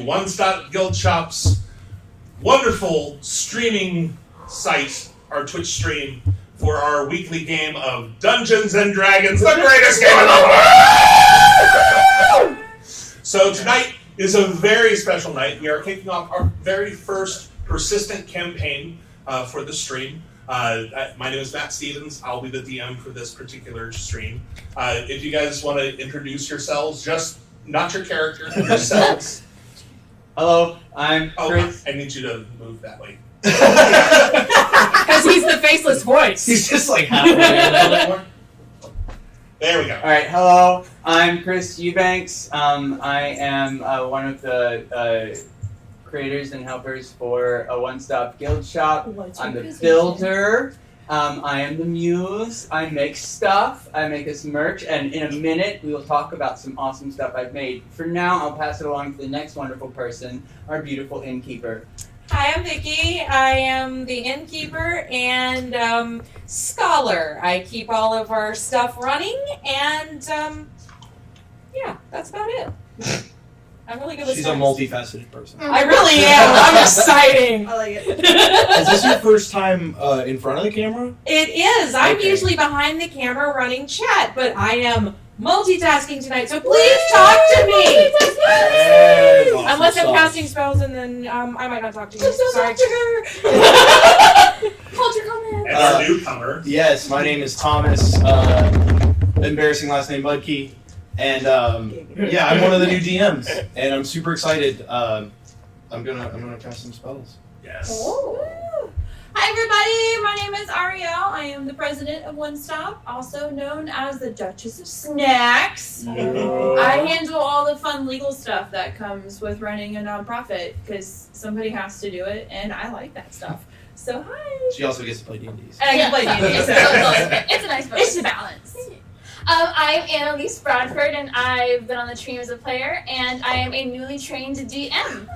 One Stop Guild Shop's wonderful streaming site, our Twitch stream, for our weekly game of Dungeons and Dragons, the greatest game in the world! So tonight is a very special night. We are kicking off our very first persistent campaign for the stream. My name is Matt Stevens. I'll be the DM for this particular stream. If you guys want to introduce yourselves, just not your character, yourselves. Hello, I'm Chris. I need you to move that way. Because he's the faceless voice. He's just like halfway. There we go. All right, hello. I'm Chris Eubanks. I am one of the creators and helpers for a one-stop guild shop. I'm the builder. I am the muse. I make stuff. I make us merch. And in a minute, we will talk about some awesome stuff I've made. For now, I'll pass it along to the next wonderful person, our beautiful innkeeper. Hi, I'm Vicky. I am the innkeeper and scholar. I keep all of our stuff running, and yeah, that's about it. I'm really good with She's a multifaceted person. I really am. I'm exciting. I like it. Is this your first time in front of the camera? It is. I'm Okay. usually behind the camera running chat, but I am multitasking tonight, so please talk to me. Awesome Unless I'm stuff. casting spells, and then I might not talk to you. Sorry. Hold your comment. And our newcomer. Yes, my name is Thomas. Embarrassing last name, Budkey. And yeah, I'm one of the new DMs, and I'm super excited. I'm gonna cast some spells. Yes. Hi everybody, my name is Ariel. I am the president of One Stop, also known as the Duchess of Snacks. I handle all the fun legal stuff that comes with running a nonprofit because somebody has to do it, and I like that stuff. So hi. She also gets to play D&D. And I can play D&D. It's a nice balance. It's a balance. I'm Annalise Bradford, and I've been on the team as a player, and I am a newly trained DM.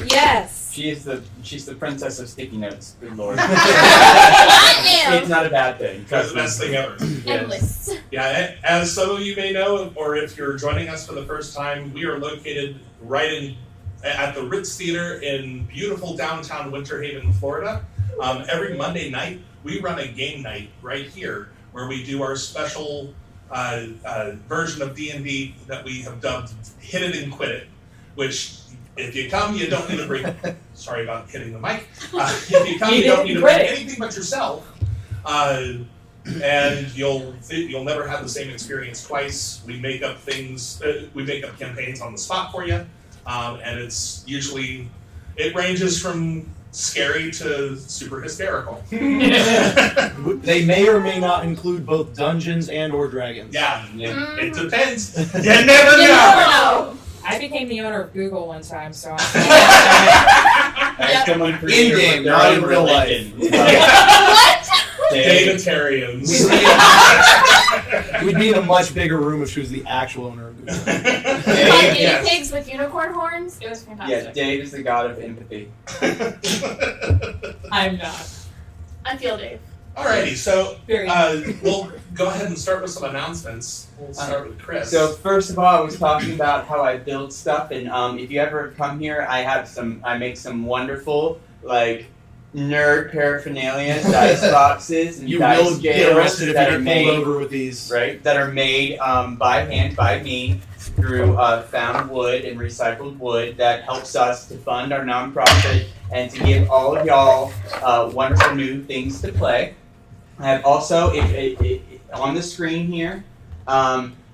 Yes. She's the princess of sticky notes. Good lord. I It's am. not a bad thing. That's the best thing ever. And Yes. lists. Yeah, as some of you may know, or if you're joining us for the first time, we are located right at the Ritz Theater in beautiful downtown Winter Haven, Florida. Every Monday night, we run a game night right here, where we do our special version of D&D that we have dubbed Hit It and Quit It, which if you come, you don't need to bring, sorry about hitting the mic, if you come, you don't need to bring anything but yourself, and you'll never have the same experience twice. We make up things, we make up campaigns on the spot for you, and it's usually, it ranges from scary to super hysterical. They may or may not include both dungeons and or dragons. Yeah, Yeah. it depends. You never You know. never know. I became the owner of Google one time, so That's someone creator, In-game, but they're not in on real religion. What? Davidarians. We'd be in a much bigger room if she was the actual owner of Google. Like guinea Yes. pigs with unicorn horns. It was Yeah, fantastic. Dave is the god of empathy. I'm not. I feel Dave. Alrighty, so Very. we'll go ahead and start with some announcements. We'll start with Chris. So first of all, I was talking about how I build stuff, and if you ever come here, I make some wonderful nerd paraphernalia, dice boxes, and You dice will get scales arrested if that you are get pulled made over with these. right that are made by hand by me through found wood and recycled wood that helps us to fund our nonprofit and to give all of y'all wonderful new things to play. I have also, on the screen here,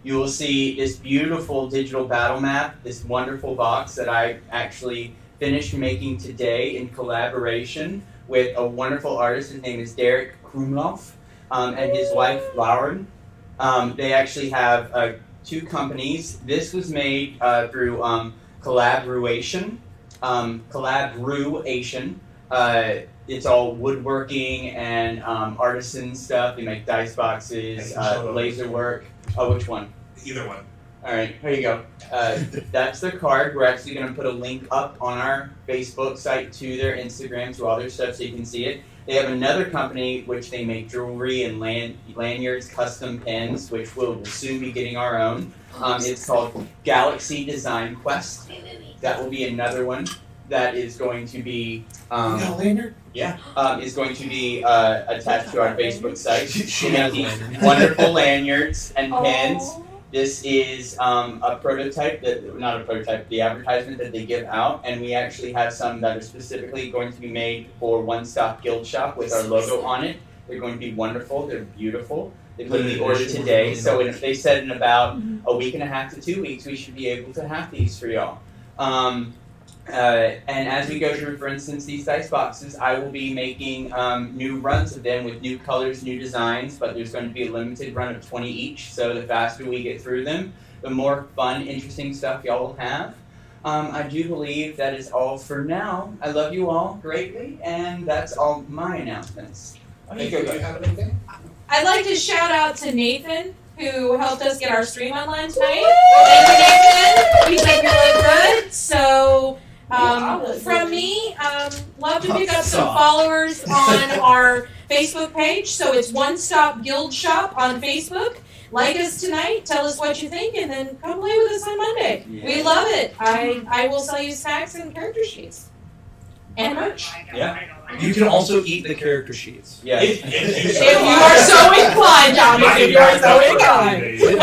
you will see this beautiful digital battle map, this wonderful box that I actually finished making today in collaboration with a wonderful artist. His name is Derek Krumloff and his wife, Lauren. They actually have two companies. This was made through Collaboration. It's all woodworking and artisan stuff. They make dice boxes, laser work. Oh, which one? Either one. All right, here you go. That's their card. We're actually going to put a link up on our Facebook site to their Instagram, to all their stuff, so you can see it. They have another company which they make jewelry and lanyards, custom pins, which we'll soon be getting our own. It's called Galaxy Design Quest. That will be another one that is going to be is going to be attached to our Facebook site. She We have has these lanyards. wonderful lanyards and pins. This is a prototype not a prototype, the advertisement that they give out, and we actually have some that are specifically going to be made for One Stop Guild Shop with our logo on it. They're going to be wonderful. They're beautiful. They put in the order today, so if they said in about a week and a half to 2 weeks, we should be able to have these for y'all. And as we go through, for instance, these dice boxes, I will be making new runs of them with new colors, new designs, but there's going to be a limited run of 20 each, so the faster we get through them, the more fun, interesting stuff y'all will have. I do believe that is all for now. I love you all greatly, and that's all my announcements. Nico, do you have anything? I'd like to shout out to Nathan, who helped us get our stream online tonight. Thank you, Nathan. We think you look good. So, from me, love to pick up some followers on our Facebook page. So it's One Stop Guild Shop on Facebook. Like us tonight, tell us what you think, and then come play with us on Monday. Yeah. We love it. I will sell you snacks and character sheets. And merch. Yeah. You can also eat the character sheets. Yeah. If If you are so inclined, Thomas, if you are so inclined. Or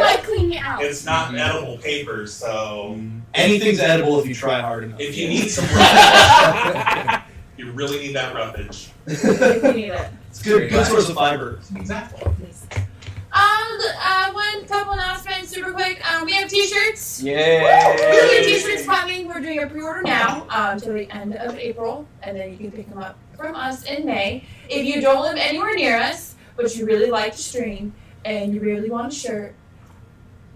like clean it out. It's not edible paper, so Anything's edible if you try hard enough. if you need some roughage, you really need that roughage. We need it. It's good source of fiber. Exactly. One couple announcements, super quick. We have T-shirts. Yay! We have T-shirts coming. We're doing a pre-order now till the end of April, and then you can pick them up from us in May. If you don't live anywhere near us, but you really like to stream and you really want a shirt,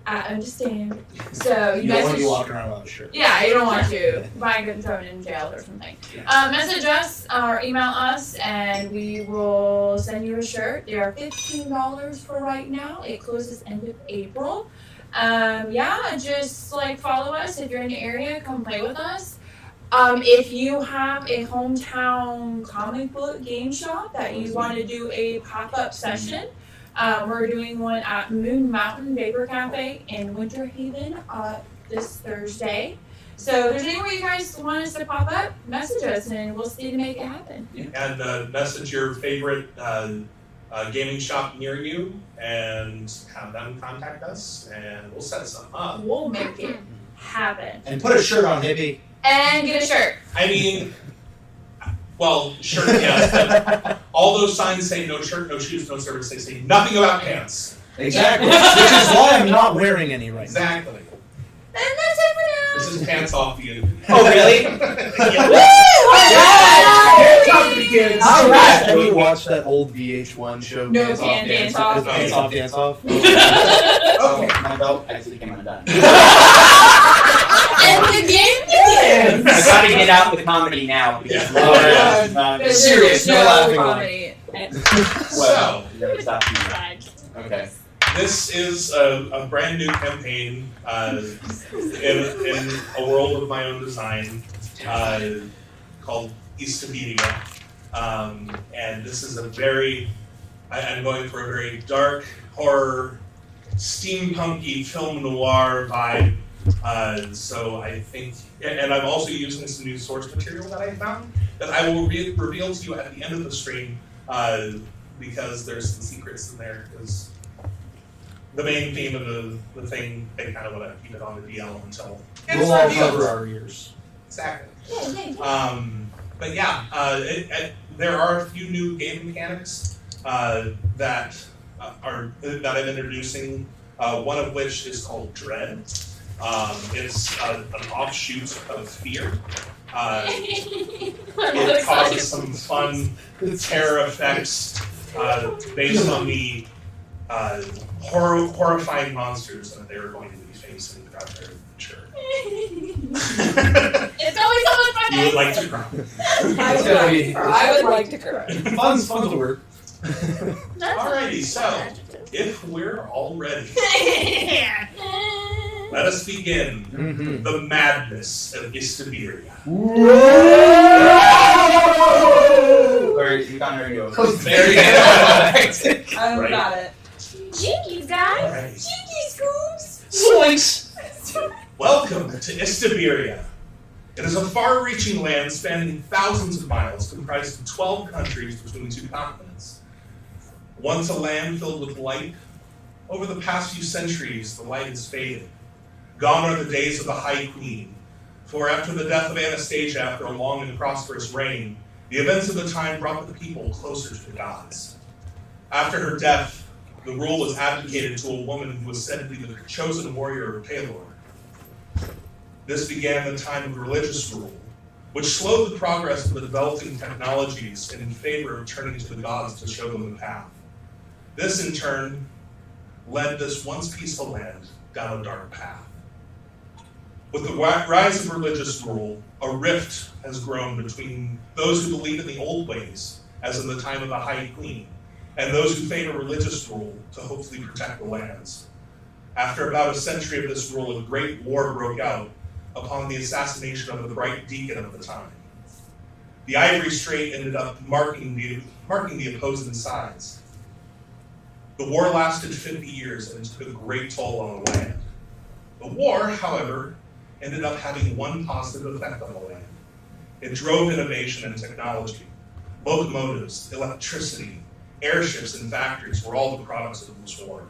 I understand. So You guys don't want to be just- walking around without a shirt. Yeah, you don't want to. Might get thrown in jail or something. Message us or email us, and we will send you a shirt. They are $15 for right now. It closes end of April. Just like follow us if you're in the area. Come play with us. If you have a hometown comic book game shop that you want to do a pop-up session, we're doing one at Moon Mountain Vapor Cafe in Winter Haven this Thursday. So if there's anywhere you guys want us to pop up, message us and we'll see to make it happen. And message your favorite gaming shop near you and have them contact us, and we'll set something up. We'll make it happen. And put a shirt on, hippie. And get a shirt. I mean, well, shirt, yes, but all those signs say no shirt, no shoes, no service. They say nothing about pants. Exactly. Which is why I'm not wearing any right now. Exactly. And that's it for now. This is pants off you. Oh, really? Yeah. All right. Have you watched that old VH1 show? No, Dance Can't Dance Off, Off. Dance Off, Dance Off. Oh, my belt actually came undone. And the game begins. I gotta get out the comedy now because Yeah. Oh, yeah. There's Serious, no laughing line. comedy. So, you never stop me. Okay. this is a brand new campaign in a world of my own design called Iastebiria. And this is I'm going for a very dark, horror, steampunky film noir vibe. So I think, and I'm also using some new source material that I found that I will reveal to you at the end of the stream, because there's some secrets in there, because the main theme of the thing, they kind of want to keep it on the DL until it's We'll all revealed. cover our ears. Exactly. But yeah, there are a few new game mechanics that I'm introducing. One of which is called Dread. It's an offshoot of Fear. It causes some fun terror effects based on the horrifying monsters that they're going to be facing throughout their adventure. It's always so much fun. You would like to cry. I would like to cry. Fun's the word. Alrighty, so if we're all ready, let us begin the Madness of Iastebiria. Or you can't hear you. There you go. I'm Right. about it. Jinkies, guys. Alright. Jinkies, scoops. Zoinks! Welcome to Iastebiria. It is a far-reaching land spanning thousands of miles, comprised of 12 countries between 2 continents. Once a land filled with light, over the past few centuries, the light has faded. Gone are the days of the High Queen, for after the death of Anastasia after a long and prosperous reign, the events of the time brought the people closer to the gods. After her death, the rule was abdicated to a woman who was said to be the chosen warrior of Pelor. This began the time of religious rule, which slowed the progress of the developing technologies in favor of turning to the gods to show them the path. This, in turn, led this once peaceful land down a dark path. With the rise of religious rule, a rift has grown between those who believe in the old ways, as in the time of the High Queen, and those who favor religious rule to hopefully protect the lands. After about a century of this rule, a great war broke out upon the assassination of the bright deacon of the time. The Ivory Strait ended up marking the opposing sides. The war lasted 50 years and took a great toll on the land. The war, however, ended up having one positive effect on the land. It drove innovation and technology. Locomotives, electricity, airships, and factories were all the products of this war.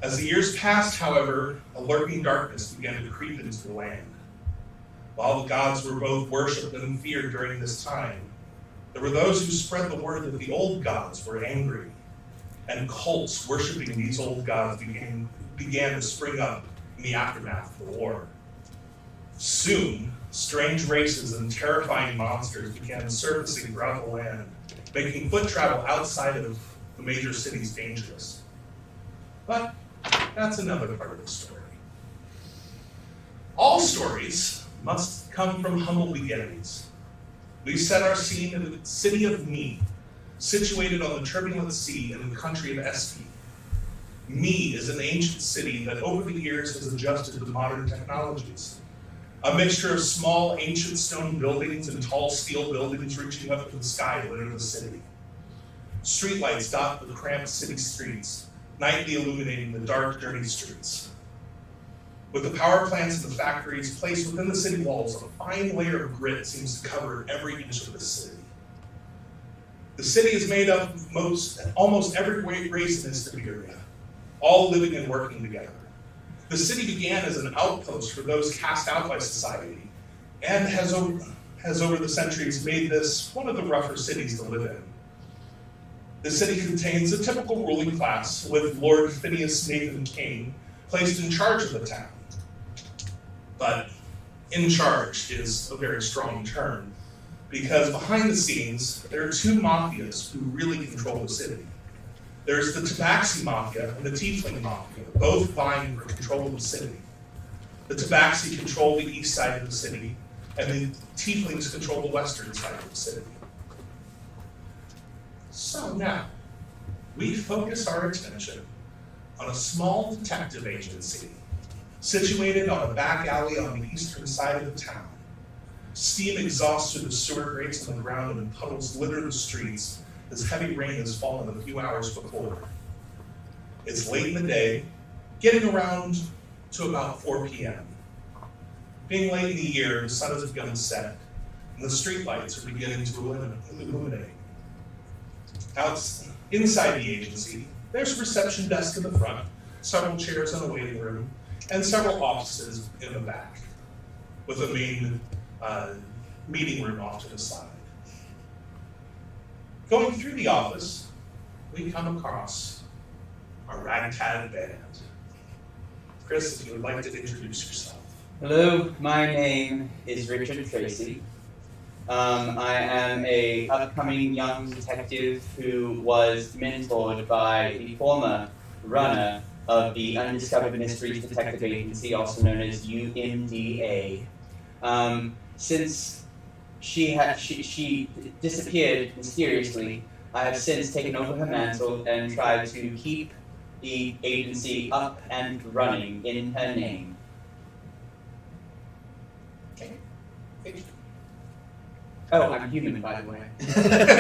As the years passed, however, a lurking darkness began to creep into the land. While the gods were both worshipped and feared during this time, there were those who spread the word that the old gods were angry, and cults worshipping these old gods began to spring up in the aftermath of the war. Soon, strange races and terrifying monsters began surfacing throughout the land, making foot travel outside of the major cities dangerous. But that's another part of the story. All stories must come from humble beginnings. We set our scene in the city of Me, situated on the turbulent sea in the country of Espi. Me is an ancient city that over the years has adjusted to modern technologies. A mixture of small ancient stone buildings and tall steel buildings reaching up to the sky lit the city. Streetlights dot the cramped city streets, nightly illuminating the dark, dirty streets. With the power plants and the factories placed within the city walls, a fine layer of grit seems to cover every inch of the city. The city is made up of almost every race in Iastebiria, all living and working together. The city began as an outpost for those cast out by society, and has over the centuries made this one of the rougher cities to live in. The city contains a typical ruling class, with Lord Phineas Nathan Kane placed in charge of the town. But in charge is a very strong term, because behind the scenes, there are 2 mafias who really control the city. There's the Tabaxi Mafia and the Tiefling Mafia, both vying for control of the city. The Tabaxi control the east side of the city, and the Tieflings control the western side of the city. So now, we focus our attention on a small detective agency situated on a back alley on the eastern side of the town. Steam exhausts through the sewer grates on the ground and puddles litter the streets as heavy rain has fallen a few hours before. It's late in the day, getting around to about 4 p.m. Being late in the year, the sun has begun to set, and the streetlights are beginning to illuminate. Inside the agency, there's a reception desk in the front, several chairs in a waiting room, and several offices in the back, with a main meeting room off to the side. Going through the office, we come across a ragtag band. Chris, if you would like to introduce yourself. Hello, my name is Richard Tracy. I am a upcoming young detective who was mentored by the former runner of the Undiscovered Mysteries Detective Agency, also known as UMDA. Since she disappeared mysteriously, I have since taken over her mantle and tried to keep the agency up and running in her name. Oh, I'm human, by the way.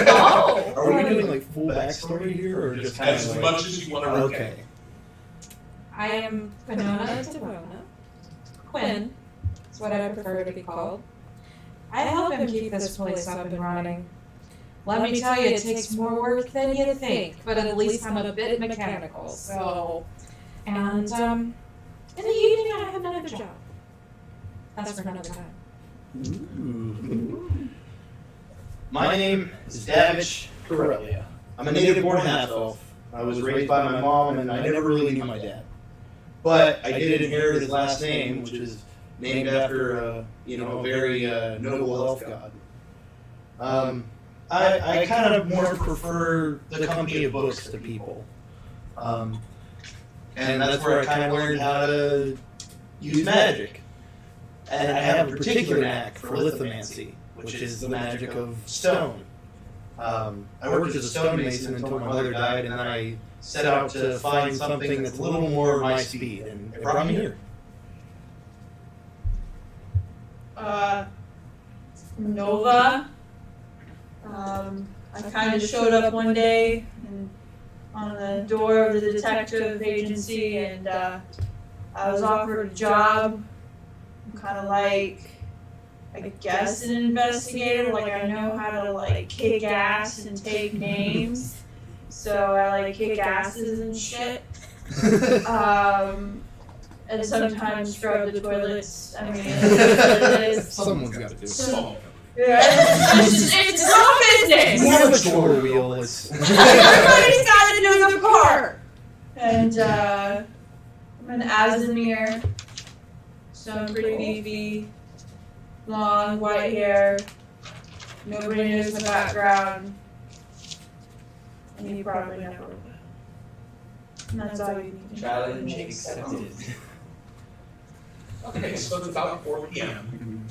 Oh! Are we doing like full backstory here, or just kind As of like, much as you want to okay? I am Quinona Devona. Quinn is what I prefer to be called. I help him keep this place up and running. Let me tell you, it takes more work than you think, but at least I'm a bit mechanical, so... And, in the evening I have another job. That's for another time. Ooh. My name is Davish Corellia. I'm a native-born half-elf. I was raised by my mom, and I never really knew my dad. But I did inherit his last name, which is named after, a very noble elf god. I kind of more prefer the company of books to people. And that's where I kind of learned how to use magic. And I have a particular knack for lithomancy, which is the magic of stone. I worked as a stonemason until my mother died, and then I set out to find something that's a little more my speed, and it brought me here. Nova. I kind of showed up one day and on the door of the detective agency, and I was offered a job. I'm kind of like, I guess, an investigator. Like, I know how to like kick ass and take names, so I like kick asses and shit. And sometimes scrub the toilets. I mean, it is. Someone's got to do it. So, Yeah, it's all business. We have a chore wheel. Everybody's got to do their part. And I'm an Azimir, so I'm pretty beefy, long white hair. Nobody knows my background, and you probably never will. And that's all you need to know. Challenge accepted. okay, so it's about 4 p.m.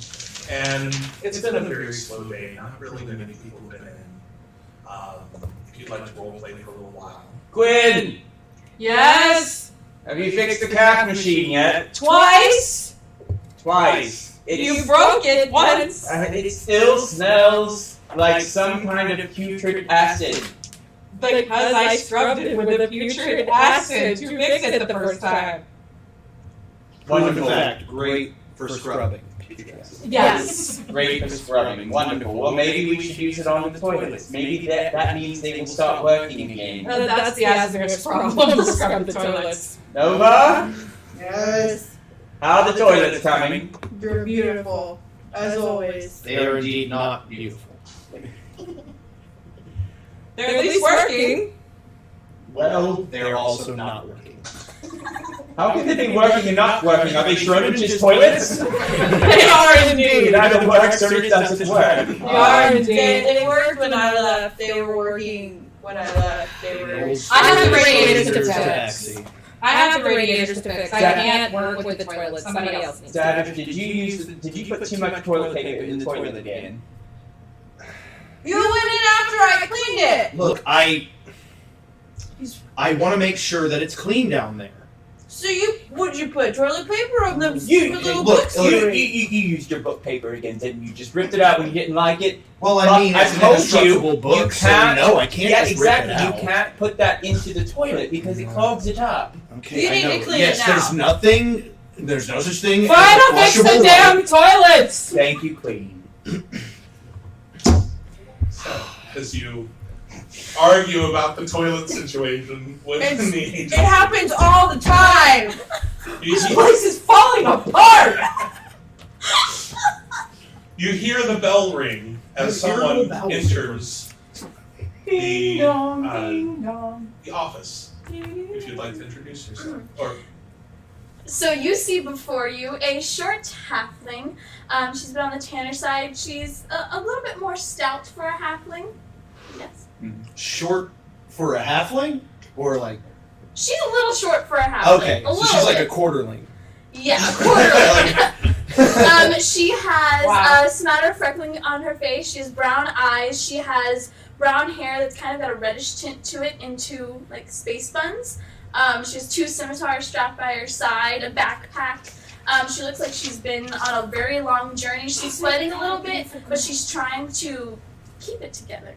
And it's been a very slow day. Not really many people have been in. If you'd like to role play for a little while. Quinn, Yes! have you fixed the calf machine yet? Twice! Twice. You broke it once! It still smells like some kind of putrid acid. Because I scrubbed it with a putrid acid to fix it the first time. Wonderful. Fact, great for scrubbing. Yes. Great for scrubbing. Wonderful. Well, maybe we should use it on the toilets. Maybe that means they will start working again. That's the Asmir's problem, scrub the toilets. Nova, Yes, how are the toilets coming? you're beautiful, as always. They are indeed not beautiful. They're at least working. Well, They're also not working. how can they be working and not working? Are they Schrodinger's toilets? They are indeed. It either works or it doesn't work. They are indeed. They worked when I left. They were working when I left. They were. I have the radiators to There's fix. taxi. I have the radiators to fix. I can't work with the toilets. Somebody else needs to. Dad, did you put too much toilet paper in the toilet again? You went in after I cleaned it. Look, I want to make sure that it's clean down there. So what'd you put? Toilet paper on them You little look. books? You used your book paper again, didn't you? Just ripped it out when you didn't like it. Well, I But mean, I it's an told indestructible you book, so can't. no, I can't Yeah, just exactly. rip it out. You can't put that into the toilet because it clogs it up. Okay, You I need to know. clean yes, it now. there's no such thing as Why a don't fix the flushable damn toilets? Thank you, Queen. So, as you argue about the toilet situation with the It happens all the time. This place is falling apart! You hear the bell ring as I hear someone the bell enters Ding dong, ding the office. If you'd like to introduce yourself. Or So you see before you a short halfling. She's been on the tanner side. She's a little bit more stout for a halfling. Yes. Short for a halfling? Or like... She's a little short for a halfling. Okay, A so little she's like a bit. quarterling. Yeah, a quarterling. She has Wow. a smatter of freckling on her face. She has brown eyes. She has brown hair that's kind of got a reddish tint to it into like space buns. She has 2 scimitars strapped by her side, a backpack. She looks like she's been on a very long journey. She's sweating a little bit, but she's trying to keep it together.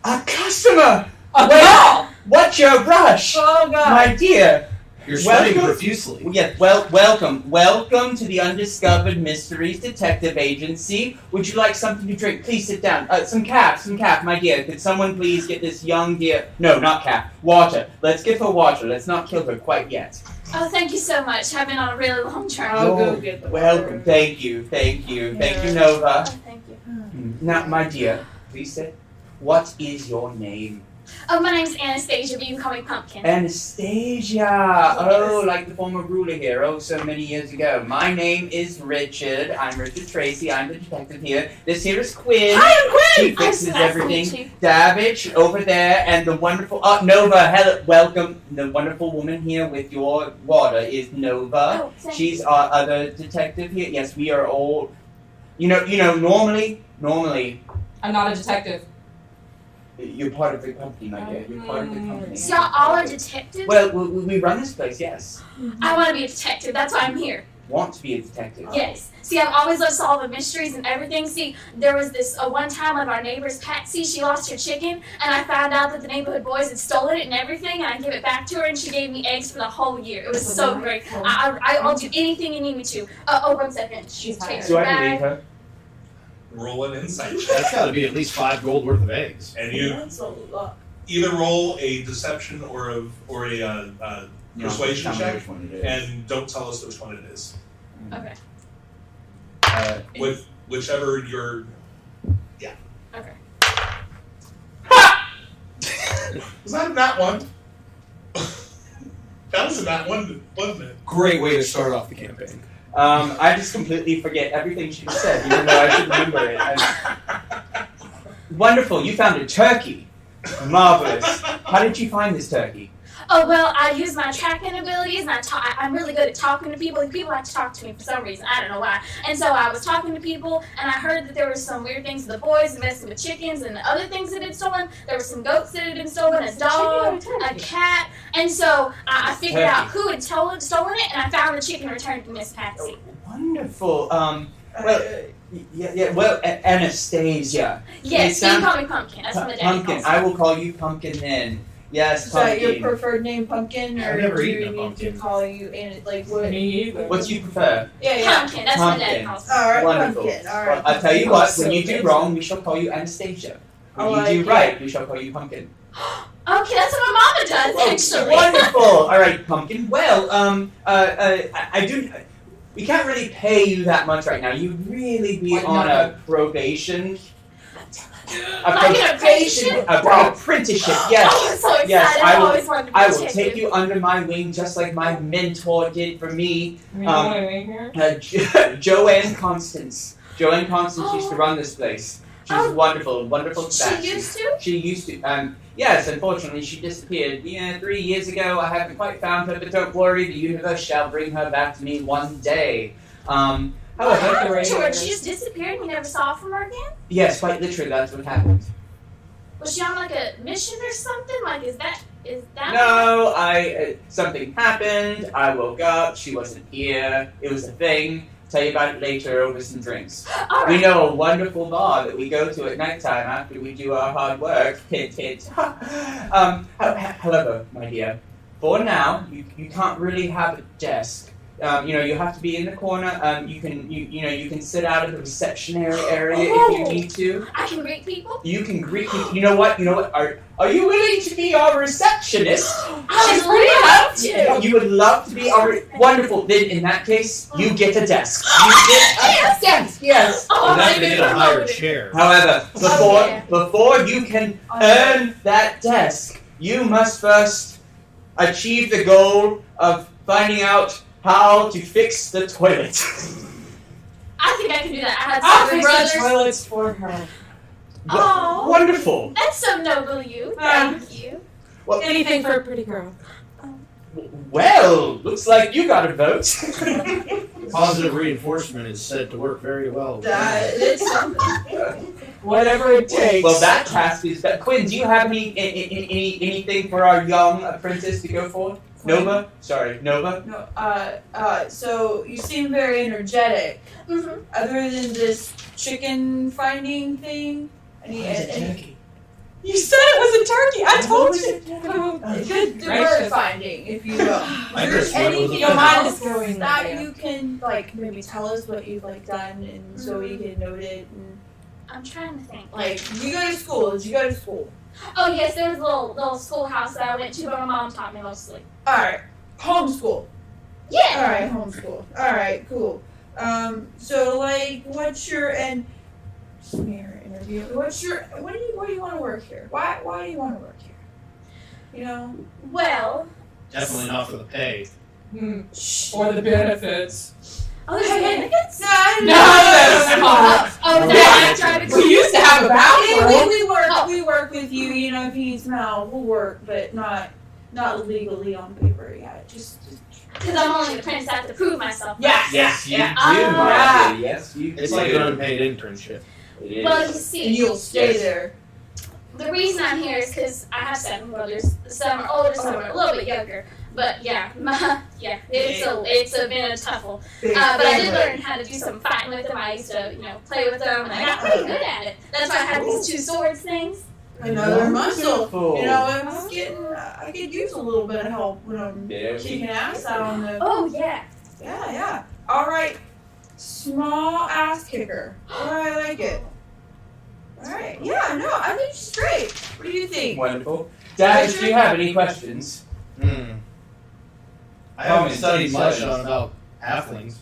A customer! Oh, What's your rush? oh God. My dear. You're sweating Welcome. profusely. Yes, welcome to the Undiscovered Mysteries Detective Agency. Would you like something to drink? Please sit down. Some caf, my dear. Could someone please get this young dear? No, not caf. Water. Let's give her water. Let's not kill her quite yet. Oh, thank you so much. I've been on a really long journey. I'll go get the Welcome. water. Thank you, Nova. Oh, thank you. Now, my dear, please sit. What is your name? Oh, my name's Anastasia, but you can call me Pumpkin. Anastasia! Oh, like the former ruler here, oh, so many years ago. My name is Richard. I'm Richard Tracy. I'm the detective here. This here is Quinn. Hi, I'm Quinn! She fixes I'm so nice to meet everything. you. Davidge over there, and the wonderful Nova. Hello, welcome. The wonderful woman here with your water is Nova. Oh, thank She's our other detective here. Yes, we are all. You know. Normally, I'm not a detective. you're part of the company, my dear. You're part of the company. So y'all all are detectives? Well, we run this place. Yes. I want to be a detective. That's why I'm here. Want to be a detective? Yes. See, I've always loved to solve the mysteries and everything. See, there was this one time one of our neighbors, Patsy, she lost her chicken, and I found out that the neighborhood boys had stolen it and everything, and I gave it back to her, and she gave me eggs for the whole year. It was so great. I'll do anything you need me to. Oh, 1 second. She's Take tired. Do I your believe bag. her? Roll an insight check. That's got to be at least 5 gold worth of eggs. And you either roll a deception or a persuasion Tell me check, which one it is. and don't tell us which one it is. Okay. With whichever you're. Okay. Was that not one? That was a not one, wasn't it? Great way to start off the campaign. I just completely forget everything she just said, even though I should remember it. Wonderful, you found a turkey. Marvelous. How did you find this turkey? Oh, well, I use my tracking abilities, and I'm really good at talking to people. People like to talk to me for some reason. I don't know why. And so I was talking to people, and I heard that there were some weird things with the boys messing with chickens and other things that had been stolen. There were some goats that had been stolen, a dog, a cat. And so I figured out who had stolen it, and I found the chicken returned to Miss Patsy. Wonderful. Anastasia. Yes, It you can sounds- call me Pumpkin. That's what the daddy Pumpkin. calls I me. will call you Pumpkin then. Yes, Is that your Pumpkin. preferred name, Pumpkin, I've or never do eaten you a need pumpkin. to call you and like what? Me either. What do you prefer? Yeah, Pumpkin. That's what the daddy Pumpkin. calls me. All right, Wonderful. Pumpkin. All Well, right. I'll tell you what, when you So do wrong, we shall call you Anastasia. When I you like do it. right, we shall call you Pumpkin. Okay, that's what my mama does, actually. Wonderful. All right, Pumpkin. Well, I do. We can't really pay you that much right now. You'd really be Why on not? a probation. Like an apprenticeship? Apprenticeship. Yes. Oh, I'm so excited. Yes, I I've will- always wanted to be I a will detective. take you under my wing, just like my mentor did for me, You know what I mean here? Joanne Constance. Joanne Constance used to run this place. She's Oh. wonderful, wonderful statue. She used to? She used to. Yes, unfortunately, she disappeared. 3 years ago. I haven't quite found her, but don't worry, the universe shall bring her back to me one day. What However, happened to her? She just disappeared and you never saw from her again? yes, quite literally, that's what happened. Was she on like a mission or something? Like, is that? No, something happened. I woke up. She wasn't here. It was a thing. Tell you about it later over some drinks. All We right. know a wonderful bar that we go to at nighttime after we do our hard work. Hint, hint. However, my dear, for now, you can't really have a desk. You have to be in the corner. You can sit out at the reception area if you need to. I can greet people. You can greet people. You know what? Are you willing to be our receptionist? I would love to. You would love to be our wonderful. Then in that case, you get a desk. You get a desk. Yes. Oh, You're not my going to get a goodness. higher chair. However, Oh, yeah. before you can earn that desk, you must first achieve the goal of finding out how to fix the toilet. I think I can do that. I had I'll seven fix brothers. the toilets for her. Oh. Wonderful. That's so noble of you. Thank you. Anything for a pretty girl. Well, looks like you got a vote. Positive reinforcement is said to work very well. It's something. Whatever it takes. Well, that task is that. Quinn, do you have anything for our young apprentice to go for? Nova? Sorry, Nova? No, so you seem very energetic. Mm-hmm. Other than this chicken finding thing, any You said it was a turkey. I told you. the bird finding, if you will. I Is just there went with anything the Your mind else is going that there. you can like maybe tell us what you've like done, and so we can note it? And I'm trying to think. like, you go to school? Did you go to school? Oh yes, there was a little schoolhouse that I went to, but my mom taught me mostly. All right, homeschool. Yeah. All right, homeschool. All right, cool. So like, what's your smear interview? What do you want to work here? Why do you want to work here? You know. Well. Definitely not for the pay. Or the benefits. Oh, there's benefits? No, I didn't No, know. that's not. Oh, that I tried to. We used to have a bathroom. We work with you. You know, if you need some help, we'll work, but not legally on paper. Yeah, just. Because I'm only an apprentice, I have to prove myself. Yes. Yes, you do, Ah. my lady. Yes, you do. It's like an unpaid internship. It is. Well, you see, And you'll stay Yes. there. the reason I'm here is because I have 7 brothers. Some are older, some are a little bit younger. But yeah, it's been a tough one. But I did learn how to do some fighting with them. I used to, play with them, and I got pretty good at it. That's why I have these 2 swords things. Another muscle. Wonderful. You know, I'm getting. I could use a little bit of help when I'm There we kicking ass out on the. Oh yeah. Yeah. All right, small ass kicker. I like it. All right. Yeah. No, I think she's great. What do you think? Wonderful. Dad, do you have any questions? I haven't studied much on about halflings.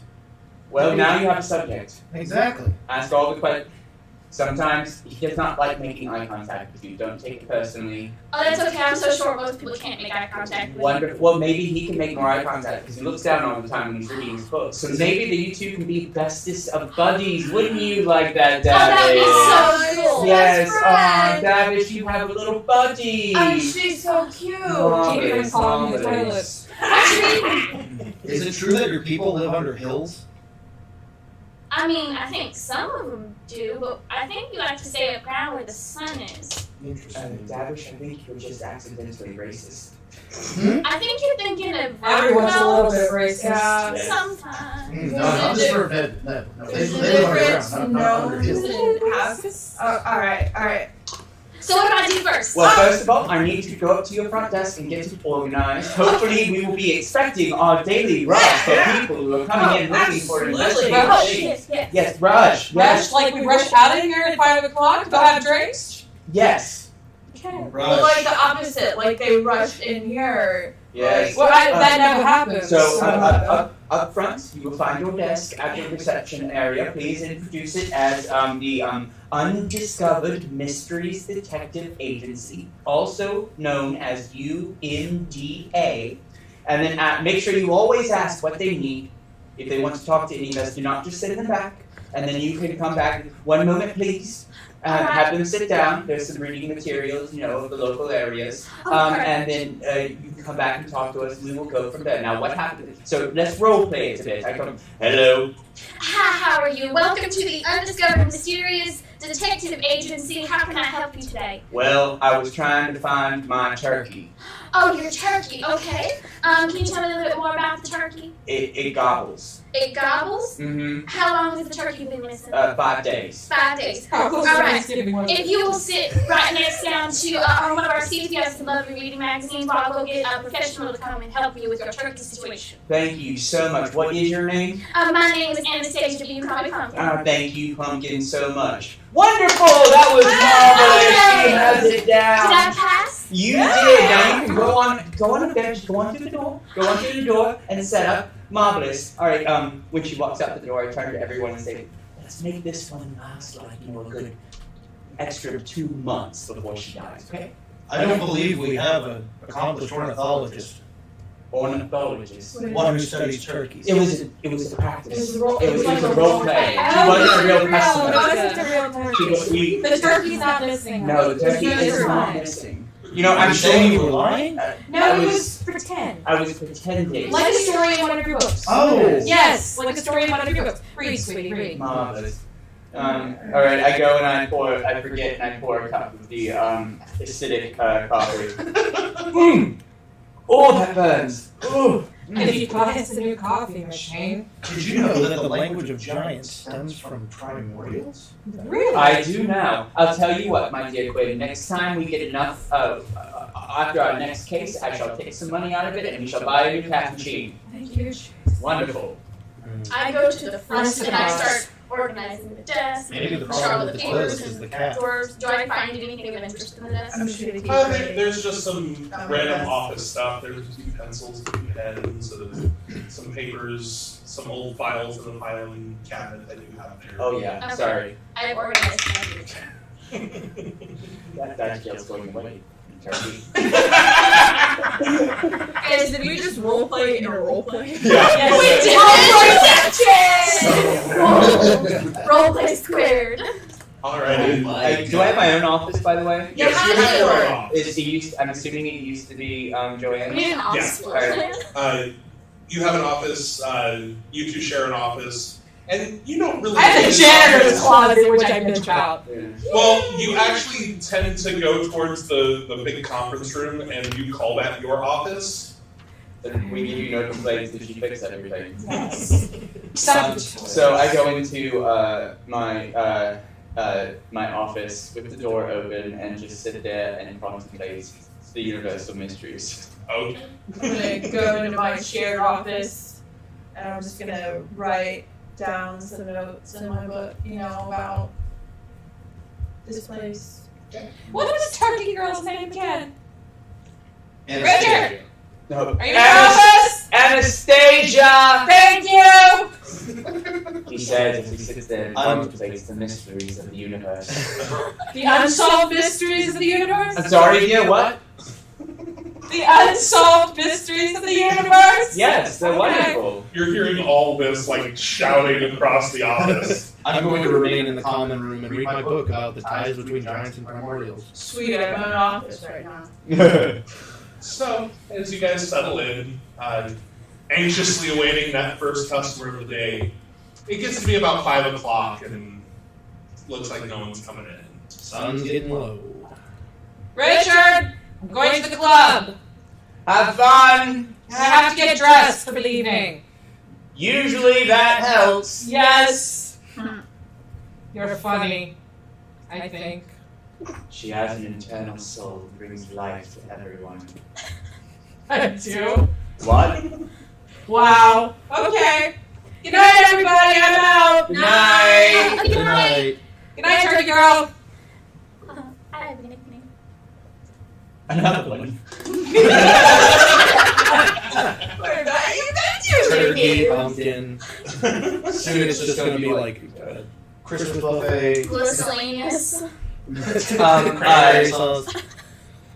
Well, now you have a subject. Exactly. Ask all the questions. Sometimes he does not like making eye contact with you. Don't take it personally. Oh, that's okay. I'm so short. Most people can't make eye contact with me. Wonderful. Well, maybe he can make more eye contact because he looks down all the time when he's reading his books. So maybe you two can be bestest of buddies. Wouldn't you like that, that Davish? would be so cool. Yes. Best friend. Davish, you have a little buddy. Oh, she's so cute. Keep it from falling in the Marvelous. toilet. Is it true that your people live under hills? I mean, I think some of them do, but I think you like to stay up ground where the sun is. Interesting. Davish, I think you're just accidentally racist. I think you're thinking of Everyone's a little bit racist. Yeah. sometimes. No, not just for no. They There's a live difference. underground, not under Gnomes hills. and half. All right. So what do I do first? Well, first of all, I need to go up to your front desk and get it organized. Hopefully, we will be expecting our daily rush for people who are coming in looking for an absolutely. Oh, investigation. yes. Yes, rush. Rush, like we rush out of here at 5 o'clock to go have drinks? Yes. Okay. Well, like the opposite. Like they rushed in here. Yes. Well, that never happens. So, up front, you will find your desk at the reception area. Please introduce it as the Undiscovered Mysteries Detective Agency, also known as UNDA. And then make sure you always ask what they need. If they want to talk to any of us, do not just sit in the back. And then you can come back. 1 moment, please. Have them sit down. There's some reading materials, of the local areas. And then you can come back and talk to us, and we will go from there. Now, what happened? So let's role play it a bit. I come, hello. Hi, how are you? Welcome to the Undiscovered Mysterious Detective Agency. How can I help you today? Well, I was trying to find my turkey. Oh, your turkey. Okay. Can you tell me a little bit more about the turkey? It gobbles. It gobbles? Mm-hmm. How long has the turkey been missing? 5 days. 5 days. How close All to right. Thanksgiving was it? If you will sit right next down to on one of our seats, we have some lovely reading magazines. While I'll go get a professional to come and help you with your turkey situation. Thank you so much. What is your name? My name is Anastasia, but you can call me Pumpkin. Thank you, Pumpkin, so much. Wonderful! That was marvelous. She has it Did I down. pass? You did. Now you can go on the bench, go on through the door, and set up. Marvelous. All right. When she walks out the door, I turn to everyone and say, "Let's make this one last like a good extra 2 months before she dies." Okay? I don't believe we have an accomplished ornithologist, Ornithologist. one who studies turkeys. It was a practice. It was like a role play. She Oh, wasn't a real no, customer. no, it's a real turkey. The turkey's not missing. No, the turkey It's is not fine. missing. Are I'm you saying saying you were lying? No, it was pretend. I was pretending. Like a story in one of your books. Oh. Yes, like a story in one of your books. Read, sweetie, read. Marvelous. All right, I go and I forget and I pour a cup of the acidic coffee. Oh, that burns. Ooh. If you buy us a new coffee machine. Did you know that the language of giants stems from primordials? Really? I do now. I'll tell you what, my dear Quinn. Next time we get enough after our next case, I shall take some money out of it and we shall buy a new cash machine. Thank you. Wonderful. I go to the front and I start organizing the desk. Maybe the Sure, problem the with the papers toilet is and the cat. drawers. Do I find anything of interest in the desk? I'm just gonna keep There's just some random office stuff. There's a few pencils, a few pens, some papers, some old files in the filing cabinet that you have there. Oh yeah, Okay. sorry. I've organized my That feels going away. Turkey. Guys, did we just roleplay in a roleplay? Yeah. Roleplay squared. Alright. Do I have my own office, by the way? Yes, you have your own office. I'm assuming it used to be Joanne. We didn't Yes. office. You have an office, you two share an office, and you don't really I have a janitor's closet, which I bitch out. Well, you actually tend to go towards the big conference room and you call that your office. And we give you no complaints if you fix everything. Except So I go into my office with the door open and just sit there and contemplate the universal mysteries. Okay. I'm gonna go into my shared office and I'm just gonna write down some notes in my book, about this place. what was Turkey Girl's name again? Anastasia. No. Are you in your office? Anastasia! Thank you! He says as he sits there and contemplates the mysteries of the universe. The unsolved mysteries of the universe? I'm sorry, dear, what? The unsolved mysteries of the universe? Yes, they're Okay. wonderful. You're hearing all this like shouting across the office. I'm going to remain in the common room and read my book about the ties between giants and primordials. Sweet, I have my own office right now. So, as you guys settle in, anxiously awaiting that first customer of the day, it gets to be about 5 o'clock and looks like no one's coming in. Sun's getting low. Richard, I'm going to the club. Have fun! I have to get dressed for the evening. Usually that helps. Yes. You're funny, I think. She has an internal soul that brings life to everyone. I do. What? Wow. Okay. Good night, everybody. I'm out. Good night! Good night. Good night, Turkey Girl. I have a nickname. Another one. Turkey, pumpkin. Soon it's just going to be like Christmas buffet. Glisselanius. Cranberry sauce.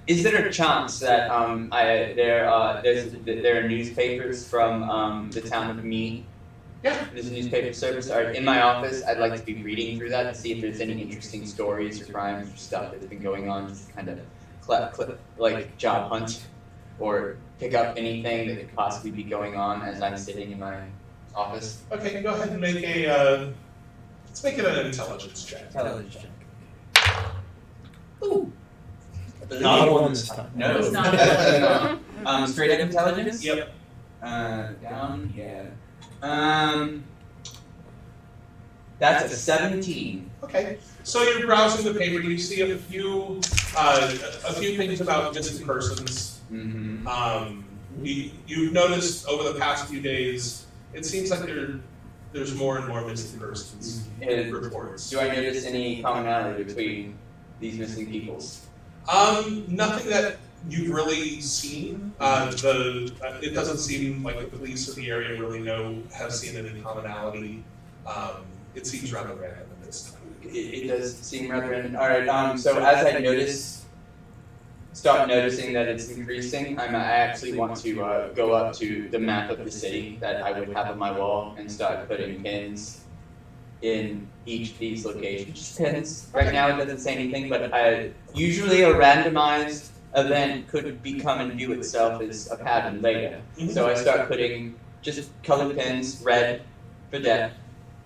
Is there a chance that there are newspapers from the town of Me? Yeah. There's a newspaper service. In my office, I'd like to be reading through that to see if there's any interesting stories or crimes or stuff that's been going on. Just kind of like job hunt or pick up anything that could possibly be going on as I'm sitting in my office. Okay, go ahead and make a, let's make it an intelligence check. Intelligence check. Ooh. Not a one this time. No. It's not. Straight up intelligence? Yep. Down here. That's a 17. Okay. So you're browsing the paper, you see a few things about missing persons. Mm-hmm. You've noticed over the past few days, it seems like there's more and more missing persons reports. Do I notice any commonality between these missing peoples? Nothing that you've really seen. It doesn't seem like the police in the area really have seen any commonality. It seems rather random at this time. It does seem rather random. Alright, so as I start noticing that it's increasing, I actually want to go up to the map of the city that I would have on my wall and start putting pins in each of these locations. Just pins. Right now it doesn't say anything, but usually a randomized event could become and view itself as a pattern later. So I start putting just colored pins, red for death,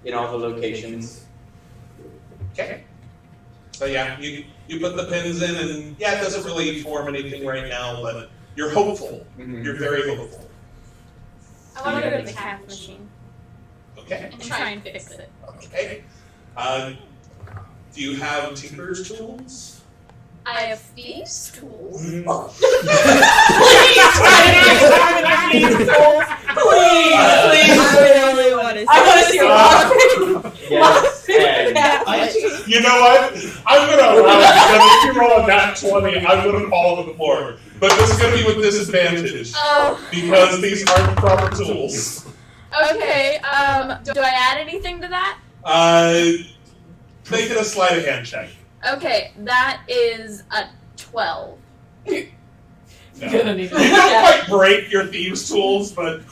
in all the locations. Okay. So yeah, you put the pins in, and yeah, it doesn't really form anything right now, but you're hopeful. You're very hopeful. I want to go to the calf machine Okay. and try and fix it. Okay. Do you have tinker's tools? I have these tools. Yes, and You know what? I'm gonna allow it because if you roll a nat 20, I'm gonna follow the board. But this is gonna be with disadvantage Oh. because these aren't proper tools. Okay. Do I add anything to that? Make it a sleight of hand check. Okay, that is a 12. No. You don't quite break your thieves' tools, but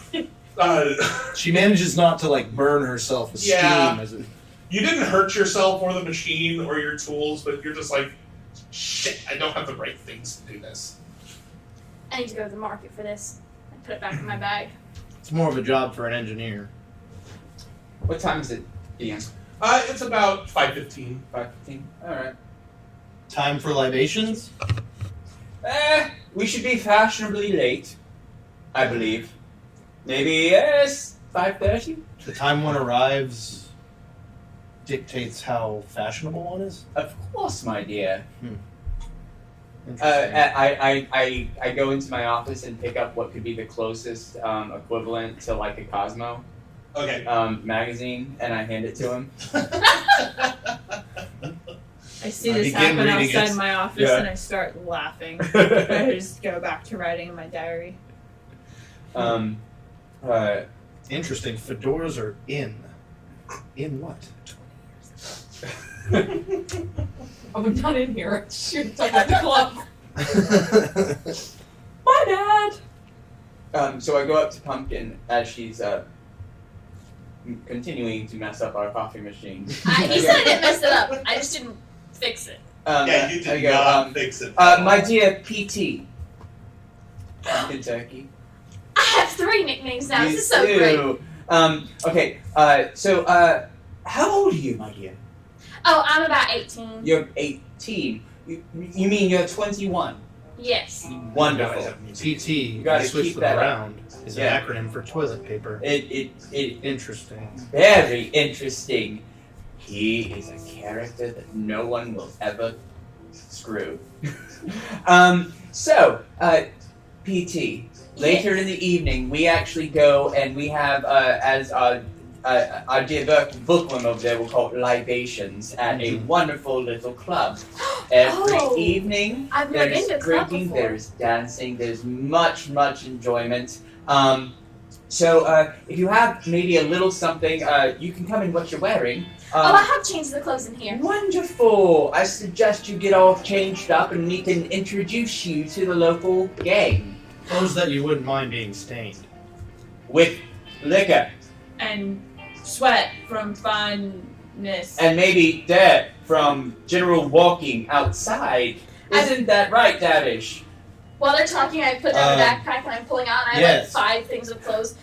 She manages not to like burn herself with Yeah. steam as it. you didn't hurt yourself or the machine or your tools, but you're just like, shit, I don't have the right things to do this. I need to go to the market for this and put it back in my bag. It's more of a job for an engineer. what time is it, Ian? It's about 5:15. 5:15? Alright. Time for libations? We should be fashionably late, I believe. Maybe, yes, 5:30? The time one arrives dictates how fashionable one is? Of course, my dear. Interesting. I go into my office and pick up what could be the closest equivalent to like a Cosmo Okay. magazine, and I hand it to him. I see I this begin happen reading outside it. my office Yeah. and I start laughing. I just go back to writing in my diary. Interesting. Fedoras are in. In what? Oh, we're not in here. Shoot, I'm at the club. My dad. So I go up to Pumpkin as she's continuing to mess up our coffee machine. He said I didn't mess it up. I just didn't fix it. Yeah, you I did go, not fix it. my dear PT. Kentucky. I have 3 nicknames now. You This is so great. do. Okay, so, how old are you, my dear? Oh, I'm about 18. You're 18. You mean you're 21? Yes. Wonderful. PT, You gotta I switched keep them that up. around, is Yeah. an acronym for toilet paper. It Interesting. very interesting. He is a character that no one will ever screw. PT. Later in the evening, we actually go and we have, as our dear bookworm over there will call it libations, at a wonderful little club. Every Oh, evening, I've never there's been to a club drinking, before. there's dancing, there's much enjoyment. If you have maybe a little something, you can come in what you're wearing. I have changed the clothes in here. Wonderful! I suggest you get all changed up and we can introduce you to the local gang. Clothes that you wouldn't mind being stained. With liquor. And sweat from funness. And maybe dirt from general walking outside. Isn't that right, Davish? While they're talking, I put down the backpack and I'm pulling out and I yes. have like 5 things of clothes.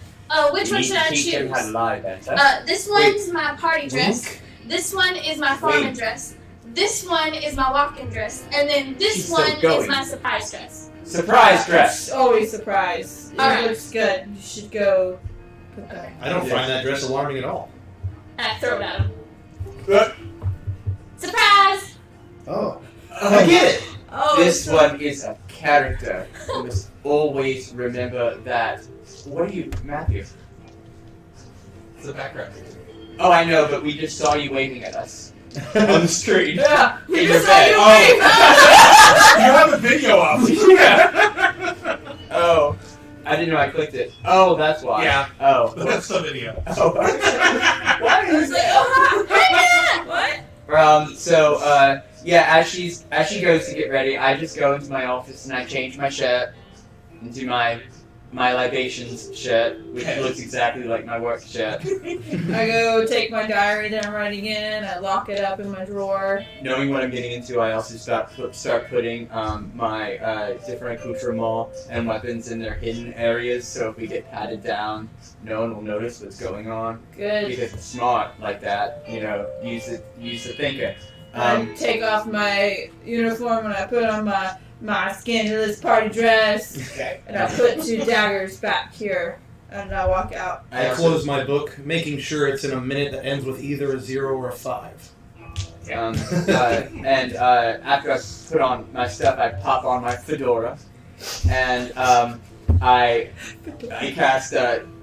Which You one need should to I teach them how to choose? lie better. This one's my party dress. Luke? This one is my farming Wait. dress. This one is my walking dress. And then this She's still one going. is my surprise dress. Surprise dress! It's always surprise. It Alright. looks good. You should go put that. I don't find that dress alarming at all. And I throw it at him. Uh, Surprise! Oh. I get it! Oh, This it's one is a character. You must always remember that. What are you, Matthew? It's the background. Oh, I know, but we just saw you waving at us on the street. Yeah, we In just your saw bed. you Oh. wave. You have a video up. Oh, I didn't know I clicked it. Oh, that's why. Yeah. Oh. That's the video. Oh. I was like, oh, hi, What? Yeah, as she goes to get ready, I just go into my office and I change my shirt into my libations shirt, which looks exactly like my work shirt. I go take my diary that I'm writing in. I lock it up in my drawer. Knowing what I'm getting into, I also start putting my different accoutrements and weapons in their hidden areas, so if we get patted down, no one will notice what's going on. Good. Because it's smart like that, use the thinker. I take off my uniform and I put on my scandalous party dress. Okay. And I put 2 daggers back here. And I walk out. I close my book, making sure it's in a minute that ends with either a 0 or a 5. And after I put on my stuff, I pop on my fedora, and I cast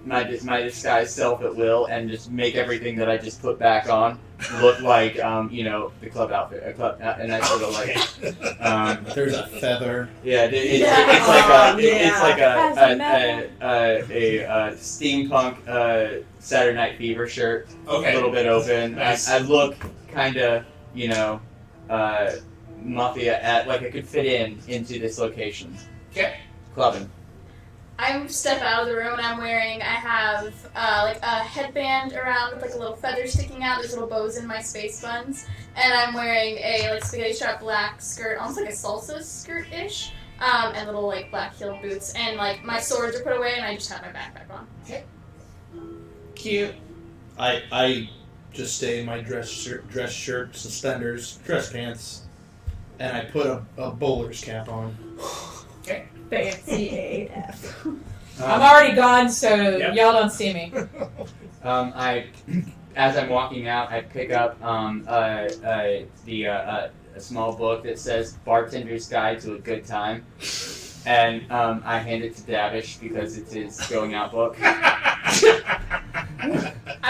my disguised self at will, and just make everything that I just put back on look like the club outfit, and I sort of like There's a feather. yeah, it's like a steampunk Saturday Night Fever shirt, Okay. a little bit open. Nice. I look kind of mafia like I could fit into this location. Okay. Clubbing. I step out of the room and I have like a headband around with like a little feather sticking out. There's little bows in my space buns, and I'm wearing a like spaghetti strap black skirt, almost like a salsa skirt-ish, and little like black heeled boots. And like my swords are put away, and I just have my backpack on. Cute. I just stay in my dress shirt, suspenders, dress pants, and I put a bowler's cap on. Fancy AF. I'm already gone, so Yep. y'all don't see me. As I'm walking out, I pick up a small book that says "Bartender's Guide to a Good Time," and I hand it to Davish because it's his going out book. I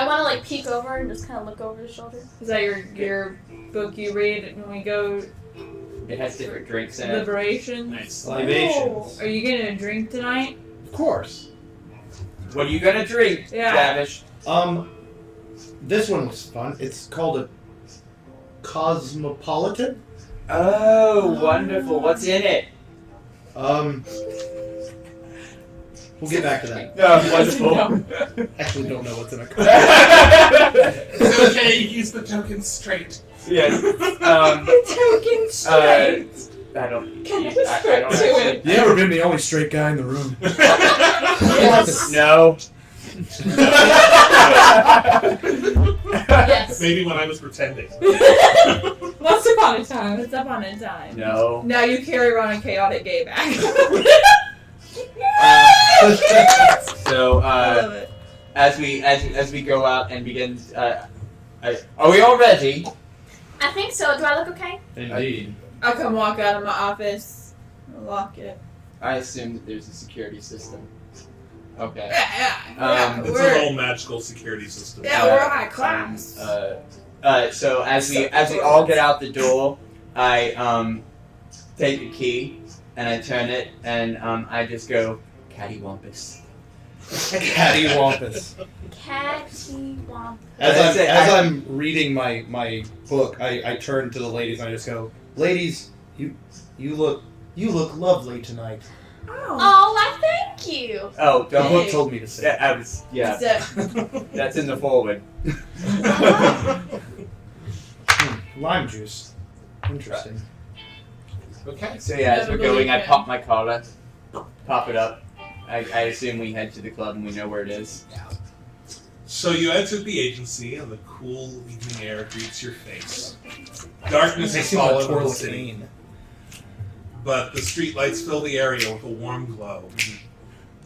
want to like peek over and just kind of look over his shoulder. Is that your book you read when we go It has different drinks in it. Liberations? Nice. Libations. Are you getting a drink tonight? Of course. What are you gonna drink, Yeah. Davish? This one was fun. It's called a Cosmopolitan. Oh, wonderful! What's in it? We'll get back to that. Oh, wonderful. Actually, don't know what's in a It's okay, use the token straight. Yes. Token straight. I don't. Can you I don't straight to actually. it? You ever been the only straight guy in the room? Yes. No. Yes. Maybe when I was pretending. Once upon a time. What's up on a time? No. Now you carry around a chaotic gay bag. So I love it. as we go out and begin, are we all ready? I think so. Do I look okay? Indeed. I'll come walk out of my office. I'll lock it. I assume that there's a security system. Okay. Yeah. It's a We're, whole magical security system. yeah, we're high class. So as we all get out the door, I take the key and I turn it and I just go cattywampus. Cattywampus. Cattywampus. As I'm reading my book, I turn to the ladies and I just go, "Ladies, you look lovely tonight." Oh. Oh, why thank you. Oh, The don't. book told me to say. Yeah, that's in the forward. Lime juice. Interesting. Okay. So yeah, as we're Never going, I believed pop my collar, pop it up. I assume we head to the club and we know where it is. So you enter the agency and the cool evening air greets your face. Darkness is fallen on the city, but the streetlights fill the area with a warm glow.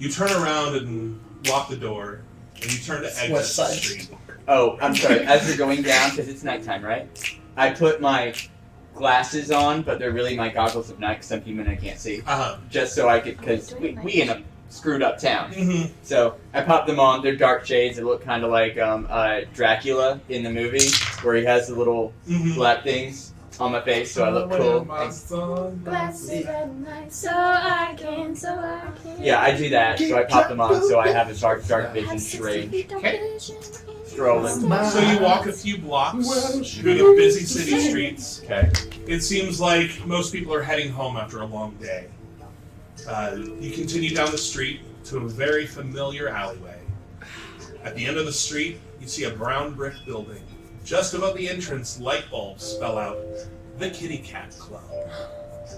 You turn around and lock the door, and you turn to exit West the Side. street. Oh, I'm sorry. As we're going down, because it's nighttime, right? I put my glasses on, but they're really my goggles of night because I'm human and I can't see. Just so I could, because we in a screwed up town. Mm-hmm. So I pop them on. They're dark shades. They look kind of like Dracula in the movie, where he has the little Mm-hmm. black things on my face, so I look cool. Glasses at night, so I can. Yeah, I do that. So I pop them on, so I have a dark vision range. Strolling. So you walk a few blocks through the busy city streets. Okay. It seems like most people are heading home after a long day. You continue down the street to a very familiar alleyway. At the end of the street, you see a brown brick building. Just above the entrance, light bulbs spell out the Kitty Cat Club.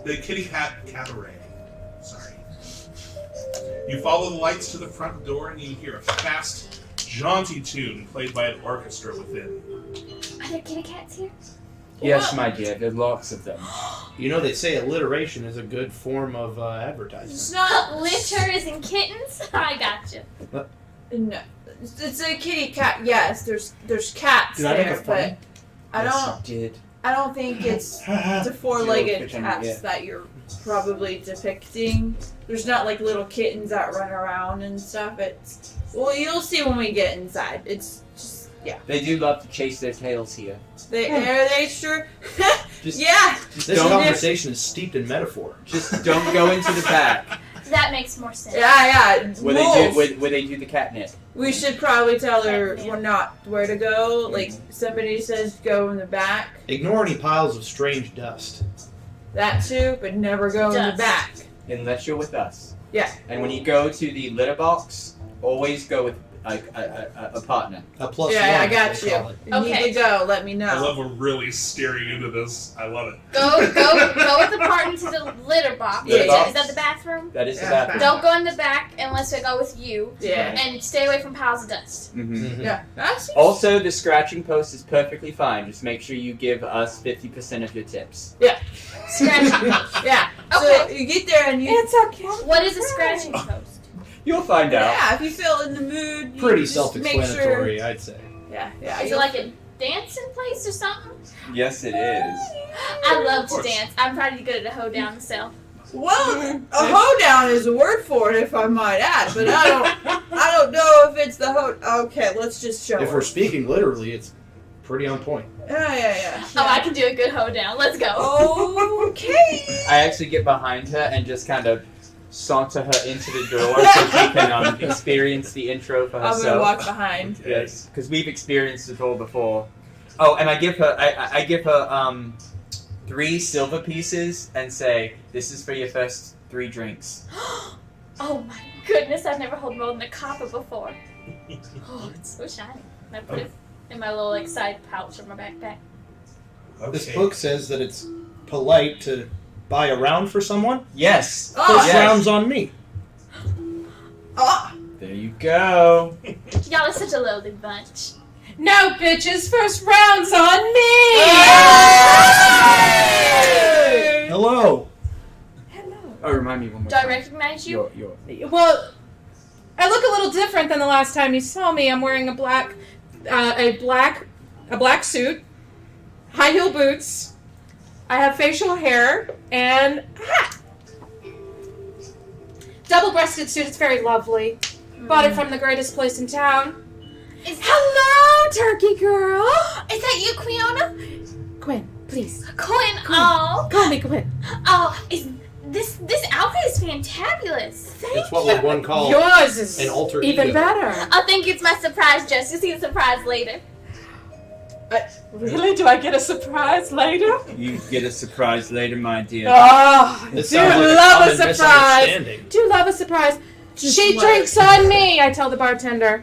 The Kitty Cat Cabaret. Sorry. You follow the lights to the front door and you hear a fast, jaunty tune played by an orchestra within. Are there kitty cats here? Yes, my dear. There are lots of them. You know, they say alliteration is a good form of It's advertising. not Litters and kittens? I gotcha. No, it's a kitty cat. Yes, there's cats Did I make there, a funny? but Yes, you did. I don't think it's the four-legged Pretend, cats yeah. that you're probably depicting. There's not like little kittens that run around and stuff. It's well, you'll see when we get inside. It's just They do love to chase their tails here. they sure. Just, Yeah. just This don't. conversation is steeped in metaphor. Just don't go into the back That makes more sense. Yeah. where Wolves. they do the catnip. We should probably tell her Yeah. we're not where to go. Like somebody says, go in the back. Ignore any piles of strange dust. That too, but never go in the Dust. back. Unless you're with us. Yeah. And when you go to the litter box, always go with a partner. A plus Yeah, one. I got as they you. call it. You need Okay. to go. Let me I know. love we're really steering into this. I love it. Go with the partner to the litter box. Litter box? Is that the bathroom? That is the Yeah. bathroom. Don't go in the back unless I go with you. Yeah. And stay away from piles of dust. Mm-hmm. Yeah. That's Also, the scratching post is perfectly fine. Just make sure you give us 50% of your tips. Scratching. yeah. So Okay. you get there and you. It's okay. What is a scratching post? You'll find out. Yeah, if you feel in the mood, you Pretty just make self-explanatory, I'd say. Sure, yeah. Is it like a dancing place or something? Yes, it is. I love to course. dance. I'm pretty good at a hoedown myself. Well, a hoedown is a word for it, if I might add, but I don't know if it's the Okay, let's just show If her. we're speaking literally, it's pretty on point. Yeah. Oh, I can do a good hoedown. Let's go. Okay. I actually get behind her and just kind of saunter her into the door so she can experience the intro for herself. I'm gonna walk behind. Yes, because we've experienced it all before. Oh, and I give her 3 silver pieces and say, "This is for your first 3 drinks." Oh my goodness, I've never held more than a copper before. Oh, it's so shiny. And I put it in my little like side pouch of my backpack. This Okay. book says that it's polite to buy a round for someone. Yes. Oh, First yes. round's on me. Ah. There you go. Y'all are such a lovely bunch. No, bitches, first round's on me! Hello. Hello. Oh, remind me one more Do I time. recognize you? Your. Well, I look a little different than the last time you saw me. I'm wearing a black suit, high heel boots. I have facial hair and a hat. Double-breasted suit. It's very lovely. Bought it from the greatest place in town. Hello, turkey girl. Is that you, Quiona? Quinn, please. Quinn. Oh. Call me Quinn. Oh, is this outfit is fantabulous. That's what would one call Yours is an alter even ego. better. I think it's my surprise dress. You'll see the surprise later. Really? Do I get a surprise later? You get a surprise later, my dear. Oh, This do sounds like love a common surprise. misunderstanding. Do love a surprise. Just She let drinks on me, I tell the bartender.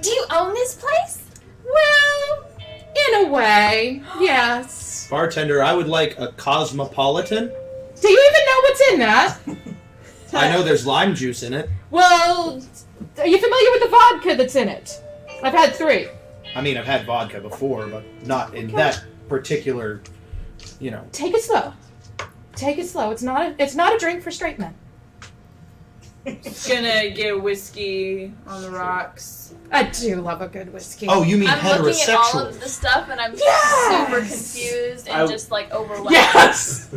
Do you own this place? Well, in a way, yes. Bartender, I would like a cosmopolitan. Do you even know what's in that? I know there's lime juice in it. Well, are you familiar with the vodka that's in it? I've had 3. I mean, I've had vodka before, but not in that particular, Take it slow. Take it slow. It's not a drink for straight men. Gonna get whiskey on the rocks. I do love a good whiskey. Oh, you mean I'm looking at all heterosexual? of the stuff and I'm Yes! super confused and I- just like overwhelmed. Yes!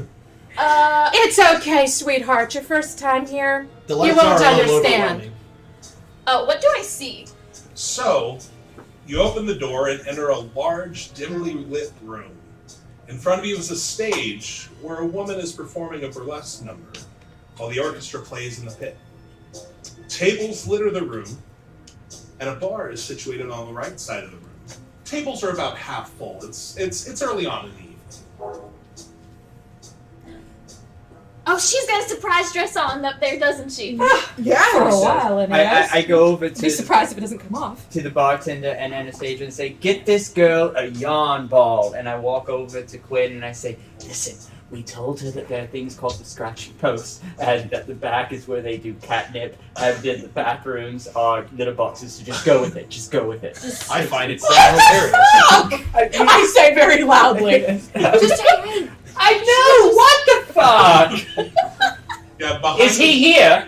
Uh, It's okay, sweetheart. Your first time here. The You lights won't are a little understand. overwhelming. what do I see? So, you open the door and enter a large, dimly lit room. In front of you is a stage where a woman is performing a burlesque number while the orchestra plays in the pit. Tables litter the room, and a bar is situated on the right side of the room. Tables are about half full. It's early on in the evening. Oh, she's got a surprise dress on up there, doesn't she? Yeah. For a while, I go over Be surprised if it doesn't come off. to the bartender and Anastasia and say, "Get this girl a yarn ball." And I walk over to Quinn and I say, "Listen, We told her that there are things called the scratching posts, and that the back is where they do catnip, and then the bathrooms are litter boxes, so just go with it. Just go with it. I find it so hilarious. I say very loudly. Just take me. I know! What the fuck? Yeah, behind Is he here?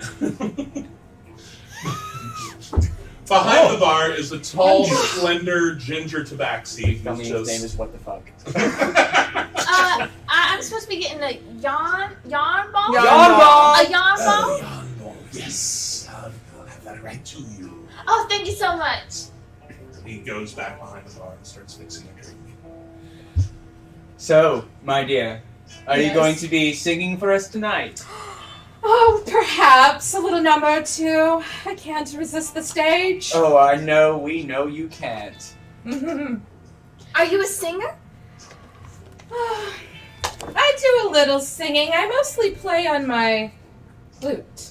Behind the bar is a tall, slender ginger tabaxi. Tell me who's his name just- is what the fuck. I'm supposed to be getting a yarn ball? Yarn ball! A yarn ball? Yes, I'll have that right to you. Oh, thank you so much. He goes back behind the bar and starts fixing a drink. So, my dear, are you Yes. going to be singing for us tonight? Oh, perhaps a little number or two. I can't resist the stage. Oh, I know, we know you can't. Are you a singer? I do a little singing. I mostly play on my flute.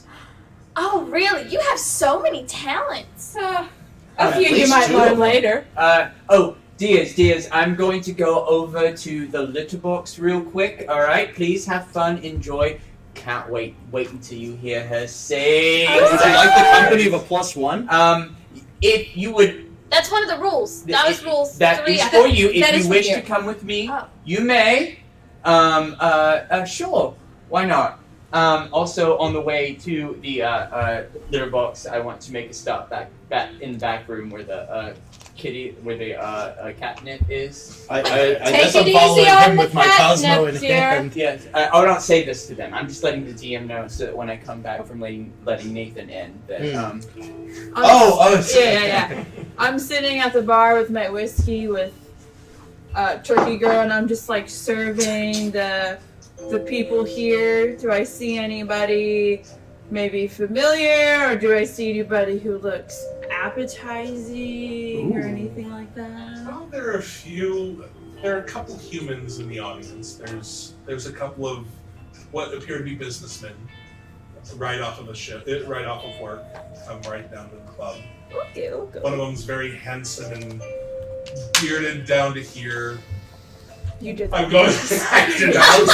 Oh, really? You have so many talents. A At few you least might two learn of them. later. Diaz, I'm going to go over to the litter box real quick, alright? Please have fun, enjoy. Can't wait until you hear her sing. Would you like the company of a +1? If you would, That's one of the rules. That was rules that 3. is for you. That If is you for wish you. to come with me, Oh. you may. Sure. Why not? Also, on the way to the litter box, I want to make a stop back in the back room where the catnip is. I Take guess it I'm easy following on him the with my Cosmo in catnip, dear. hand. Yes, I don't say this to them. I'm just letting the DM know so that when I come back from letting Nathan in, that Yeah. I'm sitting at the bar with my whiskey with Turkey Girl, and I'm just like serving the people here. Do I see anybody maybe familiar, or do I see anybody who looks appetizing or anything like that? Well, there are a couple humans in the audience. There's a couple of what appear to be businessmen right off of work, come right down to the club. Okay. One of them's very handsome and bearded down to here. You did I'm that. going to act it out.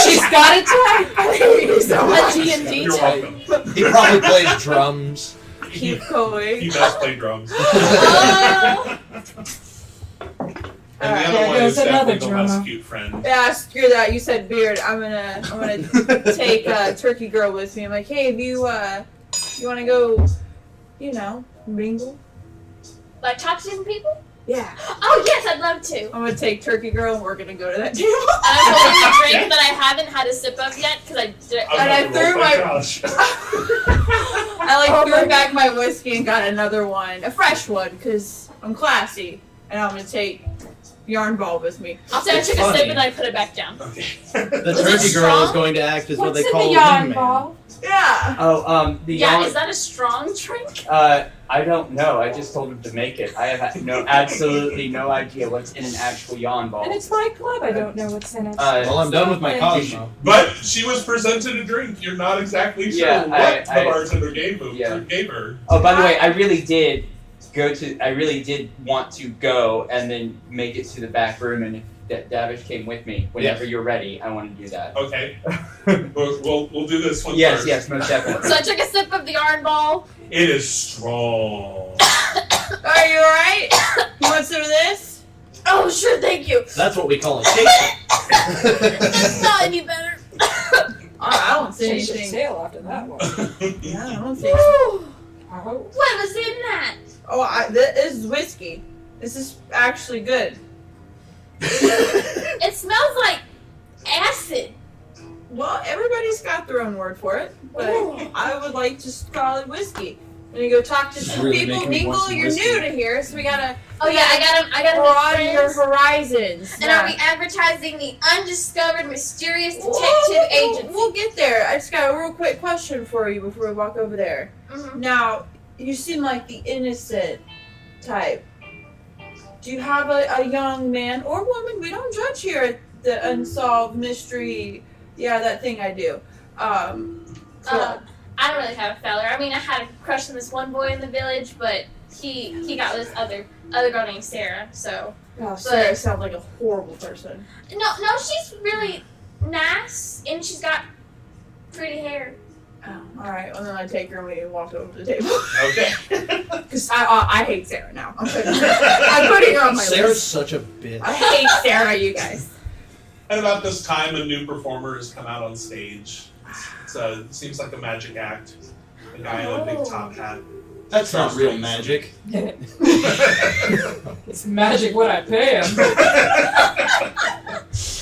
She's got it tight. A D&D You're type. welcome. He probably plays drums. Keep He going. does play drums. Oh. And Alright, the there other one goes is definitely another the drummer. less cute friend. Yeah, screw that. You said beard. I'm gonna take Turkey Girl with me. I'm like, hey, if you want to go, mingle? Like talk to different people? Yeah. Oh, yes, I'd love to. I'm gonna take Turkey Girl and we're gonna go to that table. And I'm holding a drink that I haven't had a sip of yet because I And I threw my- gosh. I threw back my whiskey and got another one, a fresh one, because I'm classy, and I'm gonna take Yarn Ball with me. I'll say I It's took a funny. sip and I put it back down. Okay. The Was it Turkey Girl is strong? going to act as what What's they in call the a yarn wingman. ball? Yeah. the Yeah, yarn. is that a strong drink? I don't know. I just told him to make it. I have absolutely no idea what's in an actual yarn ball. And it's my club. I don't know what's in it. Well, I'm done with my Something. Cosmo. But she was presented a drink. You're not exactly sure Yeah, what the I- bartender gave her. Yeah. Gave her. Oh, by the way, I really did want to go and then make it to the back room, and if Davish came with me, whenever you're ready, I want to do that. Okay. we'll do this one Yes, first. yes, most definitely. So I took a sip of the yarn ball. It is strong. Are you alright? You want some of this? Oh, sure, thank you. That's what we call a chaser. That's not any better. I don't see She should anything. sail after that one. Yeah, I don't see. Woo. I hope. What was in that? Oh, this is whiskey. This is actually good. It smells like acid. Well, everybody's got their own word for it, but Ooh. I would like to call it whiskey. When you go talk to This is some really people, making me want mingle, some you're whiskey. new to here, so we gotta Oh yeah, I got broaden your friends. horizons. And are we advertising the Undiscovered Mysterious Detective Whoa, Agency? We'll get there. I just got a real quick question for you before we walk over there. Mhm. Now, you seem like the innocent type. Do you have a young man or woman? We don't judge here at the Unsolved Mystery. Yeah, that thing I do. Club. I don't really have a feller. I mean, I had a crush on this one boy in the village, but he got with this other girl named Sarah. So Oh, Sarah sounds like a horrible person. no, she's really nice, and she's got pretty hair. Oh, all right. Well, then I take her and we walk over to the table. Okay. Because I hate Sarah now. I'm putting her on my Sarah's list. such a bitch. I hate Sarah, you guys. And about this time, a new performer has come out on stage. It seems like a magic act. A guy in a big top hat. That's not real magic. It's magic what I pay him.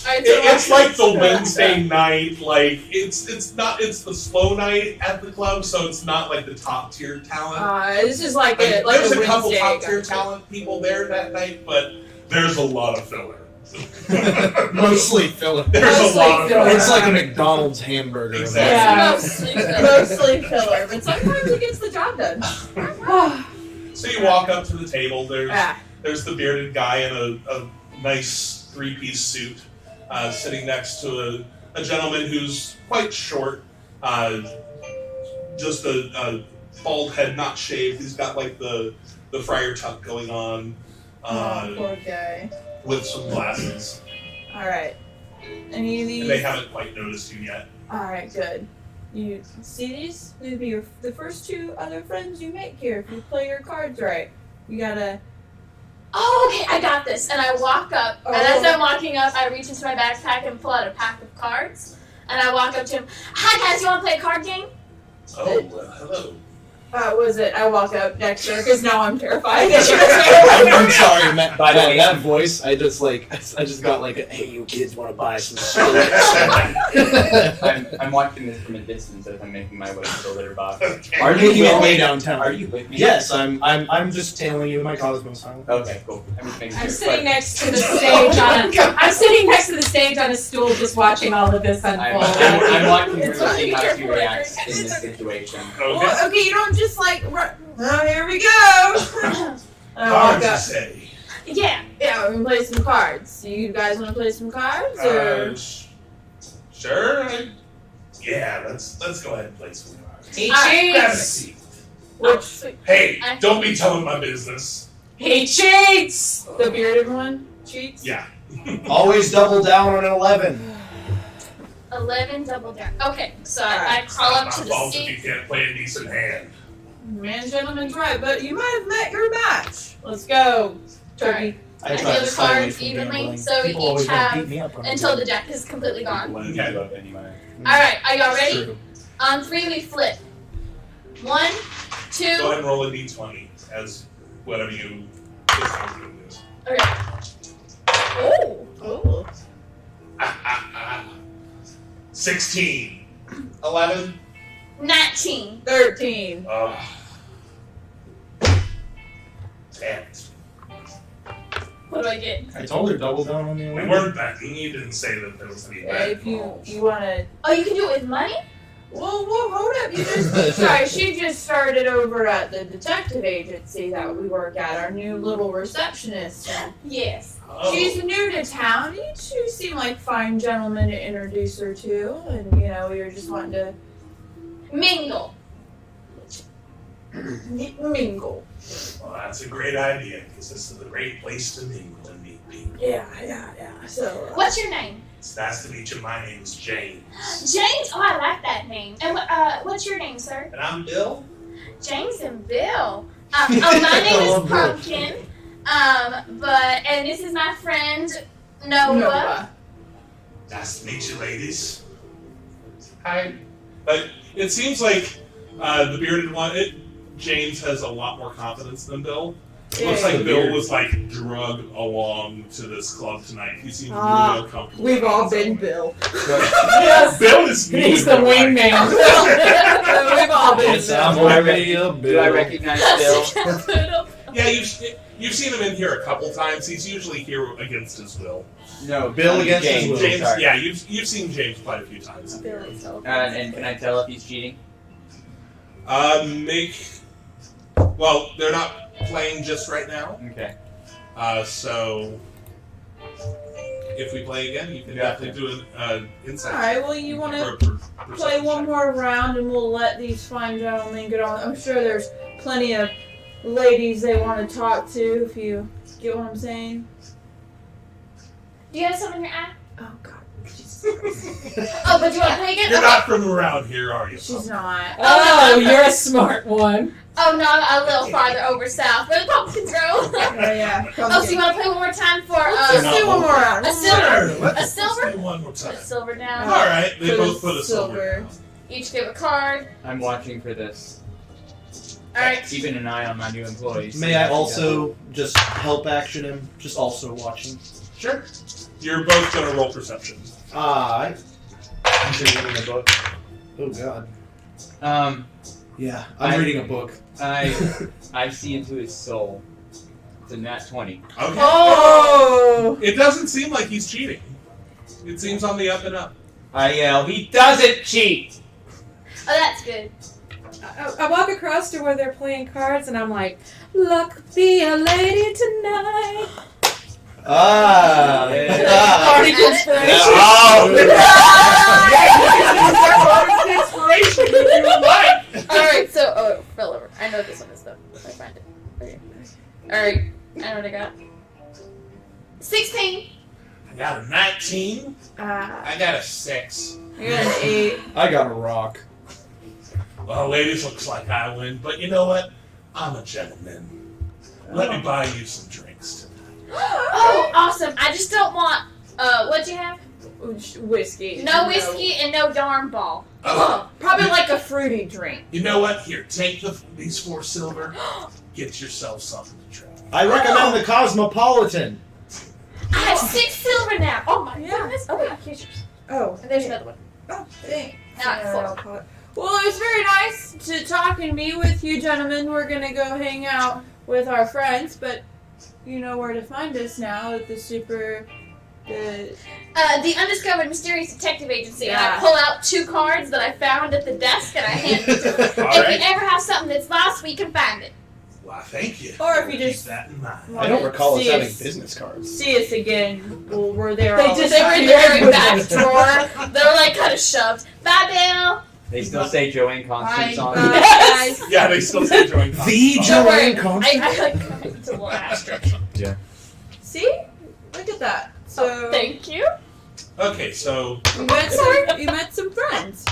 It's like the Wednesday night, like it's the slow night at the club, so it's not like the top tier talent. This is like Like, a like there's a couple Wednesday top tier kind of talent people there that night, but there's a lot of filler. Mostly filler. There's a lot of filler. It's like a McDonald's hamburger. Exactly. Mostly filler, but sometimes it gets the job done. So you walk up to the table. Ah. There's the bearded guy in a nice 3-piece suit, sitting next to a gentleman who's quite short, just a bald head, not shaved. He's got like the friar tuck going on, Poor guy. with some glasses. All right. Any of these? And they haven't quite noticed you yet. All right, good. You see these? These be the first 2 other friends you make here if you play your cards right. You gotta. Oh, okay, I got this. And I walk up, and as Oh. I'm walking up, I reach into my backpack and pull out a pack of cards. And I walk up to him. Hi guys, you want to play a card game? Oh, hello. Was it? I walk up next to her because now I'm terrified. I'm sorry, Matt. By the way, that voice, I just got like, hey, you kids want to buy some shit? I'm watching this from a distance as I'm making my way to the litter box. Okay. Are you Making my with way me? downtown. Are you with me? Yes, I'm just tailing you in my Cosmos Island. Okay, cool. I'm just making I'm sure. sitting next to the stage I'm sitting next to the stage on a stool just watching all of this I'm unfold. watching her It's to see fine. how she reacts in this situation. Okay. Well, okay, you don't just like run. Oh, here we go. And I walk Cards, you up. say? Yeah. Yeah, we can play some cards. You guys want to play some cards, or? Sure. Yeah, let's go ahead and play some cards. Hey, Grab a cheats! seat. Which Hey, don't be telling my business. Hey, cheats! the bearded one cheats? Yeah. Always double down on an 11. 11 double down. Okay, so I Alright. crawl up It's to not the my fault if seat. you can't play a decent hand. Man, gentleman's right, but you might have met your match. Let's go, turkey. I I try deal to the stay away cards from evenly, gambling. so we People each always wanna have beat me up when I until do the it. deck is completely gone. One give up anyway. Alright, are y'all ready? True. On 3 we flip. 1, Go 2. ahead and roll a d20 as whatever you decide to do. Okay. Oh. Oh. 16. 11. 19. 13. Damn it. What do I get? I told her double down on the We 11. weren't betting. You didn't say that there was any bet If you involved. wanna. Oh, you can do it with money? Whoa, hold up. You just. Sorry, she just started over at the detective agency that we work at, our new little receptionist. Yes. Oh. She's new to town. You two seem like fine gentlemen to introduce her to, and we were just wanting to Mingle. mingle. Well, that's a great idea because this is a great place to mingle and meet people. Yeah. So. What's your name? It's nice to meet you. My name's James. James. Oh, I like that name. And what's your name, sir? And I'm Bill. James and Bill. My name is Pumpkin. And this is my friend Noah. Noah. Nice to meet you, ladies. Hi. It seems like the bearded one, James has a lot more confidence than Bill. It looks like Bill was like drugged along to this club tonight. He seems really uncomfortable. We've all about been himself. Bill. Yes! Bill is He's the wingman. We've all been Yes, Bill. I'm already a Do I Bill. recognize Bill? Yeah, you've seen him in here a couple times. He's usually here against his will. No, Bill against his James. will. James, Sorry. yeah, you've seen James quite a few times. And can I tell if he's cheating? Well, they're not playing just right now. Okay. So if we play again, you can Yeah. definitely do an insight. Alright, well, you want to or play perception one check. more round and we'll let these fine gentlemen get on. I'm sure there's plenty of ladies they want to talk to, if you get what I'm saying. Do you have something in your eye? Oh, God. Jesus. Oh, but you want to play again? You're Okay. not from around here, are you? She's not. Oh, you're a smart one. Oh no, I'm a little farther over south, where the pumpkins grow. Oh yeah. Oh, so you want to play one more time for Let's do one more round. a silver? Sure, let's silver? do one more Put time. a silver down. All right, they Put a both put a silver. silver. down. Each give a card. I'm watching for this. All right. Keeping an eye on my new employees. May I also just help action him? Just also watching. Sure. You're both gonna roll perception. I. I'm just reading a book. Oh God. Yeah, I- I'm reading a book. I see into his soul. It's a nat 20. Okay. Oh. It doesn't seem like he's cheating. It seems on the up and up. I yell, he doesn't cheat! Oh, that's good. I walk across to where they're playing cards, and I'm like, "Luck be a lady tonight." Party inspiration. Inspiration if you would like. All right, so it fell over. I know this one is though. If I find it. Okay. All right, I know what I got. 16. I got a 19. I got a 6. I got an 8. I got a rock. Well, ladies, looks like I win, but you know what? I'm a gentleman. Let me buy you some drinks tonight. Oh, awesome! I just don't want. What'd you have? Whiskey. No whiskey and no darn ball. Oh, Probably like a fruity drink. you know what? Here, take these 4 silver. Get yourself something to try. I recommend the Cosmopolitan. I have 6 silver now. Oh my Yeah. goodness! Oh wait, here's yours. Oh, And there's another one. Oh, thanks. Now it's 4. Well, it was very nice to talk and meet with you, gentlemen. We're gonna go hang out with our friends, but you know where to find us now at the The Undiscovered Mysterious Detective Agency. And Yeah. I pull out 2 cards that I found at the desk and I hand them to them. All If right. you ever have something that's lost, we can find it. Well, thank you. Or if you Keep just- that in mind. I don't recall us See having us. business cards. see us again. Well, we're there. They all just- the They were in the very back drawer. They were like kind of shoved. Bye, Bill. They still say Joanne Constance on Bye. it. Guys. Yeah, they still say join. The Don't worry. Joanne Constance. I like it's a little asterisk. See? Look at that. So Oh, thank you. Okay, so you met some friends.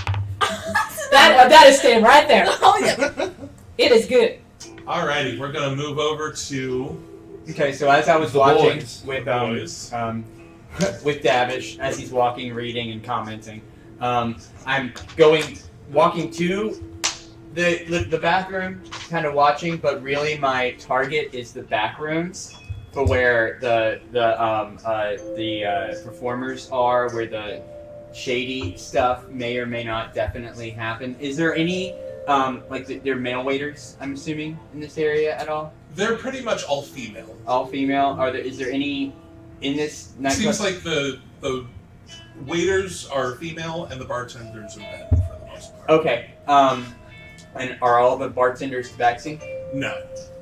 That is staying right there. Oh yeah. It is good. alrighty, we're gonna move over to Okay, so as I was The watching boys. with boys. with Davish as he's walking, reading, and commenting, I'm walking to the bathroom, kind of watching, but really my target is the back rooms for where the performers are, where the shady stuff may or may not definitely happen. Is there any they're male waiters? I'm assuming in this area at all. They're pretty much all female. All female? Is there any in this nightclub? Seems like the waiters are female and the bartenders are men for the most part. Okay. And are all the bartenders tabaxi? No.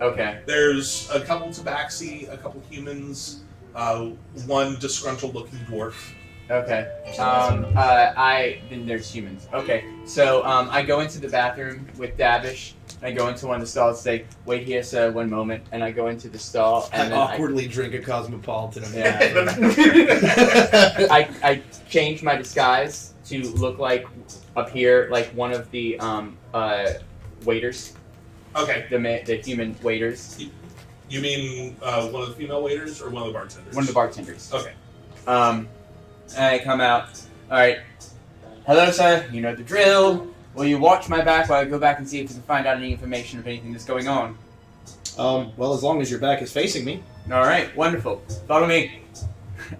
Okay. There's a couple tabaxi, a couple humans, one disgruntled looking dwarf. Okay. Then there's humans. Okay. So I go into the bathroom with Davish. I go into one of the stalls and say, "Wait here, sir, one moment." And I go into the stall and I then awkwardly drink a Cosmopolitan. I change my disguise to look like up here, like one of the waiters, Okay. the human waiters, You mean one of the female waiters or one of the bartenders? one of the bartenders. Okay. I come out. All right. Hello, sir. You know the drill. Will you watch my back while I go back and see if we can find out any information of anything that's going on? Well, as long as your back is facing me. All right. Wonderful. Follow me.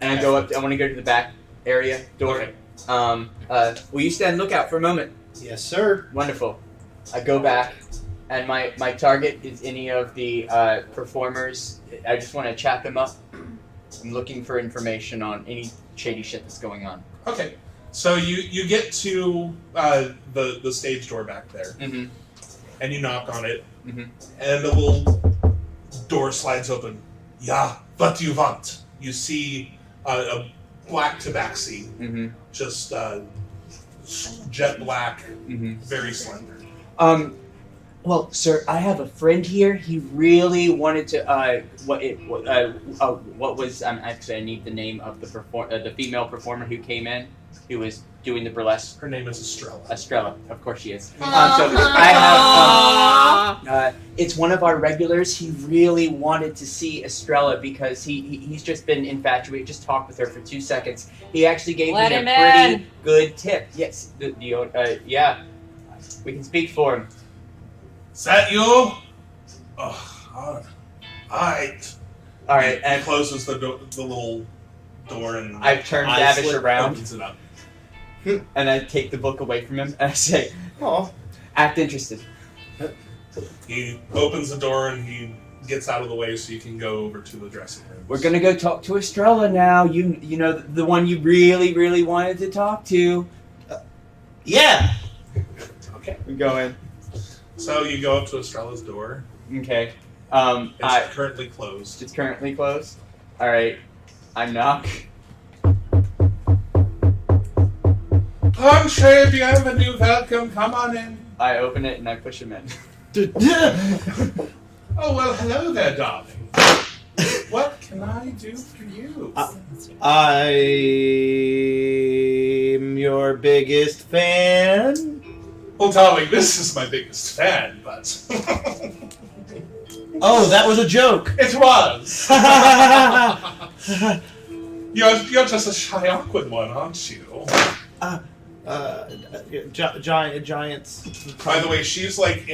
And I go up. I want to go to the back area door. Okay. Will you stand lookout for a moment? Yes, sir. Wonderful. I go back, and my target is any of the performers. I just want to chat them up. I'm looking for information on any shady shit that's going on. Okay. So you get to the stage door back there, Mm-hmm. and you knock on it, Mhm. and the little door slides open. Yeah, what do you want? You see a black tabaxi, Mm-hmm. just jet black, Mm-hmm. very slender. Well, sir, I have a friend here. He really wanted to. What was? Actually, I need the name of the female performer who came in, who was doing the burlesque. Her name is Estrella. Estrella, of course she is. So I have. It's one of our regulars. He really wanted to see Estrella because he's just been infatuated. Just talked with her for 2 seconds. He actually gave Let me a him pretty in. good tip. Yes, yeah, we can speak for him. Is that you? Oh, alright. All right, He and closes the little door and I've turned I Davish slip around opens it up. and I take the book away from him and I say, Oh. "Act interested." He opens the door and he gets out of the way so you can go over to the dressing room. We're gonna go talk to Estrella now. You know the one you really wanted to talk to. Yeah. Okay. We go in. So you go up to Estrella's door. Okay. It's currently closed. It's currently closed. All right. I knock. Entree, bienvenue, welcome, come on in. I open it and I push him in. Oh, well, hello there, darling. What can I do for you? I'm your biggest fan. Well, darling, this is my biggest fan, but... Oh, that was a joke. It was! You're just a shy, awkward one, aren't you? Giants. By the way, she's like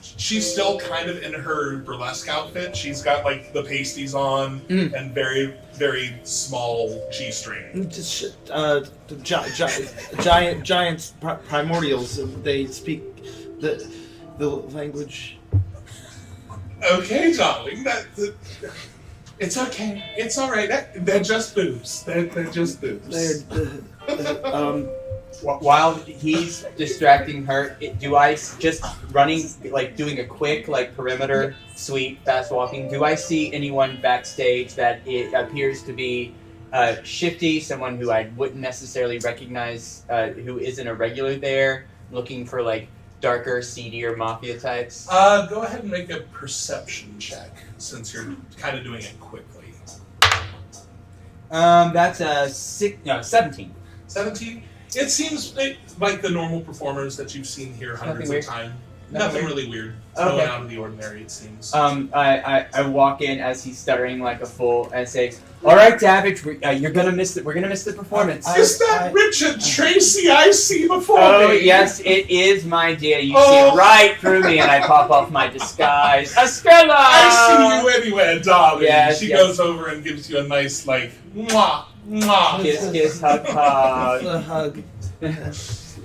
she's still kind of in her burlesque outfit. She's got like the pasties on and very, very small G-string. Giants, primordials. They speak the language. Okay, darling, it's okay. It's all right. They're just boobs. They're just boobs. While he's distracting her, do I just running doing a quick perimeter sweep, fast walking? Do I see anyone backstage that it appears to be shifty, someone who I wouldn't necessarily recognize, who isn't a regular there, looking for darker, seedier mafia types? Go ahead and make a perception check since you're kind of doing it quickly. That's a 17. 17. It seems like the normal performers that you've seen here hundreds of times. Nothing really weird. No Okay. one out of the ordinary, it seems. I walk in as he's stuttering like a fool and say, "All right, Davish, we're gonna miss it. We're gonna miss the performance." Is that Richard Tracy I see before Oh me? yes, it is, my dear. You see right through me, and I pop off my disguise. Estrella! I see you anywhere, darling. Yes, she yes. goes over and gives you a nice, mwah, mwah. Kiss, kiss, hug, hug. A hug.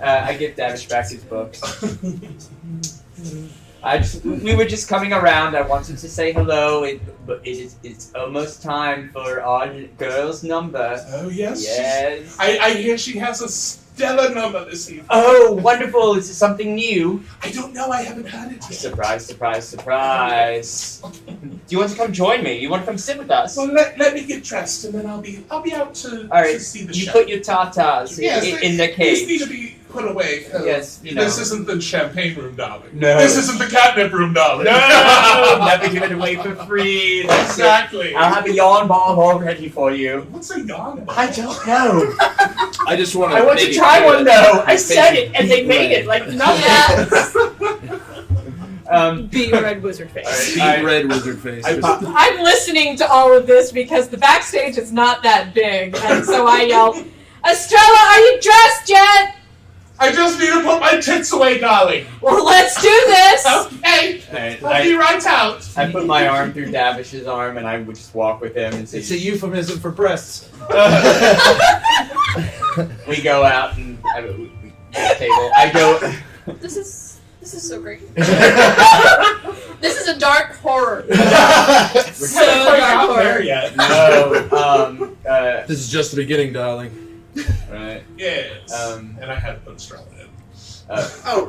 I give Davish back his books. We were just coming around. I wanted to say hello, but it's almost time for our girl's number. Oh, yes. Yes. I hear she has a stellar number this evening. Oh, wonderful! Is it something new? I don't know. I haven't heard it yet. Surprise, surprise, surprise! Do you want to come join me? You want to come sit with us? Well, let me get dressed, and then I'll be out to All right. to see the You show. put your tatas Yes, in the These need cage. to be put away. Yes, you know. This isn't the champagne room, darling. No. This isn't the catnip room, darling. No, never give it away for free. That's it. Exactly. I'll have a yawn bomb all ready for you. What's a yawn? I don't know. I just want I want to try one though. I said it, and they made it like nothing. Big red wizard face. Big red wizard face. I'm listening to all of this because the backstage is not that big, and so I yell, "Estrella, are you dressed yet?" I just need to put my tits away, darling. Well, let's do this. Okay. I'll be right out. I put my arm through Davish's arm, and I would just walk with him and say, It's a euphemism for breasts. we go out and we get a table. I go. This is so great. This is a dark horror. We're So not dark there horror. yet. No. This is just the beginning, darling. Right. Yes. Um, and I had to put Estrella in.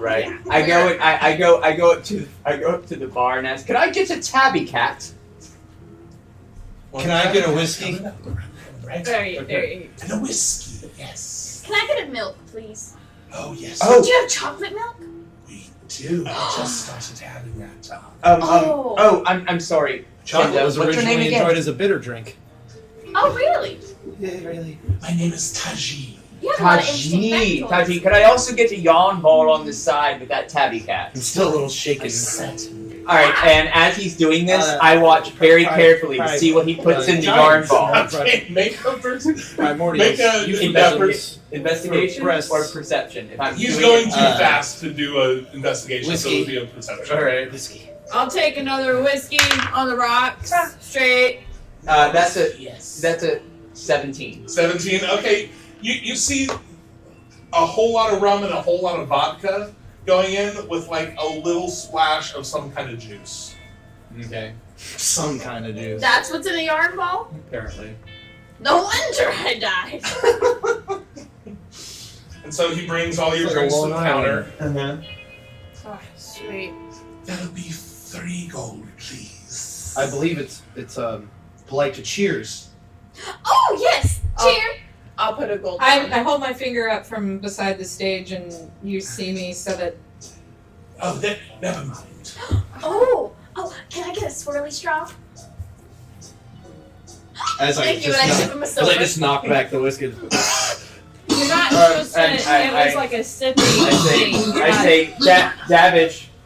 Right. Yeah. I go up to the bar and ask, "Can I get a tabby cat?" Can I get a whiskey? Right. There you go. And a whiskey, yes. Can I get a milk, please? Oh, yes. Oh. Do you have chocolate milk? do. I just started having that. I'm sorry. Chocolate was what's your name originally again? enjoyed as a bitter drink. Oh, really? Yeah, really. My name is Taji. You have a lot of interesting Taji, factoids. Taji, could I also get a yarn ball on the side with that tabby cat? I'm still a little shaken. Alright, and as he's doing this, I watch very carefully to see what he puts in the yarn ball. Okay, make a person. Primordials. Make a You investigation. Investigation Press. or perception? If I'm He's doing going it- too fast to do an investigation, so Whiskey. it'll be a perception. Alright. Whiskey. I'll take another whiskey on the rocks, straight. That's a Yes. 17. 17. Okay, you see a whole lot of rum and a whole lot of vodka going in with like a little splash of some kind of juice. Okay. Some kind of juice. That's what's in a yarn ball? Apparently. No wonder I died. And so he brings all your It's like a drinks to the Long counter. Island. Oh, sweet. That'll be 3 gold, please. I believe it's polite to cheers. Oh, yes! Oh. Cheer! I'll put a gold. I hold my finger up from beside the stage, and you see me so that. Oh, never mind. Oh, can I get a swirly straw? As I Thank you, and I just give him a as I silver. just knock back the whiskey. You're not supposed to. and It was like a sippy thing. I say,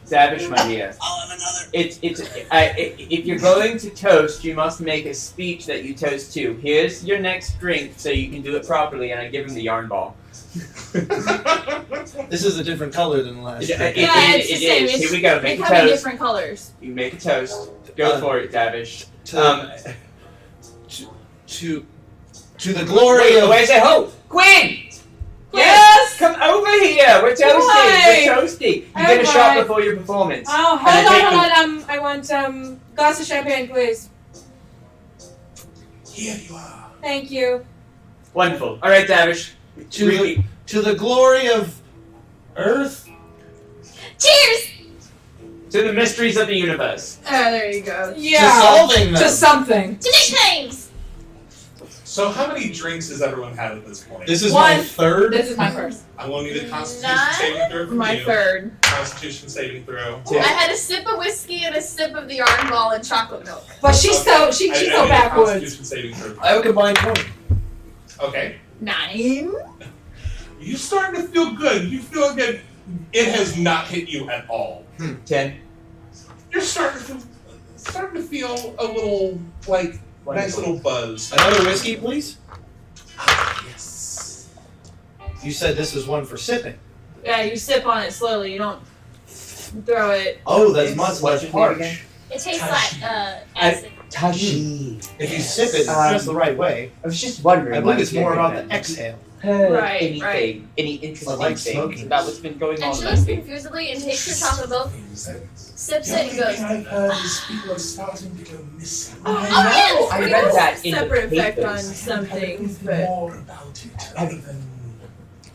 Davish, my dear. I'll have another. If you're going to toast, you must make a speech that you toast to. Here's your next drink, so you can do it properly. And I give him the yarn ball. This is a different color than the last. It drink. it's the is. same. Here we go. Make They a come in toast. different colors. You make a toast. Go for it, Davish. To the glory of. Wait, say ho, Quinn. Yes! Come over here. We're toasting. Why? We're toasting. You get a shot before your performance. Oh, And I take hold on. I want glass of champagne, please. Here you are. Thank you. Wonderful. All right, Davish. To the glory of Earth. Cheers! To the mysteries of the universe. There you go. To solving them. To something. To nicknames! So how many drinks has everyone had at this point? This is my third. This is my first. I will need a Constitution Nine? saving throw from My you. third. Constitution saving throw. Two. I had a sip of whiskey and a sip of the yarn ball and chocolate milk. But she's Okay. she's I so need a backwards. Constitution saving throw. I have a combined 20. Okay. 9. You starting to feel good. You feel like it has not hit you at all. 10. You're starting to feel a little like nice little buzz. Another whiskey, please. Ah, yes. You said this is one for sipping. Yeah, you sip on it slowly. You don't throw it. Oh, that's It's- much what's less your name harsh. again? It tastes like acid. Taji. If you sip it just the right way, I was just wondering. I believe it's more about the exhale. Right, Anything, right. any interesting I like things smoking. about what's been going And on she looks lately. confusedly and takes her chocolate milk, sips The it, only and goes, thing I've heard is people are starting to go missing. Oh, yes! I It read has that in the separate effect on papers. some things, but More about it other than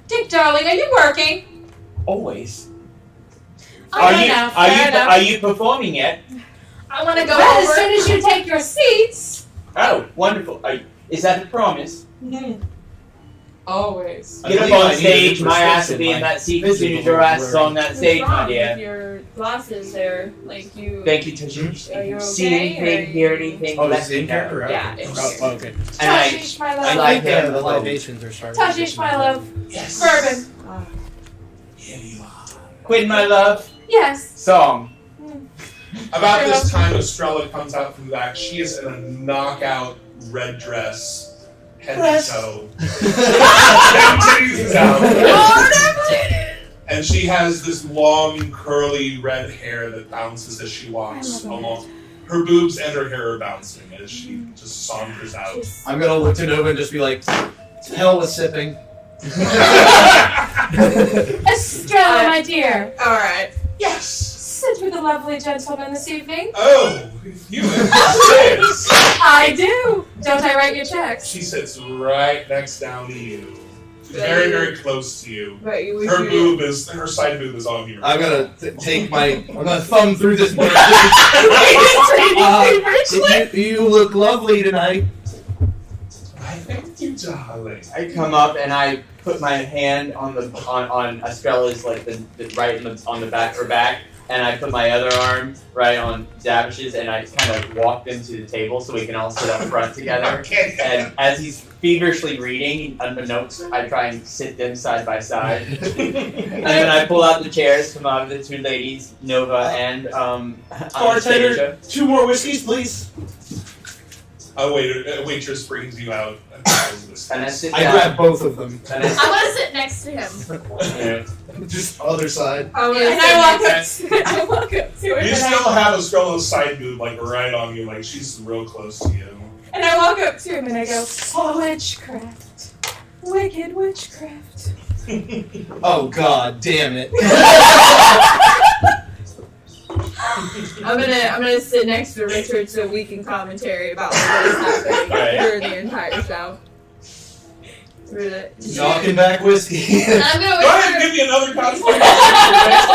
Dick, darling, are you working? Always. Oh, Are fair you enough, are fair you enough. are you performing yet? I want to go Well, as over. soon as you take your seats. Oh, wonderful. Is that a promise? Always. I Get up believe I on needed stage, a my ass prescription, will be in my that seat as soon as physical your ass is blurry. on that what's stage, my wrong dear. with your glasses there? Like you. Thank you, Taji. Are you See okay, anything, or hear you- anything? Oh, let this is me in know. character, right? Yeah, it's- Oh, okay. And I, Tashish, my I love. like think him the alone. libations are starting. Tashish, my love. yes. Bourbon. Here you are. Quinn, my love, Yes. song. About this time, Estrella comes out from the back. She is in a knockout red dress, head to toe. And titties is out. And she has this long, curly red hair that bounces as she walks along. Her boobs and her hair are bouncing as she just saunters out. I'm gonna look to Nova and just be like, "To hell with sipping." Estrella, my dear. All right. Yes! Sit with a lovely gentleman this evening. Oh, you insist! I do. Don't I write your checks? She sits right next down to you. Very, very close to you. But you Her side boob is on here. I'm gonna I'm gonna thumb through this. You look lovely tonight. I think you darling. I come up and I put my hand on Estrella's like the right on the back of her back, and I put my other arm right on Davish's, and I kind of walk them to the table so we can all sit up front together. Okay. And as he's feverishly reading, unbeknownst, I try and sit them side by side. And then I pull out the chairs, come out of the two ladies, Nova and Bartender, Anastasia. 2 more whiskeys, please. A waitress brings you out a And I sit I down. grab both of them. And I, I want to sit next to him. Just other side. I wanna And say I walk next- up to I walk up to her You and still have Estrella's side boob like right on you, like she's real close to you. I walk up to him and I go, oh, witchcraft. Wicked witchcraft. Oh god, damn it. I'm gonna sit next to Richard so we can commentary about what is happening Right. during the entire show. Knocking back whiskey. And I'm gonna Go ahead and whisper. give me another constitution based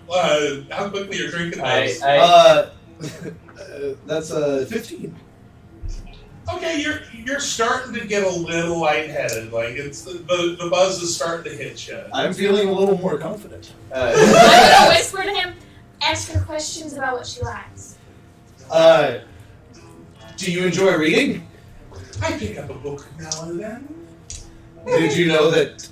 on how quickly you're drinking those. That's 15. Okay, you're starting to get a little lightheaded. Like it's the buzz is starting to hit you. I'm feeling a little more confident. I'm gonna whisper to him. Ask her questions about what she likes. Do you enjoy reading? I pick up a book now and then. Did you know that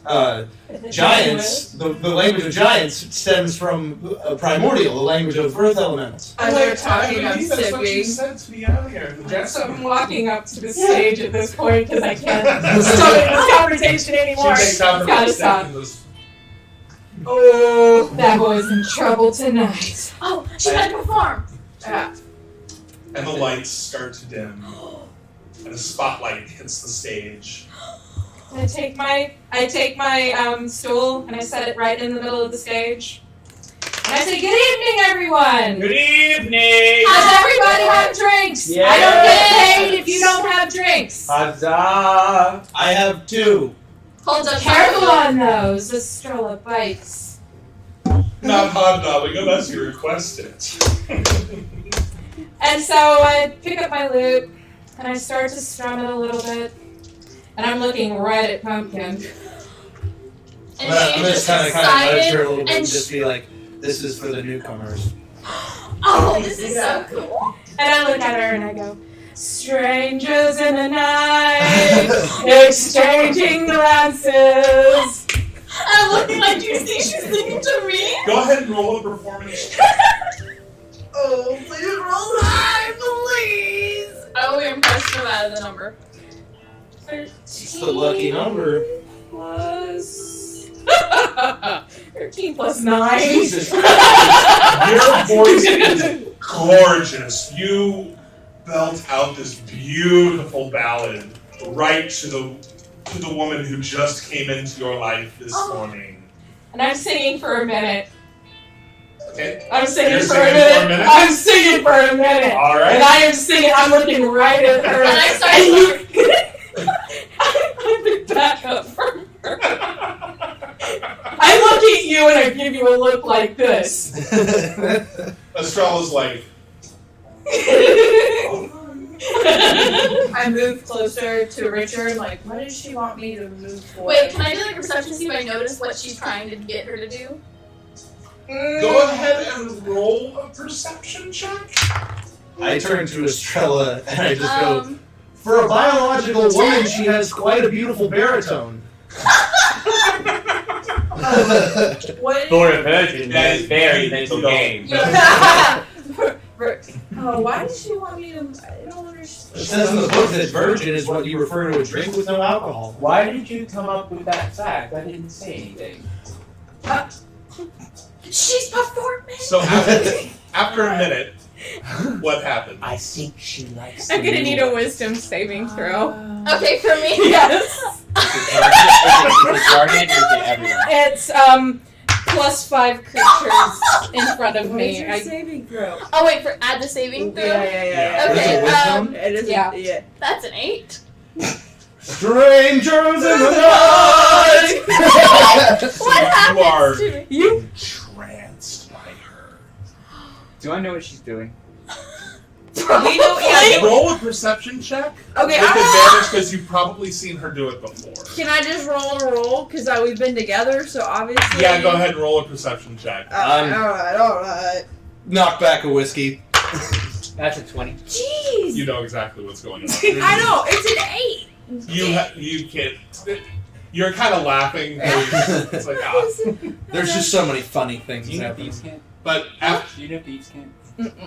giants, the language of giants stems from primordial, the language of earth elementals? As we're talking, I I'm believe that's what you sipping. said to me out here. So I'm walking up to the stage at this point because I can't stomach this conversation anymore. She takes out her Gotta lipstick stop. and goes, Oh, that boy's in trouble tonight. Oh, she had to perform. and the lights start to dim, and a spotlight hits the stage. I take my stool and I set it right in the middle of the stage. And I say, good evening, everyone. Good evening! Does everybody have drinks? I don't get paid if you don't have drinks. Huzzah! I have 2. Hold up. Careful on those. Estrella bites. Not hobnobbing unless you request it. And so I pick up my lute and I start to strum it a little bit. And I'm looking right at Pumpkin. And I'm she's just just kind of nudge her a excited. little bit and And just be like, this is for the newcomers. oh, this is so cool. And I look at her and I go, strangers in the night, exchanging glances. I'm looking like, do you think she's singing to me? Go ahead and roll a performance. Oh, please roll high, please. I only impressed him out of the number. 13 It's the lucky number. plus 13 plus 9. Jesus. Your voice is gorgeous. You belt out this beautiful ballad right to the woman who just came into your life this morning. And I'm singing for a minute. Okay. I'm singing You're for singing a for a minute. minute? I'm singing for a minute. All right. And I am singing. I'm looking right at her. And I start And you, I pick back up from her. I look at you and I give you a look like this. Estrella's like, I move closer to Richard, like, what does she want me to move for? Wait, can I do like a perception see if I notice what she's trying to get her to do? go ahead and roll a perception check. I turn to Estrella and I just go, Um, for a biological woman, she has quite a beautiful baritone. What? For a virgin, that is very mental game. Oh, why does she want me to? I don't understand. It says in the book that virgin is what you refer to a drink with no alcohol. Why did you come up with that fact? I didn't say anything. she's performing. So after a minute, what happened? I think she likes I'm gonna need a wisdom saving throw. Okay, for me. Yes. Target or to everyone? It's plus 5 creatures in front of What is me. your saving throw? Oh wait, for add the saving throw. Yeah. What is Okay, it, wisdom? It is. Yeah. Yeah. That's an 8. Strangers in the night! What You are happens to me? You entranced by her. Do I know what she's doing? We know, yeah. Roll a perception check Okay, with advantage because you've probably seen her do it before. Can I just roll? Because we've been together, so obviously. Yeah, go ahead and roll a perception check. Alright. Knock back a whiskey. That's a 20. Jeez! You know exactly what's going on. I know, it's an 8! You can't. You're kind of laughing. It's like, ah. There's just so many funny things Do you know happening. thieves can't? But Do you know thieves can't?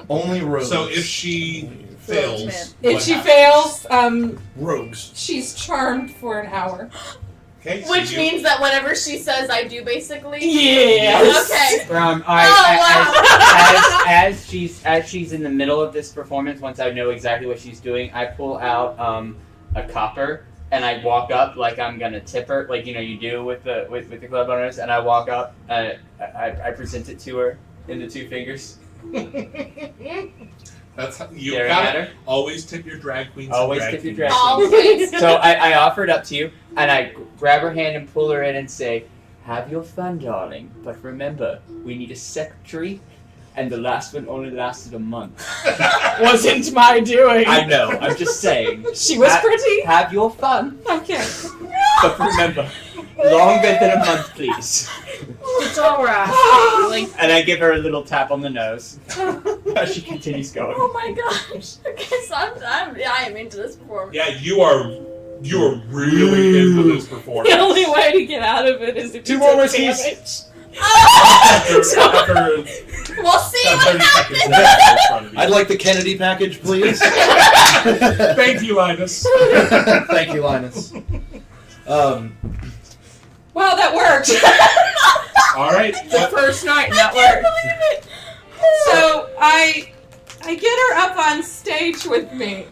Only rogues. so if she fails, If what she happens? fails, rogues. she's charmed for an hour. Okay, so Which you- means that whatever she says, I do basically. Yes. Okay. As she's in the middle of this performance, once I know exactly what she's doing, I pull out a copper and I walk up like I'm gonna tip her, like you do with the club owners, and I walk up, I present it to her in the 2 fingers. That's how, you Staring gotta at her. always tip your drag queens. Always and tip your queens. drag Always. So I offer it up to you, and I grab her hand and pull her in and say, "Have your fun, darling. But remember, we need a secretary, and the last one only lasted a month." Wasn't my doing. I know. I'm just saying. She was pretty. Have your fun, Okay. but remember, longer than a month, please. It's alright. And I give her a little tap on the nose as she continues going. Oh my gosh. Okay, so I am into this performance. Yeah, you are really into this performance. The only way to get out of it is if 2 you more take whiskeys. damage. After We'll see that what 30 happens. seconds left in front of you. I'd like the Kennedy package, please. Thank you, Linus. Thank you, Linus. Well, that worked. All right. The first night, that Can't worked. believe it. So I get her up on stage with me.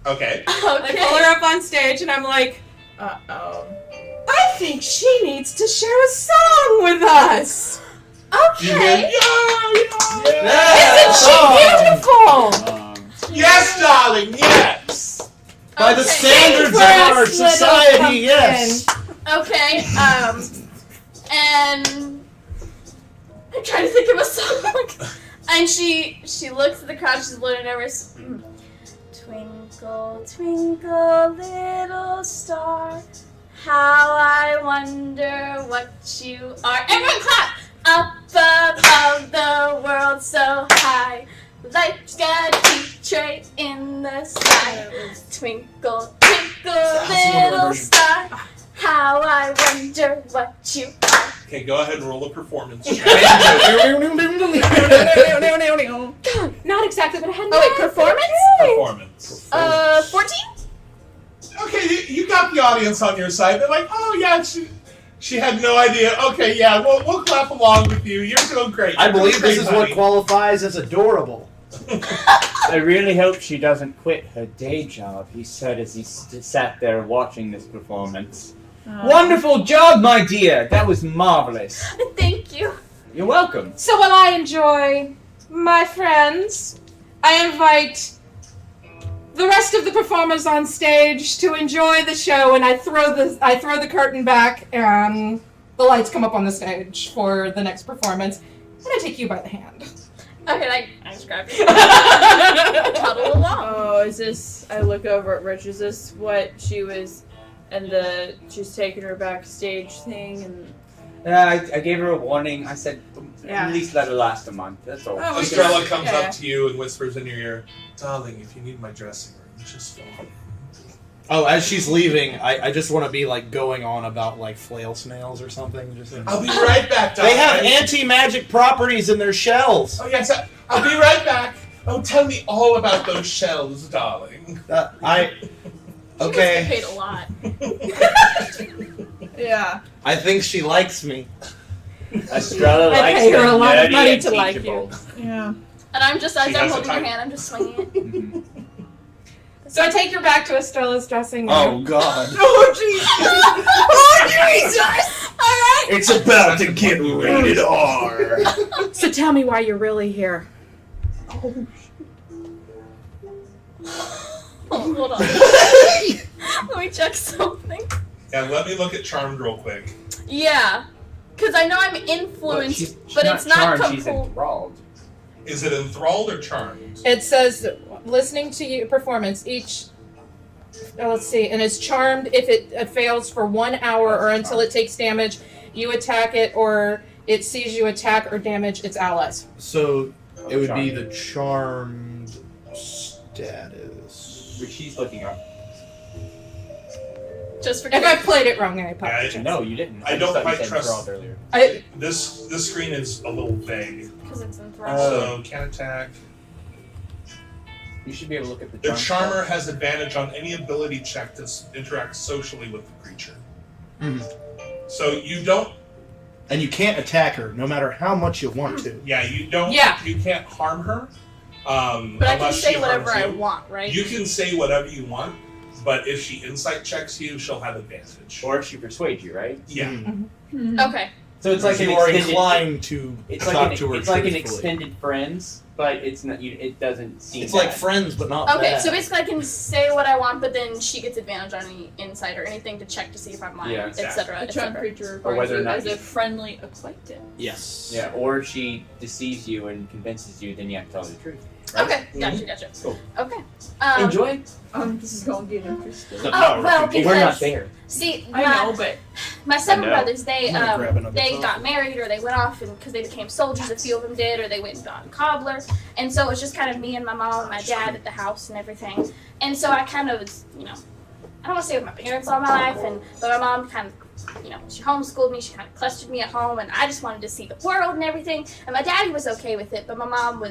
Okay. I pull Okay. her up on stage and I'm like, Uh-oh. I think she needs to share a song with us. You hear? Okay. Isn't she beautiful? Yes, darling. Yes. By the Okay. standards of Press our little society, pumpkin. yes. Okay, and I'm trying to think of a song. And she looks at the crowd, she's a little nervous. Twinkle, twinkle, little star, how I wonder what you are. Everyone clap! Up above the world so high, like a teacher in the sky. Twinkle, twinkle, little star, how I wonder what you are. Okay, go ahead and roll a performance check. Not exactly, but I had. Oh wait, performance? Performance. 14? Okay, you got the audience on your side. They're like, oh yeah, she had no idea. Okay, yeah, we'll clap along with you. You're doing great. I You're doing believe this great, is what honey. qualifies as adorable. I really hope she doesn't quit her day job, he said as he sat there watching this performance. Wonderful job, my dear! That was marvelous. Thank you. You're welcome. So while I enjoy my friends, I invite the rest of the performers on stage to enjoy the show, and I throw the curtain back, and the lights come up on the stage for the next performance, and I take you by the hand. Okay, I just grabbed it. Toddle along. Oh, is this? I look over at Rich. Is this what she was, and she's taking her backstage thing, and I gave her a warning. I said, Yeah. at least let it last a month. That's all. Oh, Estrella comes Yeah. up to you and whispers in your ear, darling, if you need my dressing room, just follow me. Oh, as she's leaving, I just want to be like going on about like flail snails or something. Just I'll be right back, darling. they have anti-magic properties in their shells. Oh yes, I'll be right back. Oh, tell me all about those shells, darling. She must get paid a lot. yeah. I think she likes me. Estrella I likes pay her a lot of nerdy money and to like teachable. Yeah. And I'm just, as She I'm has a holding your type. hand, I'm just swinging it. Mhm. So I take her back to Estrella's dressing room. Oh God! Oh Jesus! Oh Jesus! Alright. It's about to get rated R. So tell me why you're really here. Oh, hold on. Let me check something. Yeah, let me look at Charmed real quick. Yeah. Because I know I'm But influenced, she's but it's not charmed, she's complete. enthralled. Is it enthralled or charmed? It says listening to you performance each. Let's see, and it's charmed if it fails for 1 hour or until it takes damage. You attack it, or it sees you attack or damage its allies. So it would be the charmed status. Which she's looking up. Just for If I played it wrong, I apologize. No, you didn't. I don't just thought you quite said trust- enthralled earlier. This screen is a little vague. because it's enthralled. So can't attack. You should be able to look at the The charm. charmer has advantage on any ability check to interact socially with the creature. Mhm. So you don't. And you can't attack her, no matter how much you want to. Yeah, you don't. Yeah. You can't harm her. But I can unless say she whatever harms I you. want, right? You can say whatever you want, but if she insight checks you, she'll have advantage. Or she persuades you, right? Yeah. Mhm. Okay. So it's like you an are extended. inclined to It's talk like to her it's like an truthfully. extended friends, but it's not. It doesn't seem. It's like bad. friends, but not Okay, bad. so basically I can say what I want, but then she gets advantage on any insight or anything to check to see if I'm lying, Yeah, etc. The charmed creature Or whether or regards not you you- as a friendly acquaintance. Yes. Yeah, or she deceives you and convinces you, then you have to tell her the truth. Right? Okay, gotcha. Cool. Okay. Enjoy. This is going to get interesting. The Oh, power well, of people. We're not because- there. See, I know, but my seven I know. brothers, they I'm gonna grab another they phone. got married or they went off and because they became soldiers, a few of them did, or they went and got cobbler, and so it was just kind of me and my mom and my dad at the house and everything, and so I kind of was, I don't want to stay with my parents all my life, but my mom kind of, she homeschooled me, she kind of clustered me at home, and I just wanted to see the world and everything, and my daddy was okay with it, but my mom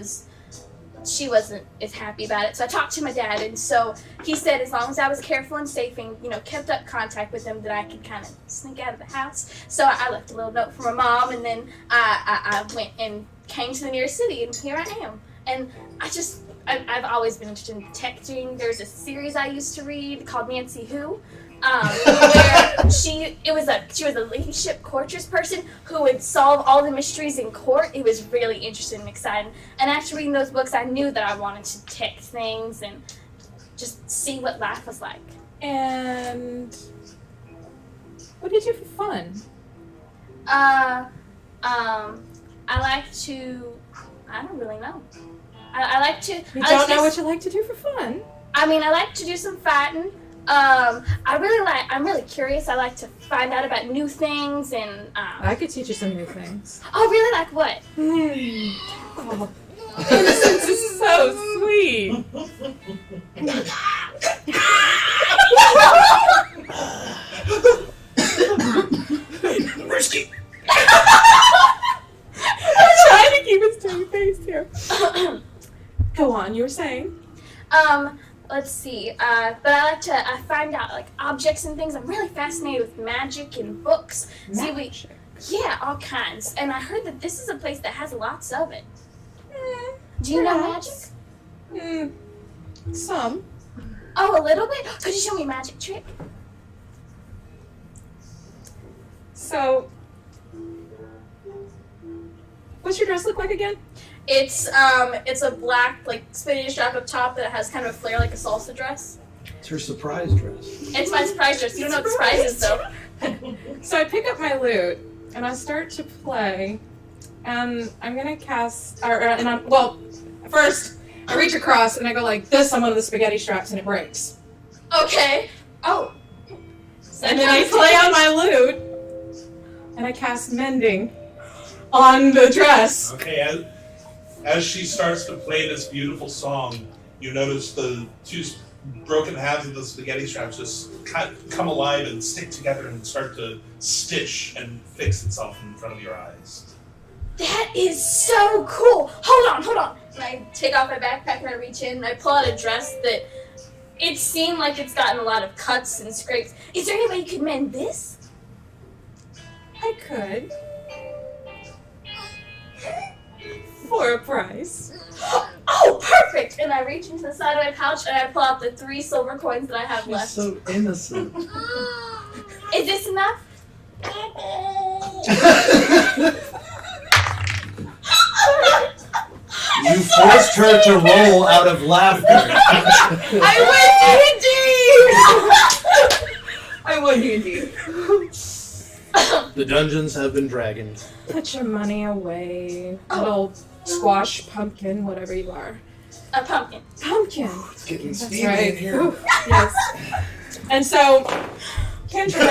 she wasn't as happy about it. So I talked to my dad, and so he said as long as I was careful and safe and, kept up contact with him, that I could kind of sneak out of the house. So I left a little note for my mom, and then I went and came to the nearest city, and here I am. And I've always been interested in detecting. There's a series I used to read called Nancy Who, where she was a ladyship courtress person who would solve all the mysteries in court. It was really interesting and exciting. And after reading those books, I knew that I wanted to detect things and just see what life was like. And what do you do for fun? I like to. I don't really know. I like to. You don't know what you like to do for fun? I mean, I like to do some fighting. I'm really curious. I like to find out about new things and. I could teach you some new things. Oh, really? Like what? Oh, innocence is so sweet. Risky. I'm trying to keep a straight face here. Go on, you were saying? Let's see. But I like to find out like objects and things. I'm really fascinated with magic and books. Magic. Yeah, all kinds. And I heard that this is a place that has lots of it. Do you know magic? Some. Oh, a little bit? Could you show me a magic trick? So, what's your dress look like again? It's a black like spinning strap up top that has kind of a flare like a salsa dress. It's her surprise dress. It's my surprise dress. You don't know what the surprise is though. So I pick up my lute and I start to play, and I'm gonna cast. First I reach across and I go like this on one of the spaghetti straps and it breaks. Okay. Oh. And then I play on my lute and I cast mending on the dress. Okay, as she starts to play this beautiful song, you notice the two broken halves of the spaghetti straps just come alive and stick together and start to stitch and fix itself in front of your eyes. That is so cool. Hold on. And I take off my backpack and I reach in and I pull out a dress that it seemed like it's gotten a lot of cuts and scrapes. Is there any way you could mend this? I could. For a price. Oh, perfect! And I reach into the side of my pouch and I pull out the 3 silver coins that I have She's left. so innocent. Is this enough? You forced her to roll out of laughter. I win D&D! I won D&D. The dungeons have been dragons. Put your money away, Oh. little squash, pumpkin, whatever you are. A pumpkin. Pumpkin. It's getting That's steamy right. in here. Ooh, yes. And so, cantrip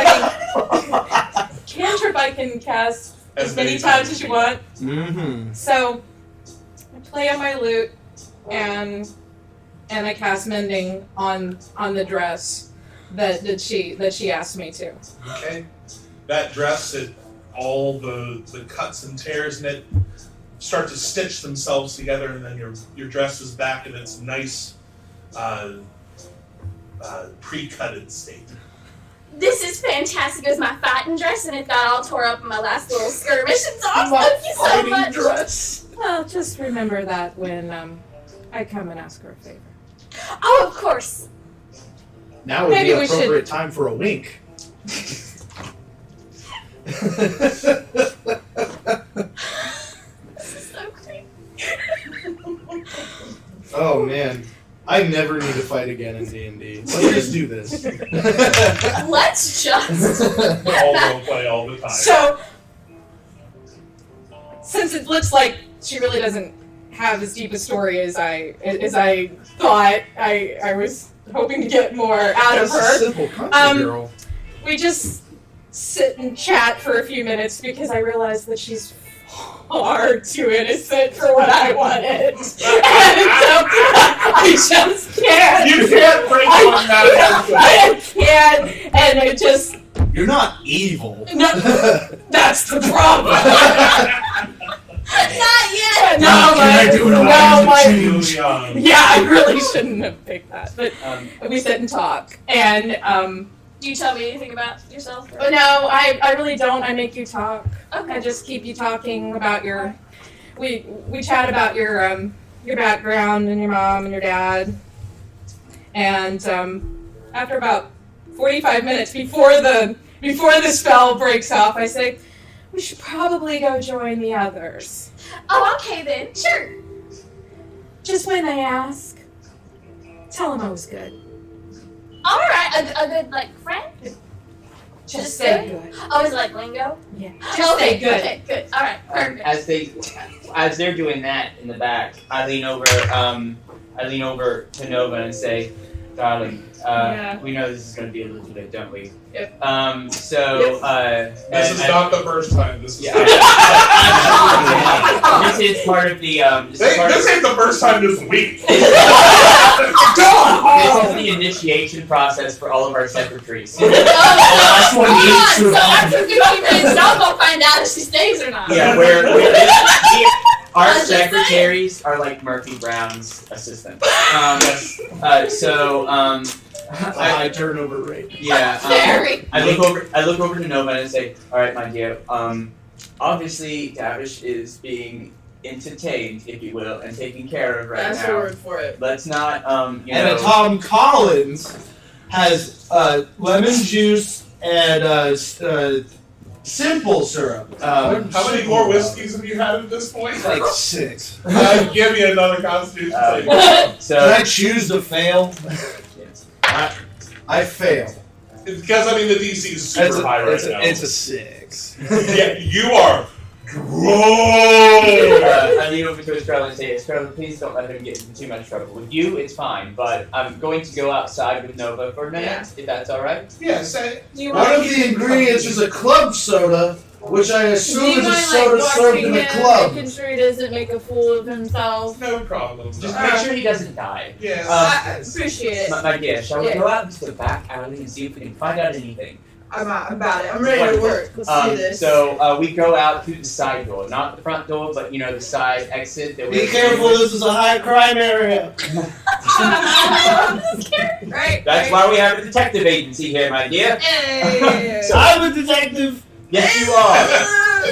I can cast as many times as you want. Mm-hmm. So, I play on my lute, and I cast mending on the dress that she asked me to. Okay. That dress, all the cuts and tears in it start to stitch themselves together, and then your dress is back in its nice pre-cutted state. This is fantastic. It was my fighting dress, and it got all tore up in my last little skirmish. It's awesome. Thank you so much. Dress. Well, just remember that when I come and ask her a favor. Oh, of course. Now would be Maybe we appropriate time for a wink. This is so great. Oh man, I never need to fight again in D&D. Let's just do this. Let's just. All role play all the time. So, since it looks like she really doesn't have as deep a story as I thought, I was hoping to get more out of That's a her. simple country girl. We just sit and chat for a few minutes because I realized that she's far too innocent for what I wanted. And so I just can't. You can't break one that. I can't. And it just, You're not evil. no, that's the problem. Not yet. No, Can I do it? yeah, I really shouldn't have picked that. But we sit and talk. And, Do you tell me anything about yourself? no, I really don't. I make you talk. Okay. I just keep you talking about your. We chat about your background and your mom and your dad, and after about 45 minutes before the spell breaks off, I say we should probably go join the others. Oh, okay then. Sure. Just when they ask, tell them I was good. All right. A good like friend. Just say good. Oh, is it like lingo? Yeah. Just Okay. say good. Okay. Good. All right. Perfect. As they're doing that in the back, I lean over to Nova and say, "Darling, we know this is going to be a little bit, don't we?" Yep. This is not the first time. This is. Yeah. This is part of the. This This ain't the first time this week. is the initiation process for all of our secretaries. Oh, Last one needs to so after 15 minutes, y'all gonna find out if she stays or not. Yeah, our secretaries are like Murphy Brown's assistants. High turnover rate. Yeah. Very. I look over to Nova and I say, "All right, my dear. Obviously, Davish is being entertained, if you will, and taken care of right That's now. the word for it. Let's not, And Tom Collins has lemon juice and simple syrup. How many more whiskeys have you had at this point? Like 6. Give me another constitution saving. Did so I choose to fail? I fail. Because I mean the DC is super high right now. It's a 6. Yeah, you are. I lean over to Estrella and say, "Estrella, please don't let him get into too much trouble. With you, it's fine, but I'm going to go outside with Nova for a minute, if that's all right." Yeah, say. One of the ingredients is a club soda, which I assume is a soda served in a club. Making sure he doesn't make a fool of himself. No problem. Just make sure he doesn't die. Yes. I appreciate it. My dear, shall we Yeah. go out into the back alley and see if we can find out anything? I'm about it. I'm ready to work. Let's do this. So we go out through the side door, not the front door, but the side exit. That Be careful, this is a high crime area. Right. That's why we have a detective agency here, my dear. Hey. I'm a detective. Yes, you are.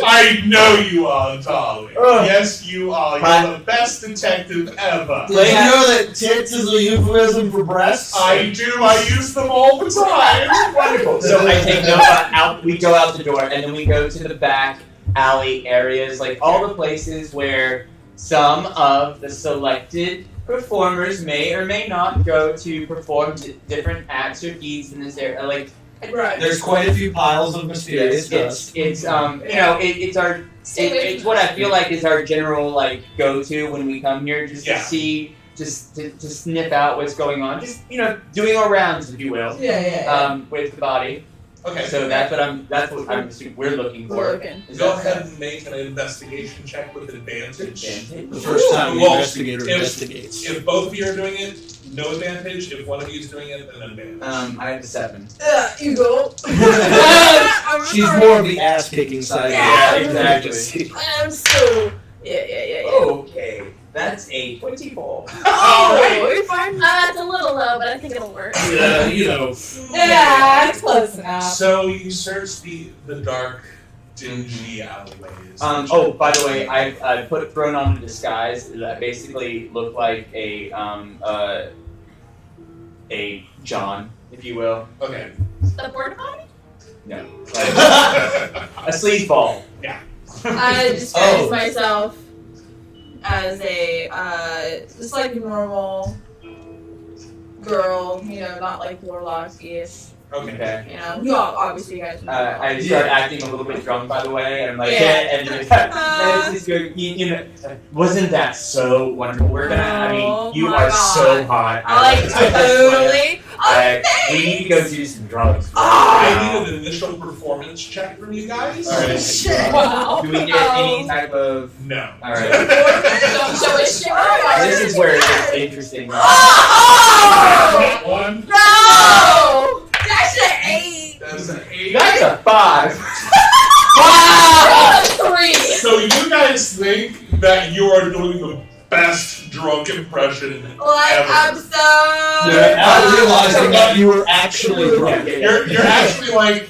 I know you are, darling. Yes, you are. You're the best detective ever. Did you know that tits is a euphemism for breasts? I do. I use them all the time. Wonderful. So I take Nova out. We go out the door, and then we go to the back alley areas, like all the places where some of the selected performers may or may not go to perform different acts or deeds in this area. Like Right. There's quite a few piles of mysterious dust. It's it's our it's what I feel like is our general like go-to when we come here, just to see, just to sniff out what's going on, just doing our rounds, if you will, with the body. Okay. So that's what I'm assuming we're looking for. Is Go that ahead and make an investigation check with advantage. The first time the investigator investigates. If both of you are doing it, no advantage. If one of you is doing it, then advantage. I have a 7. You go. She's more of the ass kicking side. Yeah, exactly. I'm so. Yeah. Okay, that's a 24. Oh, you're fine. It's a little low, but I think it'll work. Yeah, Yeah, it's close enough. So you search the dark, dingy alleyways. Oh, by the way, I thrown on a disguise that basically looked like a John, if you will. Okay. The porta potty? No, like a sleazeball. I disguise myself as a just like a normal girl, not like Warlock-ish. Okay. Obviously you guys know. I start acting a little bit drunk, by the way, and I'm like, Yeah. and it's just wasn't that so wonderful? We're gonna, I mean, you my are God. so hot. Totally. We need to go do some drugs. I need an initial performance check from you guys. All right. Shit. Wow. Do we get any type of? No. All right. Don't show us shit. This is where it gets interesting. Not one. No! That's an 8. That's an 8. That's a 5. Wow! 3. So you guys think that you are doing the best drunk impression Like, ever. I'm so. Without realizing that you were actually drunk. You're actually like,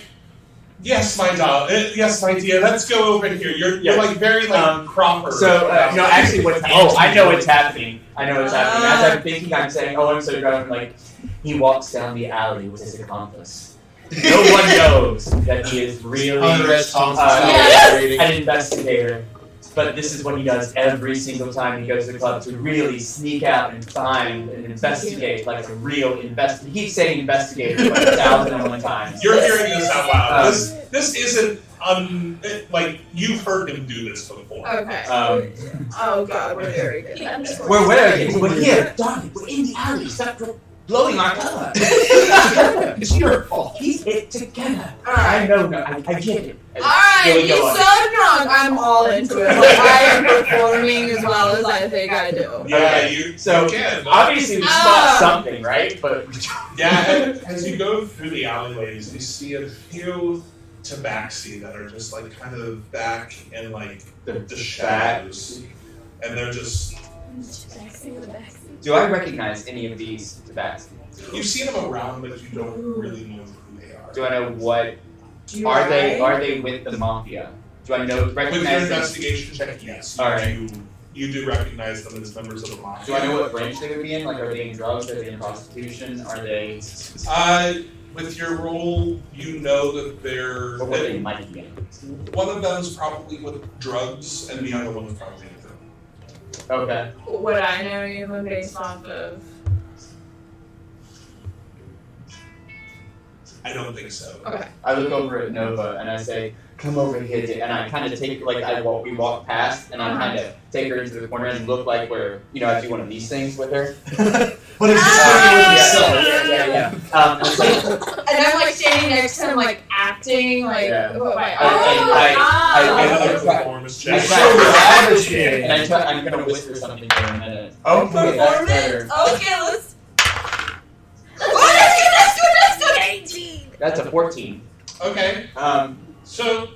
yes, my darling, yes, my dear, let's go over here. You're like very like proper. So no, actually, I know what's happening. As I'm thinking, I'm saying, oh, I'm so drunk. Like he walks down the alley with his accomplice. No one knows that he is really an investigator. But this is what he does every single time he goes to the club, to really sneak out and find and investigate like a real investigator. He keeps saying investigator like 1,001 times. You're hearing this out loud. This isn't like you've heard him do this before. Okay. Oh god, we're very good. We're wearing it. We're here, darling. We're in the alley. Stop blowing our cover. It's your fault. Keep it together. I know. I get it. Alright, Here we he's go so on. drunk, I'm all into it. Like, I am performing as well as I think I do. Yeah, you can. Obviously, we spot something, right? But yeah, as you go through the alleyways, you see a few tabaxi that are just like kind of back in like the shadows, and they're just. do I recognize any of these tabaxi? You've seen them around, but you don't really know who they are. Do I know what? Are they with the mafia? Do I know With your recognize them? investigation check, yes. All right. You do recognize them as members of the mafia. Do I know what branch they would be in? Like, are they in drugs? Are they in prostitution? Are they? With your role, you know that they're. Or what they might be in? One of them is probably with drugs, and the other one is probably with them. Okay. Would I know even based off of. I don't think so. Okay. I look over at Nova and I say, "Come over here," and I kind of take we walk past, and I kind of take her into the corner and look like we're I do one of these things with her. But it's just Yeah. And I'm like standing next to him, like acting, like. Yeah. Oh my Another I performance I check. and I'm gonna whisper something for a minute. Oh, Okay, that's better. performance? Okay, let's. Let's do 18. That's a 14. Okay. So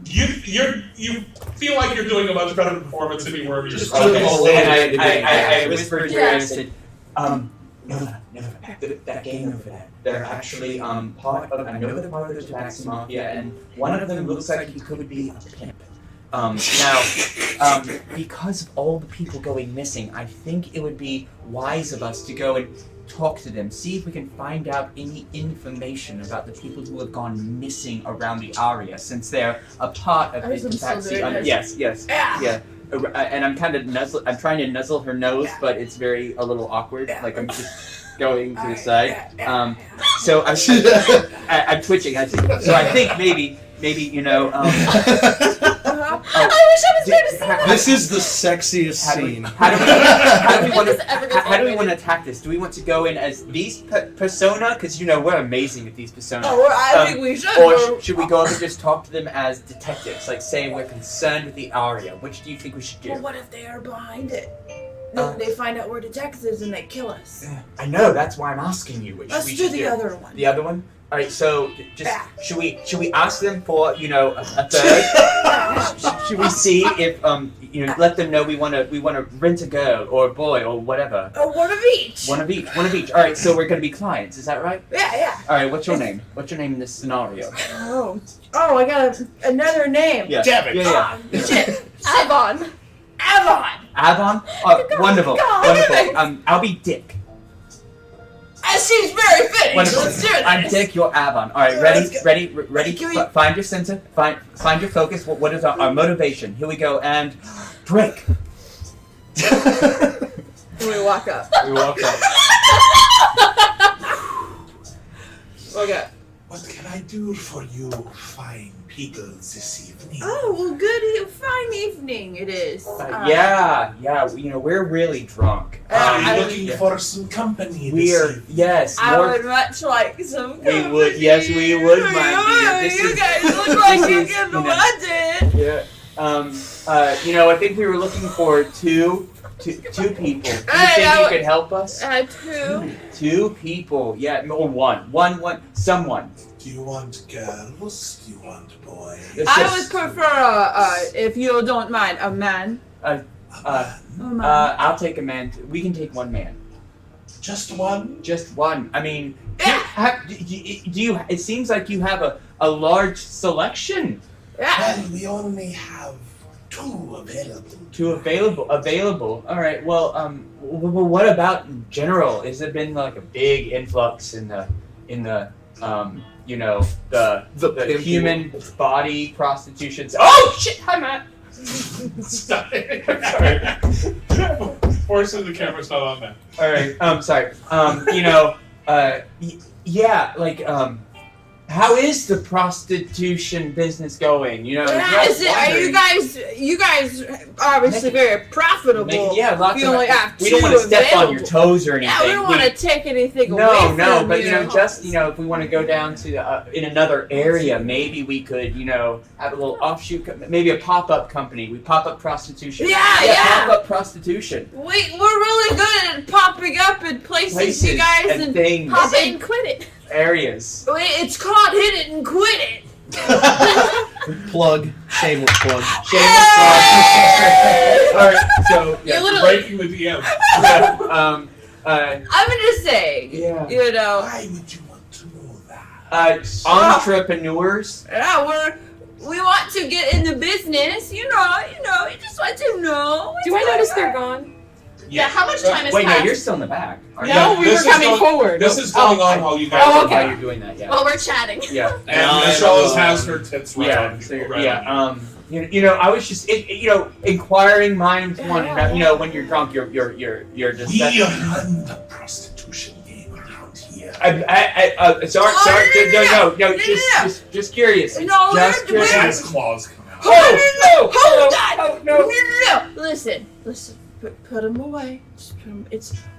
you feel like you're doing a much better performance than you were Just yourself. And I whispered to her and said, Nova, that gang over there, they're actually part of, I know they're part of the Tabaxi Mafia, and one of them looks like he could be a pimp. Now, because of all the people going missing, I think it would be wise of us to go and talk to them, see if we can find out any information about the people who have gone missing around the area, since they're a part of the Tabaxi. Yes. Yeah. And I'm kind of I'm trying to nuzzle her nose, but it's a little awkward. Like I'm just. going to the side. So I'm twitching. So I think maybe you know. I wish I was there to see that. This is the sexiest scene. How do we want This ever gets to animated. attack this? Do we want to go in as these persona? Because you know we're amazing at these personas. Oh, well, I think we should. Or should we go up and just talk to them as detectives, like saying we're concerned with the Aria? Which do you think we should do? Well, what if they are behind it? Uh, They find out we're detectives and they kill us. I know. That's why I'm asking you. Which Let's we do should the other one. The other one. All right. So just Yeah. should we ask them for a third? Should we see if let them know we want to rent a girl or a boy or whatever. One of each. One of each. All right. So we're gonna be clients. Is that right? Yeah. All right. What's your name? What's your name in this scenario? Oh, I got another name. Yeah. Damn it. Yeah. Shit. Avon. Avon. Avon. Oh, wonderful. God. Wonderful. I'll be Dick. That seems very fitting. Wonderful. Let's do this. I'm Dick. You're Avon. All right. Yeah, Ready? let's go. Ready? Can we- Find your center. Find your focus. What is our motivation? Here we go. And break. We walk up. We walk up. Okay. What can I do for you, fine people, this evening? Oh, well, fine evening it is. Yeah. You know we're really drunk. Are you I- looking for some company this We're evening? yes. I More. would much like some We company. would. Yes, we would, my dear. This You is- guys look like this you is, can you know, what I did. Yeah. I think we were looking for two people. Do you think Hey, you could help us? Two. Two people. Yeah, or one. Someone. Do you want girls? Do you want boys? It's I just- would prefer, if you don't mind, a man. Uh, A man. I'll take a man. We can take one man. Just one? Just one. I mean, Yeah. do you? It seems like you have a large selection. Yeah. Well, we only have two available. Two available. All right. Well, what about in general? Has there been like a big influx in the The human body prostitution? Oh shit! Hi, Matt. Stop it. Sorry. Forcing the camera's not on that. All right. Sorry. How is the prostitution business going? You know. Yeah, are you guys obviously very profitable. Lots You of. only have We don't two want to step on your available. toes or anything. Yeah, we don't want to take anything away No, from but you. just if we want to go down to in another area, maybe we could, have a little offshoot, maybe a pop-up company. We pop up prostitution. Yeah. Pop-up prostitution. We're really good at popping up in places you guys and things, Pop it and quit it. areas. It's called hit it and quit it. Plug. Shameless plug. Shameless plug. All right, so You literally. Breaking the DM. I'm gonna say. Yeah. You know. Why would you want to know that? Entrepreneurs. Yeah, we want to get in the business. You just want to know. Do I notice they're gone? Yeah, how much time has Wait, no, passed? you're still in the back. aren't No, you? we this were is coming going- forward. This is going on while you guys Oh, are okay. While you're doing that, yeah. Well, we're chatting. Yeah. And Michelle has her tits right on So, you. Right yeah. on I was just, inquiring minds want to know. When you're drunk, you're just. you. We run the prostitution game around here. Sorry, just curious. No, Just we're- And curious. his claws come out. Hold on. Oh, no. Listen. Put them away. Just put 'em-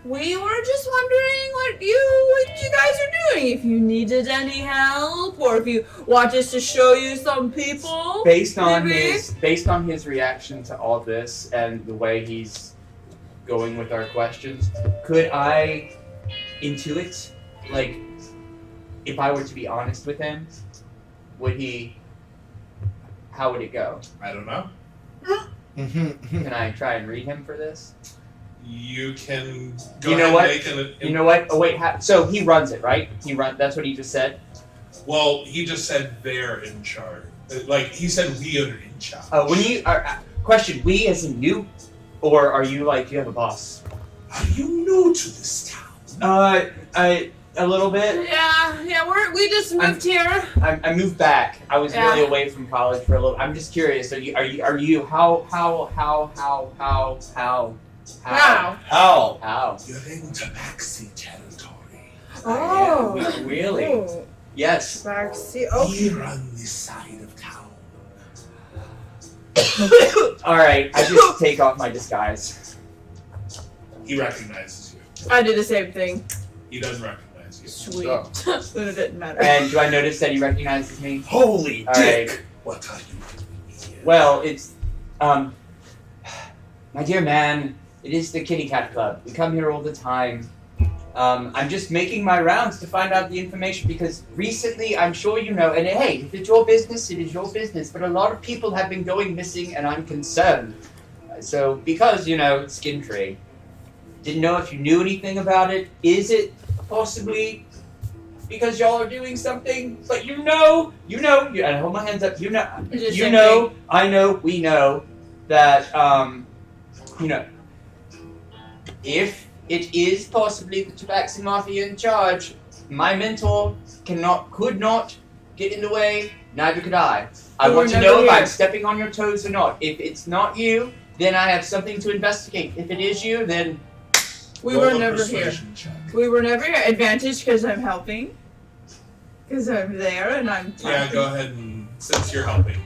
We were just wondering what you guys are doing. If you needed any help, or if you want us to show you some people. Based on Maybe. his reaction to all this and the way he's going with our questions, could I intuit, like, if I were to be honest with him, how would it go? I don't know. Can I try and read him for this? You can go You know ahead what? and make You know what? Oh wait, so he runs it, right? That's what he just said. Well, he just said they're in charge. Like, he said we are in charge. When you question, we as in you, or are you like you have a boss? Are you new to this town? A little bit. Yeah. We just moved here. I moved back. I was Yeah. really away from college for a little. I'm just curious. Are you? How? Wow. How? How? You're in Tabaxi territory. Oh. Really? Oh. Yes. Backseat. Oh. We run this side of town. Alright, I just take off my disguise. He recognizes you. I did the same thing. He doesn't recognize you. Sweet. Oh. Then it didn't matter. And do I notice that he recognizes me? Holy All dick! right. What are you doing here? Well, it's, my dear man, it is the Kitty Cat Club. We come here all the time. I'm just making my rounds to find out the information because recently, I'm sure you know, and hey, if it's your business, it is your business, but a lot of people have been going missing and I'm concerned. So, because, skin trade. Didn't know if you knew anything about it. Is it possibly because y'all are doing something? But and I hold my hands up, I know, we know that, if it is possibly the Tabaxi Mafia in charge, my mentor could not get in the way, neither could I. I want to know if I'm stepping on your toes or not. If it's not you, then I have something to investigate. If it is you, then We Roll were a never here. persuasion check. We were never here. Advantage because I'm helping. Because I'm there and I'm talking. Yeah, go ahead and since you're helping.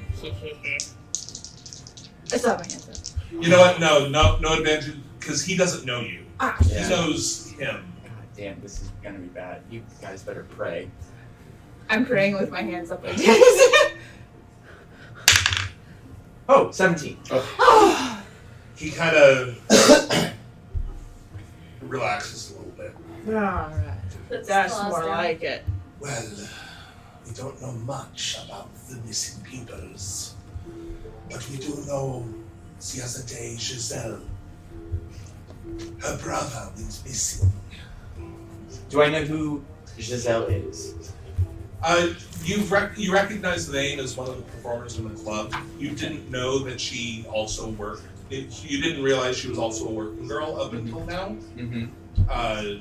I saw my hands up. You know what? No advantage because he doesn't know you. Ah. He knows him. God damn, this is gonna be bad. You guys better pray. I'm praying with my hands up like this. Oh, 17. Oh. He kind of relaxes a little bit. Alright. That's more like it. Well, we don't know much about the missing pupils, but we do know the other day Giselle, her brother, went missing. Do I know who Giselle is? You recognize the name as one of the performers in the club. You didn't know that she also worked. You didn't realize she was also a working girl up until now. Mm-hmm.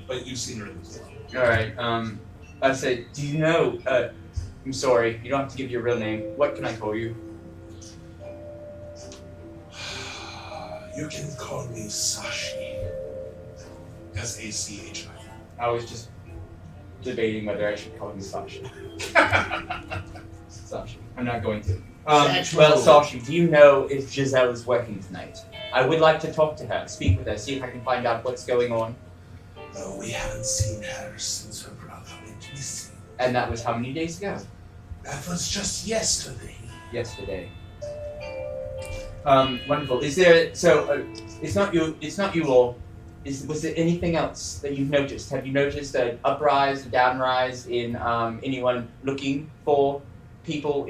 But you've seen her in the club. Alright, I said, do you know, I'm sorry, you don't have to give your real name. What can I call you? You can call me Sashi. S-A-C-H-I. I was just debating whether I should call you Sashi. Sashi. I'm not going to. Well, Sashi, do you know if Giselle is working tonight? I would like to talk to her, speak with her, see if I can find out what's going on. No, we haven't seen her since her brother went missing. And that was how many days ago? That was just yesterday. Yesterday. Wonderful. Is there, it's not you all. Was there anything else that you've noticed? Have you noticed an uprise, a downrise in anyone looking for people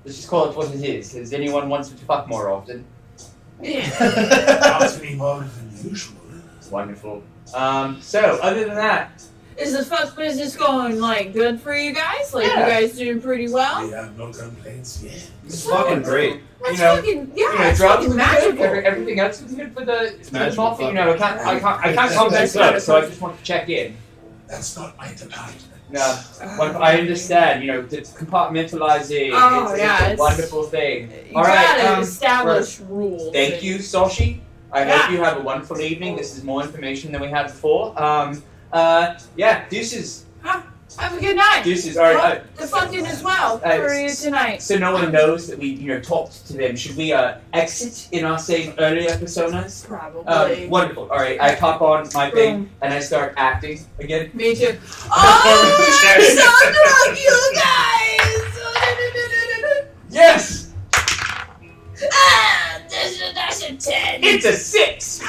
let's just call it what it is. Has anyone wants to fuck more often? Not any more than usual. Wonderful. So other than that, Is the fuck business going good for you guys? Yeah. You guys doing pretty well? We have no complaints yet. It's fucking great. That's You know, fucking it's drugs fucking is good, magical. everything else is good for the magical mafia. I can't That's contact not drugs, so I just want to check in. That's not my department. No, I understand. Compartmentalizing. Oh, it's yeah, a wonderful thing. You All right, gotta establish rules. Thank you, Soshi. I Yeah. hope you have a wonderful evening. This is more information than we had before. Deuces. Have a good night. Deuces. All right. The fucking as well for you tonight. So no one knows that we, talked to them. Should we exit in our same earlier personas? Probably. Wonderful. All right. I pop on my thing Boom. and I start acting again. Me too. Oh, so drunk, you guys! Yes. That's a 10. It's a 6.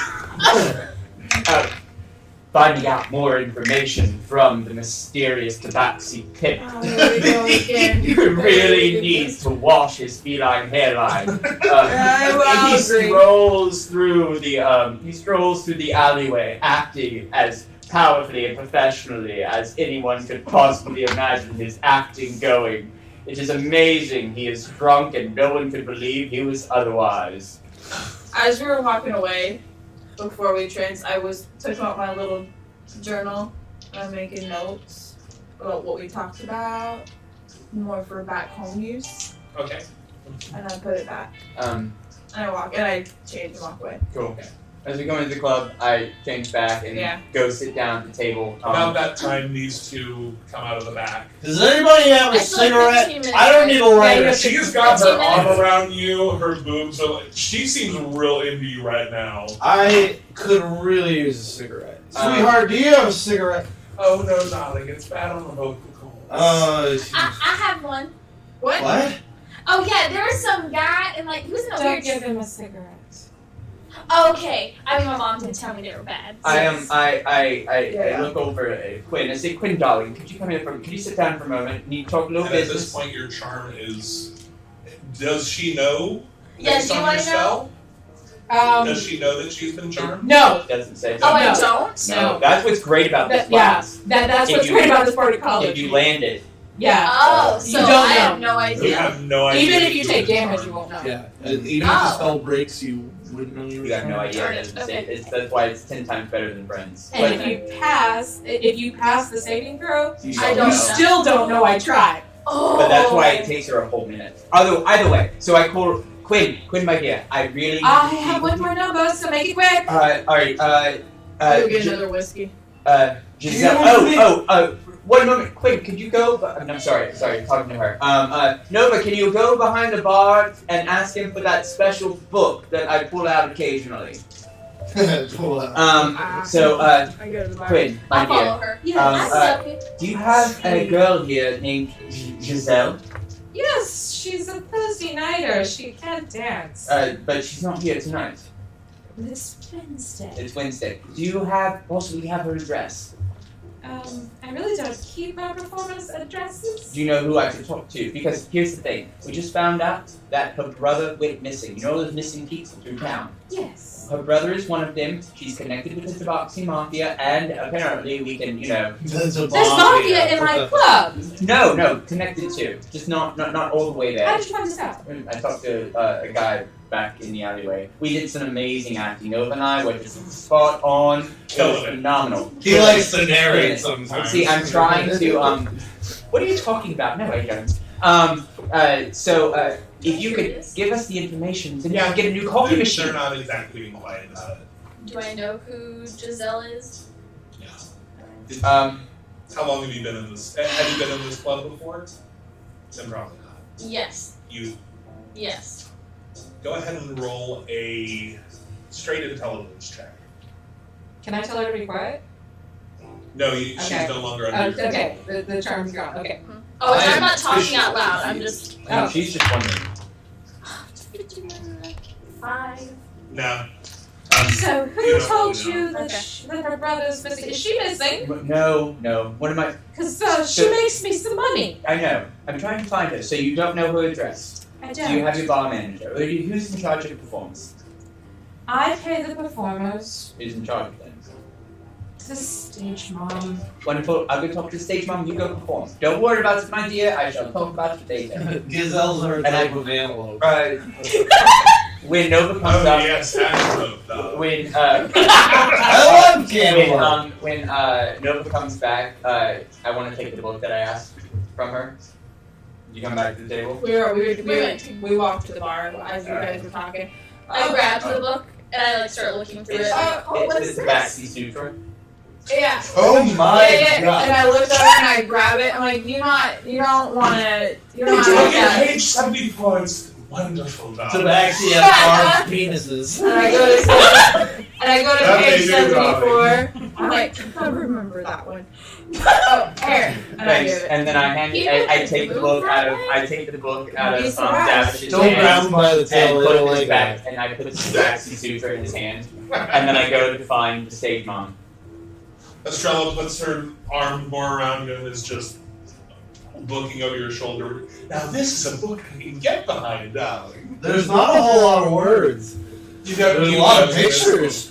Finding out more information from the mysterious Tabaxi pimp. Oh, here we go again. He really needs to wash his feline hairline. will He agree. strolls through the alleyway, acting as powerfully and professionally as anyone could possibly imagine his acting going. It is amazing. He is drunk, and no one could believe he was otherwise. As we were walking away, before we took out my little journal and I'm making notes about what we talked about, more for back home use, Okay. and I put it back. Um, And I change and walk away. cool. As we go into the club, I change back and Yeah. go sit down at the table. About that time, these two come out of the back. Does anybody have a I still have cigarette? 15 minutes, I don't need a lighter. She's got her 15 arm minutes. around you, her boobs are like, she seems real into you right now. I could really use a cigarette. Um, Sweetheart, do you have a cigarette? Oh no, darling, it's bad on the vocal cords. I have one. What? Oh yeah, there was some guy and like he was in a Don't weird. give him a cigarette. Okay, I mean my mom didn't tell me they were bad. I look over at Quinn. I say, Quinn, darling, could you sit down for a moment? Need to talk a little And at this business? point, your charm is. Does she know? Yeah, based do you on wanna your spell? Um, Does she know that she's been charmed? no. Doesn't say. Oh, I No. don't. No, that's what's great about this Yeah, class. that's If what's you- great about this part of college. If you land it, Yeah. Oh, You so don't I know. have no You idea. have no idea. Even that if you she's take been damage, charmed. you won't know. Yeah. And even if the Oh. spell breaks, you wouldn't know you were you have no trying. idea. Darn It it, doesn't say. okay. That's why it's 10 times better than friends. And if you pass the saving throw, you I don't don't you know. still don't know I tried. Oh. But that's why it takes her a whole minute. Either way, so I call Quinn, my dear. I really. I have one more number, so make it quick. All right. Go get another whiskey. Giselle. One moment, Quinn. Could you go? I'm sorry, talking to her. Nova, can you go behind the bar and ask him for that special book that I pull out occasionally? Pull out. So, I go to the bar. Quinn, my I'll follow dear, her. Yeah. I love you. do you have a girl here named Giselle? Yes, she's a Thursday nighter. She can't dance. But she's not here tonight. This Wednesday. It's Wednesday. Do you possibly have her address? I really don't keep my performance addresses. Do you know who I should talk to? Because here's the thing. We just found out that her brother went missing. You know those missing people through town? Yes. Her brother is one of them. She's connected with the Tabaxi Mafia, and apparently we can, There's mafia in my club. No, connected to. Just not all the way How there. did you find this out? I talked to a guy back in the alleyway. We did some amazing acting. Nova and I were just spot on. It was Killing it. phenomenal. He likes to narrate sometimes. See, I'm trying to, what are you talking about? No, I don't. If you could give us the information, then you can get a new coffee machine. They're not exactly being quiet about it. Do I know who Giselle is? Yeah. Um, How long have you been in this? Have you been in this club before? Then probably not. Yes. You Yes. go ahead and roll a straight intelligence check. Can I tell her to be quiet? No, she's Okay. no longer under your Okay, the charm's gone. Okay. Oh, and I I'm am not talking officially out loud. I'm confused. just. no, she's just wondering. 5. No. So who You don't told really you know. that, that her brother's missing? Is she missing? No. What am I? Because she makes me some money. I know. I'm trying to find her. So you don't know her address. I Do you don't. have your bar manager? Or who's in charge of the performance? I pay the performers. Who's in charge of them? The stage mom. Wonderful. I'll go talk to the stage mom. You go perform. Don't worry about it, my dear. I shall talk about it later. Gazelles are a And I- type of antelope. When Nova comes Oh up, yes, antelope though. when I love cantaloupe. when Nova comes back, I want to take the book that I asked from her. You come back to the table. We walked to the bar as you guys were talking. I grabbed the book and I like start looking through It's, it. it's the backseat sutra. Yeah. Oh my And god. I looked over and I grab it. I'm like, you don't want to. You don't want to Look look at at it. page 74. It's wonderful now. Tabaxi has large penises. And I go to That page they do, 74. I'm like, I remember that one. Oh, here. And I Thanks. give it. And then I take the book out of Be surprised. David's Don't hand grab him by the and tail, put it little in his like back, that. and I put the backseat sutra in his hand, and then I go to find the stage mom. Estrella puts her arm more around you and is just looking over your shoulder. Now this is a book I can get behind, darling. There's not a whole lot of words. You got There's a lot of pictures.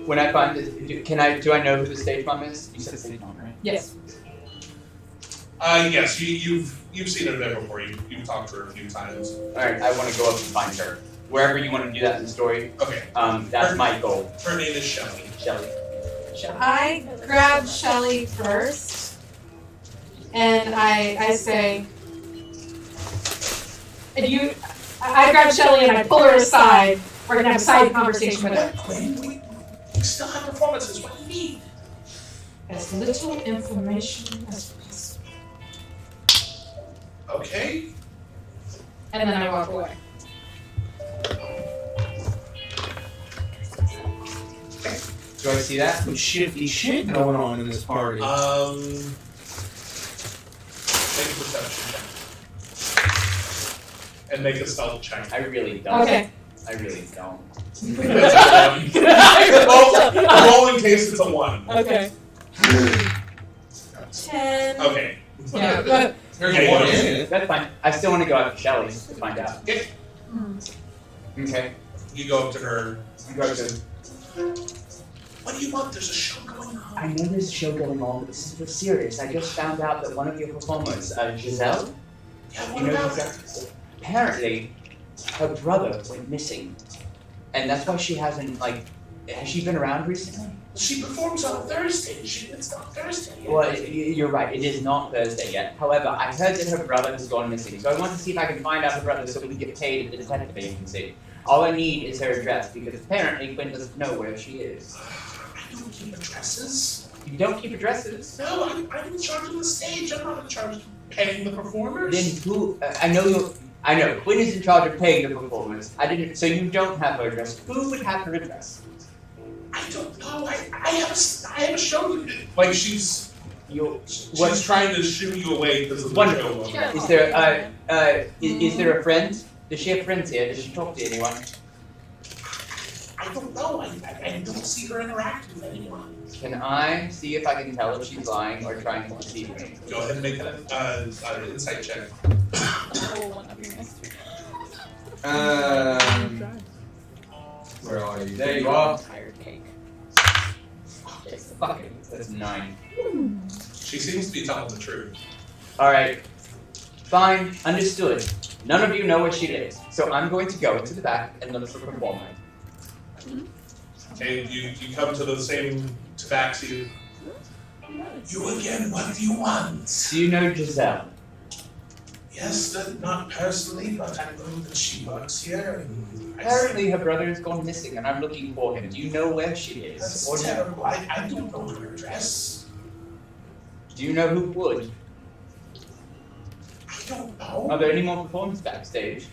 When I find it, do I know who the stage mom is? You said stage mom, right? Yes. Yes, you've seen her there before. You've talked to her a few times. All right, I want to go up and find her. Wherever you want to do that in the story, Okay. that's my goal. Her name is Shelley. Shelley. I grab Shelly first, and I say, I grab Shelly and I pull her aside, We're gonna have a side conversation with her. Quinn, we still have performances. What do you need? As little information as possible. Okay. And then I walk away. Do I see that? Some shifty shit going on in this party. Make a perception check. And make a stealth check. I really don't. Okay. I really don't. Roll in case it's a 1. Okay. 10. Okay. Yeah, but Okay. That's fine. I still want to go after Shelly to find out. Okay. Okay. You go up to her. You go to. What do you want? There's a show going on. I know there's a show going on, but this is for serious. I just found out that one of your performers, Giselle, Yeah, what you know about Giselle? Apparently, her brother went missing, and that's why she hasn't Has she been around recently? She performs on Thursday. It's not Thursday yet. Well, you're right. It is not Thursday yet. However, I heard that her brother has gone missing, so I want to see if I can find out her brother so we can get paid at the detective agency. All I need is her address because apparently Gwen doesn't know where she is. I don't keep addresses. You don't keep addresses? No, I'm in charge of the stage. I'm not in charge of paying the performers. Then who? I know. Gwen is in charge of paying the performers. I didn't. So you don't have her address. Who would have her address? I don't know. I have a show to do. Like she's What's trying to shoo you away because of the Wonderful. show. Is there is there a friend? Does she have friends here? Does she talk to anyone? I don't know. I don't see her interact with anyone. Can I see if I can tell if she's lying or trying to deceive me? Go ahead and make an insight check. Where are you? There you are. That's 9. She seems to be telling the truth. Alright. Fine. Understood. None of you know where she lives. So I'm going to go into the back and look for a performer. Okay, you come to the same tabaxi. You again, what do you want? Do you know Giselle? Yes, not personally, but I know that she works here. And Apparently her brother has gone missing and I'm looking for him. Do you know where she is? That's Or no? terrible. I don't know her address. Do you know who would? I don't know. Are there any more performers backstage?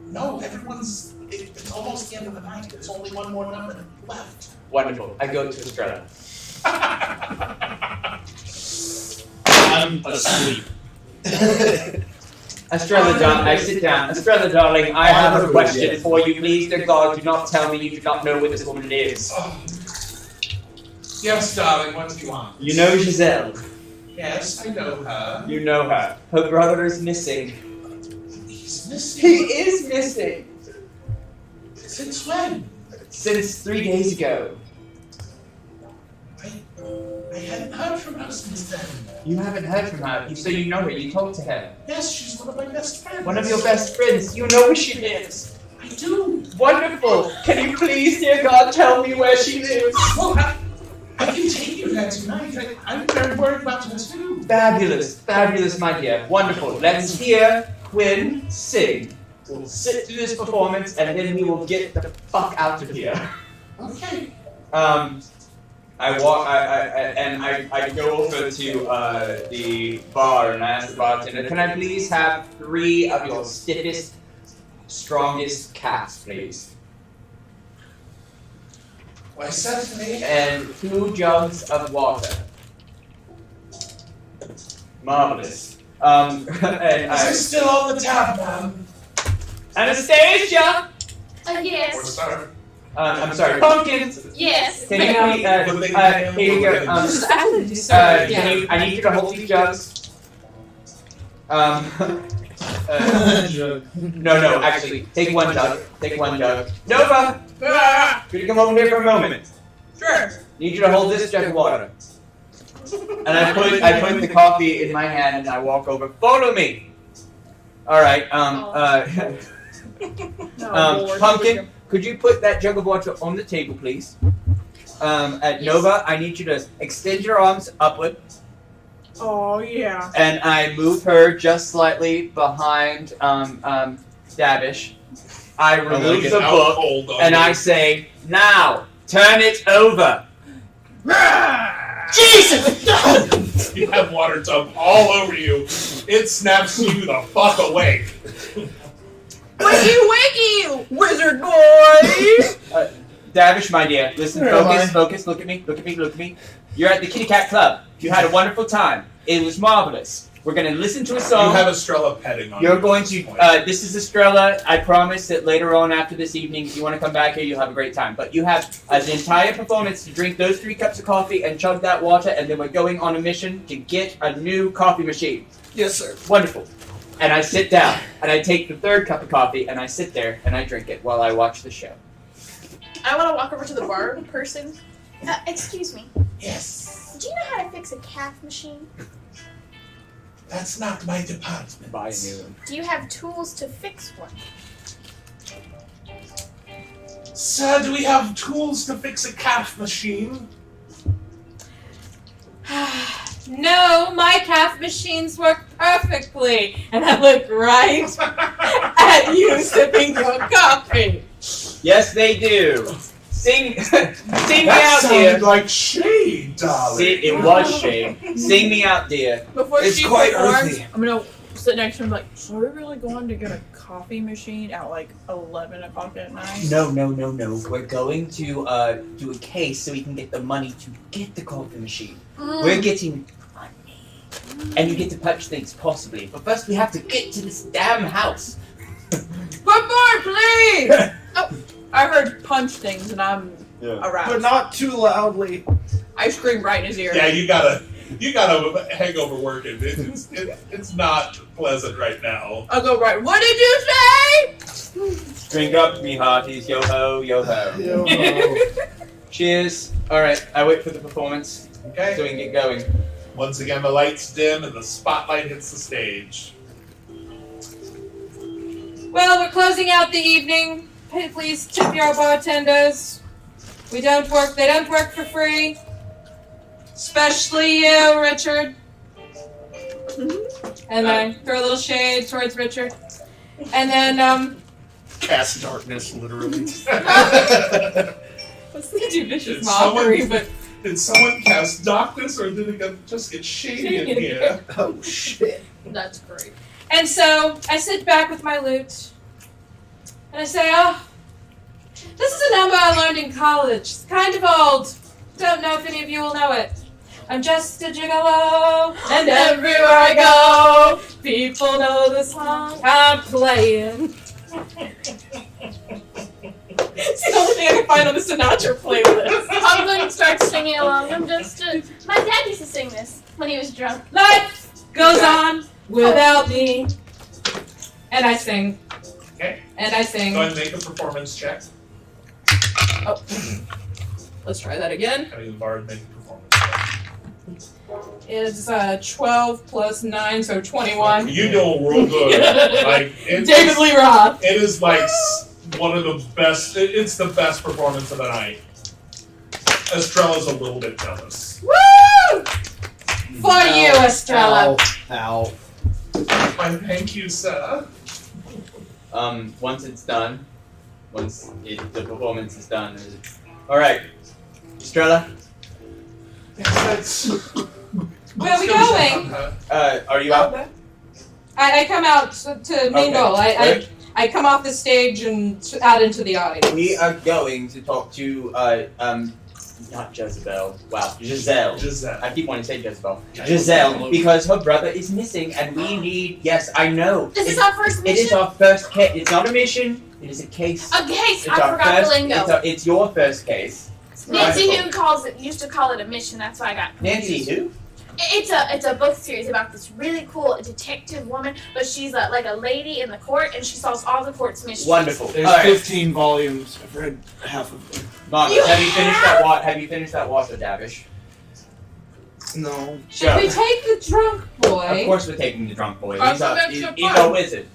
No, it's almost the end of the night. There's only one more number left. Wonderful. I go to Estrella. I'm asleep. Estrella, I sit down. Estrella, darling, I have a question for you. Please, dear God, do not tell me you do not know where this woman lives. Oh. Yes, darling, what do you want? You know Giselle. Yes, I know her. You know her. Her brother is missing. He's missing. He is missing! Since when? Since 3 days ago. I hadn't heard from her since then. You haven't heard from her, so you know her, you talked to her. Yes, she's one of my best friends. One of your best friends, you know where she lives. I do. Wonderful! Can you please, dear God, tell me where she lives? Well, I can take you there tonight. I'm very worried about her too. Fabulous, fabulous, my dear. Wonderful. Let's hear Quinn sing. We'll sit through this performance and then we will get the fuck out of here. Okay. I go over to the bar and I ask the bartender, can I please have 3 of your stiffest, strongest cats, please? Why, certainly. And 2 jugs of water. Marvelous. And Is it still on the tab, ma'am? Anastasia! Or Yes. sir? I'm sorry, Pumpkins! Yes. Can you please, here you go. Just after you start, yeah. I need you to hold these jugs. No, actually, take 1 jug. Take 1 jug. Nova! Could you come over here for a moment? Sure. Need you to hold this jug of water. And I put the coffee in my hand and I walk over. Follow me. All right. Pumpkin, could you put that jug of water on the table, please? At Nova, I need you to extend your arms upward. Oh yeah. And I move her just slightly behind Davish. I I'm gonna remove get the out book cold on and you. I say, now, turn it over. Jesus! You have water tub all over you. It snaps you the fuck awake. Wakey, wakey, wizard boy! Davish, my dear, listen, Where am I? focus, look at me. You're at the Kitty Cat Club. You had a wonderful time. It was marvelous. We're going to listen to a You song. have Estrella petting on you. You're going to, this is Estrella. I promise that later on after this evening, if you want to come back here, you'll have a great time. But you have an entire performance to drink those 3 cups of coffee and chug that water, and then we're going on a mission to get a new coffee machine. Yes, sir. Wonderful. And I sit down, and I take the 3rd cup of coffee, and I sit there, and I drink it while I watch the show. I want to walk over to the bar person. Excuse me. Yes. Do you know how to fix a calf machine? That's not my department. Buy a new one. Do you have tools to fix one? Sir, do we have tools to fix a calf machine? No, my calf machines work perfectly. And I look right at you sipping your coffee. Yes, they do. Sing me That out, sounded dear. like shade, darling. It was shade. Sing me out, dear. Before It's she quite performs, earthy. I'm gonna sit next to him like, so are we really going to get a coffee machine at like 11 o'clock at night? No. We're going to do a case so we can get the money to get the coffee machine. We're getting money. And you get to purchase things, possibly. But first we have to get to this damn house. Put more, please! Oh, I heard punch things and I'm aroused. But not too loudly. I screamed right in his ear. Yeah, you gotta hangover working. It's not pleasant right now. I'll go right. What did you say? Drink up, me hearties. Yo ho, yo ho. Yo. Cheers. Alright, I wait for the performance so Okay. we can get going. Once again, the lights dim and the spotlight hits the stage. Well, we're closing out the evening. Please tip your bartenders. They don't work for free. Especially you, Richard. And I throw a little shade towards Richard. And then, Cast darkness, literally. what's the judicious Did mockery, someone- but Did someone cast darkness or did it just get shady in here? Oh, shit. That's great. and so I sit back with my lute. And I say, oh, this is a number I learned in college. It's kind of old. Don't know if any of you will know it. I'm just a gigolo, and everywhere I go, people know the song I'm playing. It's the only thing I can find on the Sinatra playlist. I'm going to start singing along. I'm just. My dad used to sing this when he was drunk. Life goes on without me. And I sing. Okay. And I sing. Go ahead and make a performance check. Oh. Let's try that again. Having the bard make a performance check. Is 12 plus 9, so 21. You doing real good. Like it's, David Lee Roth. It is like one of the best. It's the best performance of the night. Estrella's a little bit jealous. Woo! For you, Estrella. Ow. Why, thank you, sir. Once it's done, the performance is done. Alright. Estrella, Where are we going? are you out? I come out to mingle. Okay. I come off the stage and out into the audience. We are going to talk to, not Jezebel. Wow, Giselle. Giselle. I keep wanting to say Jezebel. Giselle, because her brother is missing and we need, yes, I know. This is our first It is mission. our first case. It's not a mission, it is a case. A case. It's I our forgot first, the lingo. it's your first case. Nancy Wonderful. Who used to call it a mission. That's why I got Nancy who? It's a book series about this really cool detective woman, but she's like a lady in the court, and she solves all the court's mysteries. Wonderful. There's Alright. 15 volumes. I've read half of them. Marcus, You have you finished that water, Davish? No. Should we take the drunk boy? Of course we're taking the drunk boy. I He's thought a, that's he's, your he's plan. a wizard.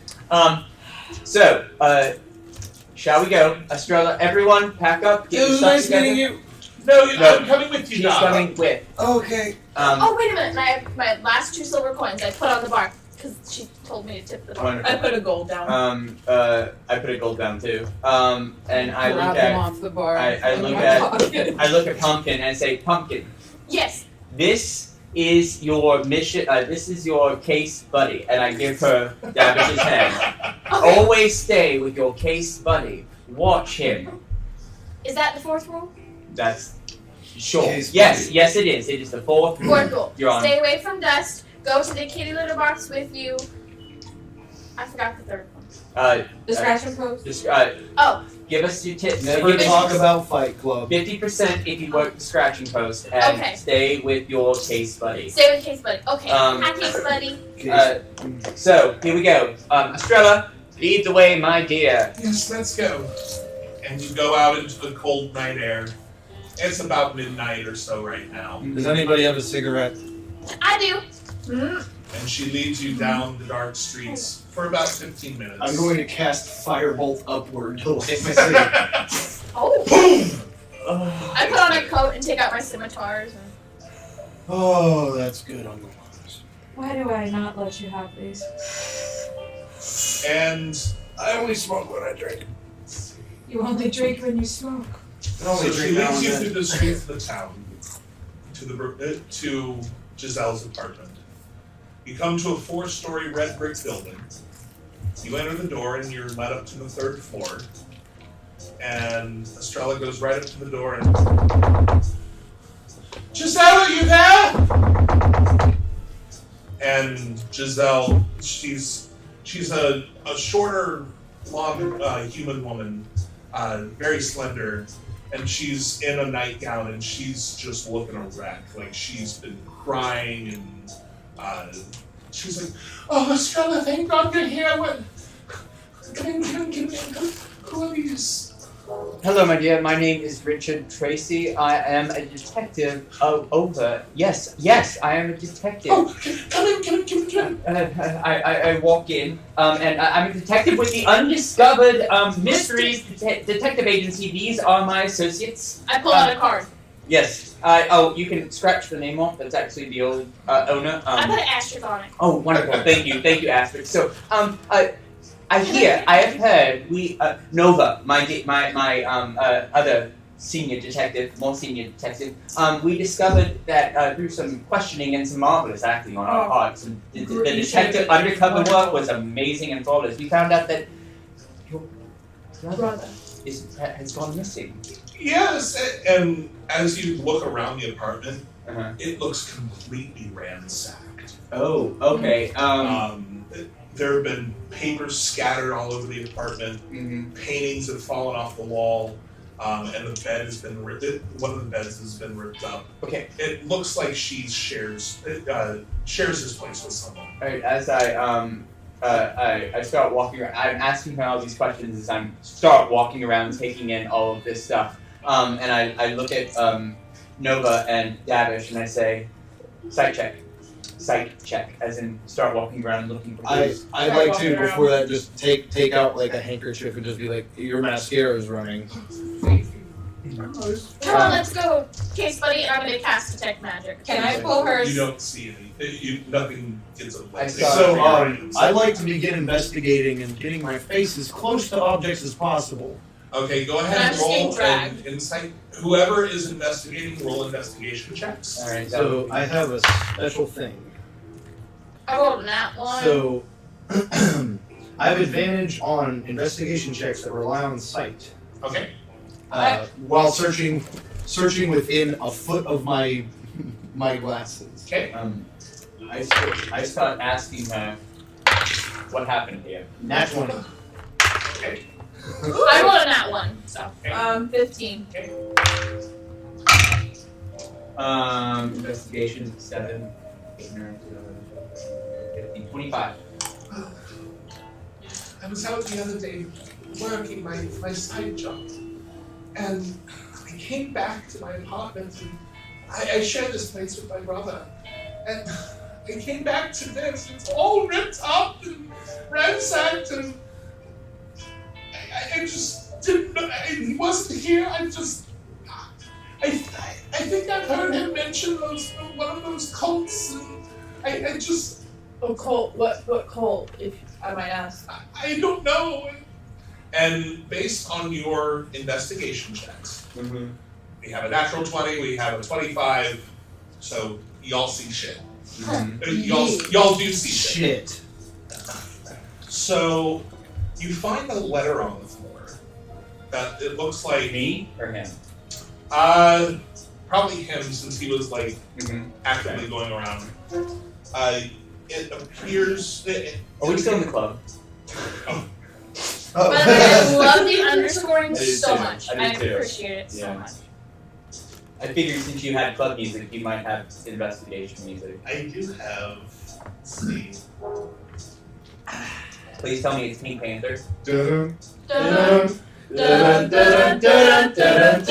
Shall we go? Estrella, everyone, pack up, get It your was stuff nice together. meeting you. No, No. I'm coming with you, She's Doc. coming with. Okay. Oh, wait a minute. My last 2 silver coins I put on the bar. because she told me to tip the bar. Wonderful. I put a gold down. I put a gold down too. And I Grab look them at off the bar. I look at Pumpkin and say, Pumpkin, Yes. this is your mission. This is your case buddy, and I give her Davish's hand. Okay. Always stay with your case buddy. Watch him. Is that the fourth rule? That's sure. Case Yes, buddy. yes, it is. It is the fourth rule. Fourth rule. You're on. Stay away from dust. Go to the kitty litter box with you. I forgot the third one. Distraction pose. Just, Oh. give us your tip. Never Give us talk about Fight Club. 50% if you work the scratching post, and Okay. stay with your case buddy. Stay with case buddy. Okay. Um, Hi, case buddy. So here we go. Estrella, lead the way, my dear. Yes, let's go. And you go out into the cold night air. It's about midnight or so right now. Does anybody have a cigarette? I do. And she leads you down the dark streets for about 15 minutes. I'm going to cast Firebolt upward to light my cigarette. Oh. Boom! I put on a coat and take out my scimitars. And... Oh, that's good on the lungs. Why do I not let you have these? And I only smoke when I drink. You only drink when you smoke. so she leads you through the streets of the town to Giselle's apartment. You come to a 4-story red brick building. You enter the door and you're led up to the 3rd floor. And Estrella goes right up to the door and, Giselle, are you there? And Giselle, she's a shorter, long human woman, very slender, and she's in a nightgown and she's just looking a wreck. Like she's been crying and she's like, "Oh, Estrella, thank God you're here. What? Come in. Who are these?" Hello, my dear. My name is Richard Tracy. I am a detective. Oh, over. Yes, I am a detective. Oh, come in. I walk in, and I'm a detective with the Undiscovered Mysteries Detective Agency. These are my associates. I pull out a card. Yes. You can scratch the name off. That's actually the old owner. I put an asterisk on it. Oh, wonderful. Thank you, Astrid. So, I have heard, Nova, my other more senior detective, we discovered that through some questioning and some marvelous acting on our parts, the detective undercover work was amazing and flawless. We found out that your brother has gone missing. Yes, and as you look around the apartment, Uh-huh. it looks completely ransacked. Oh, okay. There have been papers scattered all over the apartment. Mhm. Paintings have fallen off the wall, and the bed has been ripped. One of the beds has been ripped up. Okay. It looks like she shares this place with someone. All right. As I start walking around, I'm asking her all these questions as I start walking around, taking in all of this stuff. And I look at Nova and Davish, and I say, "Sight check," as in start walking around and looking for clues. I'd like to, before that, just take out like a handkerchief and just be like, your mascara is running. Come on, let's go, case buddy, and I'm gonna cast detect magic. Can I pull hers? You don't see any. Nothing gets a I except saw- for So, your items. I'd like to begin investigating and getting my face as close to objects as possible. Okay, go And ahead I'm and just getting roll dragged. an insight. Whoever is investigating, roll investigation checks. All right. So, I have a special thing. I rolled a nat one. So, I have advantage on investigation checks that rely on sight. Okay. While searching within a foot of my glasses. Okay. I start asking her what happened here. Nat 20. Okay. I rolled a nat one, so 15. Investigation 7, 8, 9, 15, 25. I was out the other day working my side job, and I came back to my apartment, and I share this place with my brother, and I came back to this. It's all ripped up and ransacked, and I just didn't know. He wasn't here. I think I've heard him mention one of those cults, and I just. What cult? What cult? If I might ask. I don't know. And based on your investigation checks, Mm-hmm. we have a natural 20, we have a 25, so y'all see shit. Y'all do see shit. Shit. So you find a letter on the floor that it looks like Me or him? probably him since he was like Mm-hmm. actively going around. It appears. Are we still in the club? By the way, I love the underscoring I do so too. much. I do I too. appreciate it so Yeah. much. I figured since you had club music, you might have investigation music. I do have. Let's see. Please tell me it's Pink Panther. Dun, Dun, dun, dun, dun, dun,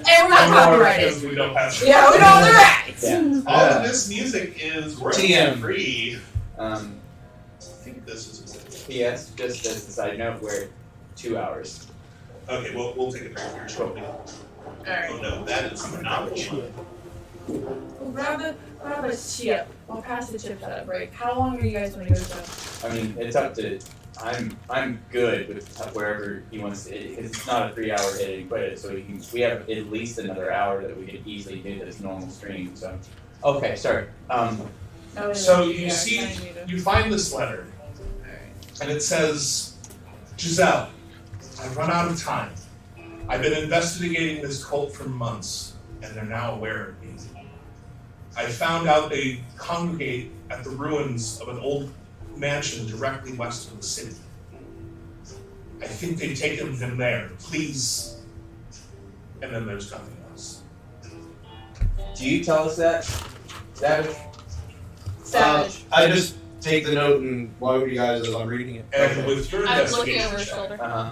And we're not copyrighted. Because we don't have. Yeah, we don't have the rights. Yeah. All of this music is royalty TM. free. Um, I think this is. P.S. Just as a side note, we're 2 hours. Okay, we'll take a break here shortly. Alright. Oh no, that is not the one. Grab a chip. I'll pass the chips at a break. How long are you guys going to go to? I mean, it's up to. I'm good with wherever he wants to, because it's not a 3-hour hit and quit it. So we have at least another hour that we could easily do this normal stream. So, okay, sorry. So you you find this letter, and it says, Giselle, I've run out of time. I've been investigating this cult for months, and they're now aware of me. I found out they congregate at the ruins of an old mansion directly west of the city. I think they've taken him there. Please. And then there's nothing else. Do you tell us that, Savage? Savage. I just take the note and log you guys as I'm reading it. And with your I was looking investigation over his check, shoulder. Uh-huh.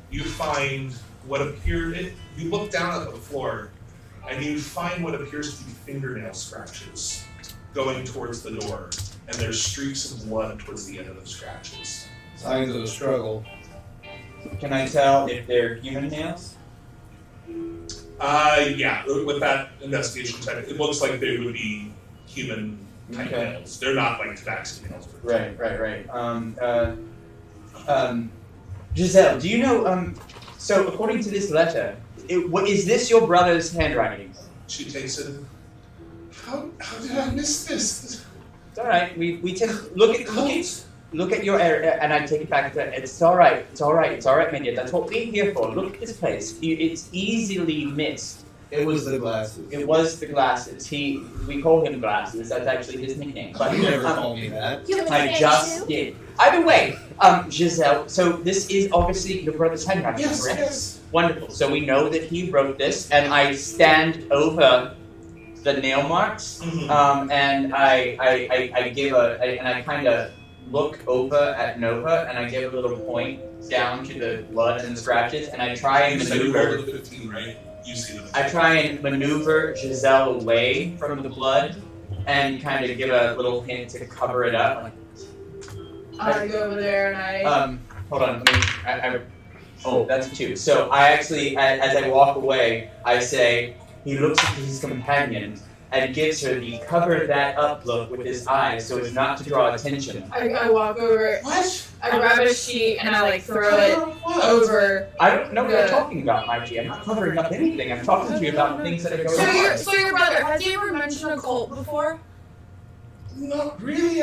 you find what appeared. You look down at the floor, and you find what appears to be fingernail scratches going towards the door, and there's streaks of blood towards the end of the scratches. Signs of a struggle. Can I tell if they're human nails? Yeah, with that investigation check, it looks like they would be human type Okay. nails. They're not like tabaxi nails. Right. Giselle, do you know, so according to this letter, what is this your brother's handwriting? She takes it. How did I miss this? It's alright, we tend to look at your area, and I take it back to it's alright, my dear, that's what we're here for. Look at this place. It's easily missed. It was the glasses. It was the glasses. We call him Glasses, that's actually his nickname. But You never called me that. You have a I nickname just too? did. Either way, Giselle, so this is obviously your brother's handwriting, Yes, correct? yes. Wonderful. So we know that he wrote this, and I stand over the nail marks, and I give and I kind of look over at Nova, and I give a little point down to the blood and the scratches, and I try and You said you maneuver. rolled a 15, right? You see them. I try and maneuver Giselle away from the blood, and kind of give a little hint to cover it up. Like, I go over there and I. hold on. Let me. Oh, that's 2. So I actually, as I walk away, I say, he looks at his companion and gives her the cover that up look with his eyes so as not to draw attention. I walk over. What? I grab a sheet and I like throw it over. I don't know what you're talking about, Mikey. I'm not covering up anything. I'm talking to you about things that are going on. So your brother, has he ever mentioned a cult before? Not really.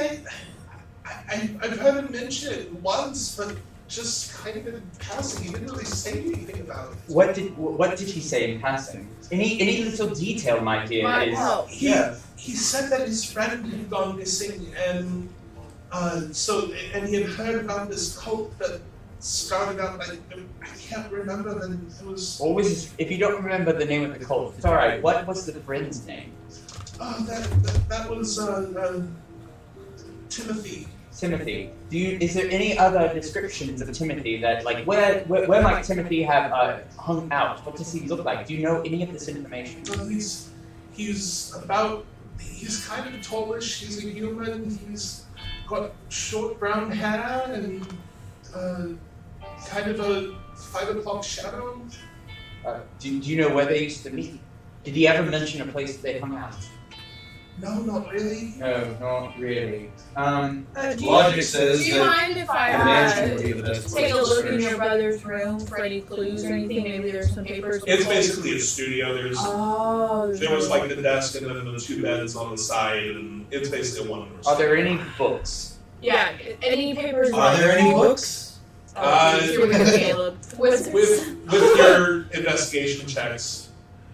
I've heard him mention it once, but just kind of in passing. He didn't really say anything about it. What did he say in passing? Any little detail, my dear, is He said that his friend had gone missing, and he had heard about this cult that started out like I can't remember. Then it was. What was his, if you don't remember the name of the cult, it's all right. What was the friend's name? That was Timothy. Timothy. Is there any other descriptions of Timothy that, like, where might Timothy have hung out? What does he look like? Do you know any of this information? He's kind of tallish. He's a human. He's got short brown hair and kind of a 5 o'clock shadow. Do you know where they used to meet? Did he ever mention a place that they hung out? No, not really. No, not really. Logic says Do you that mind if I a mansion would be the best take place a to look in search. your brother's room for any clues or anything? Maybe there's some papers. It's basically a studio. Oh. There was like the desk and then the 2 beds on the side, and it's basically a one-room. Are there any books? Yeah. Any papers? Are there any books? Here we go, Caleb. With your investigation checks,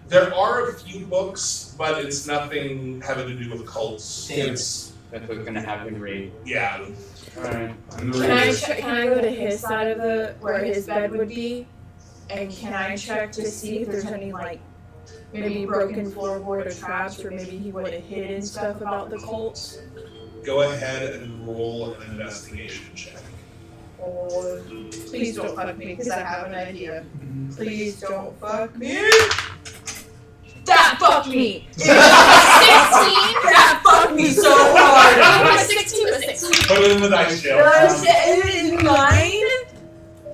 there are a few books, but it's nothing having to do with cults. It's That we're gonna have him read. yeah. Alright. Can I go to his side of the where his bed would be, and can I check to see if there's any like maybe broken floorboard or traps, or maybe he would have hidden stuff about the cults? Go ahead and roll an investigation check. Or please don't fuck me because I have an idea. Please don't fuck me. That fucked me. 16. 16. That fucked me so hard. 16 was 16. Put it in the dice jail. 9.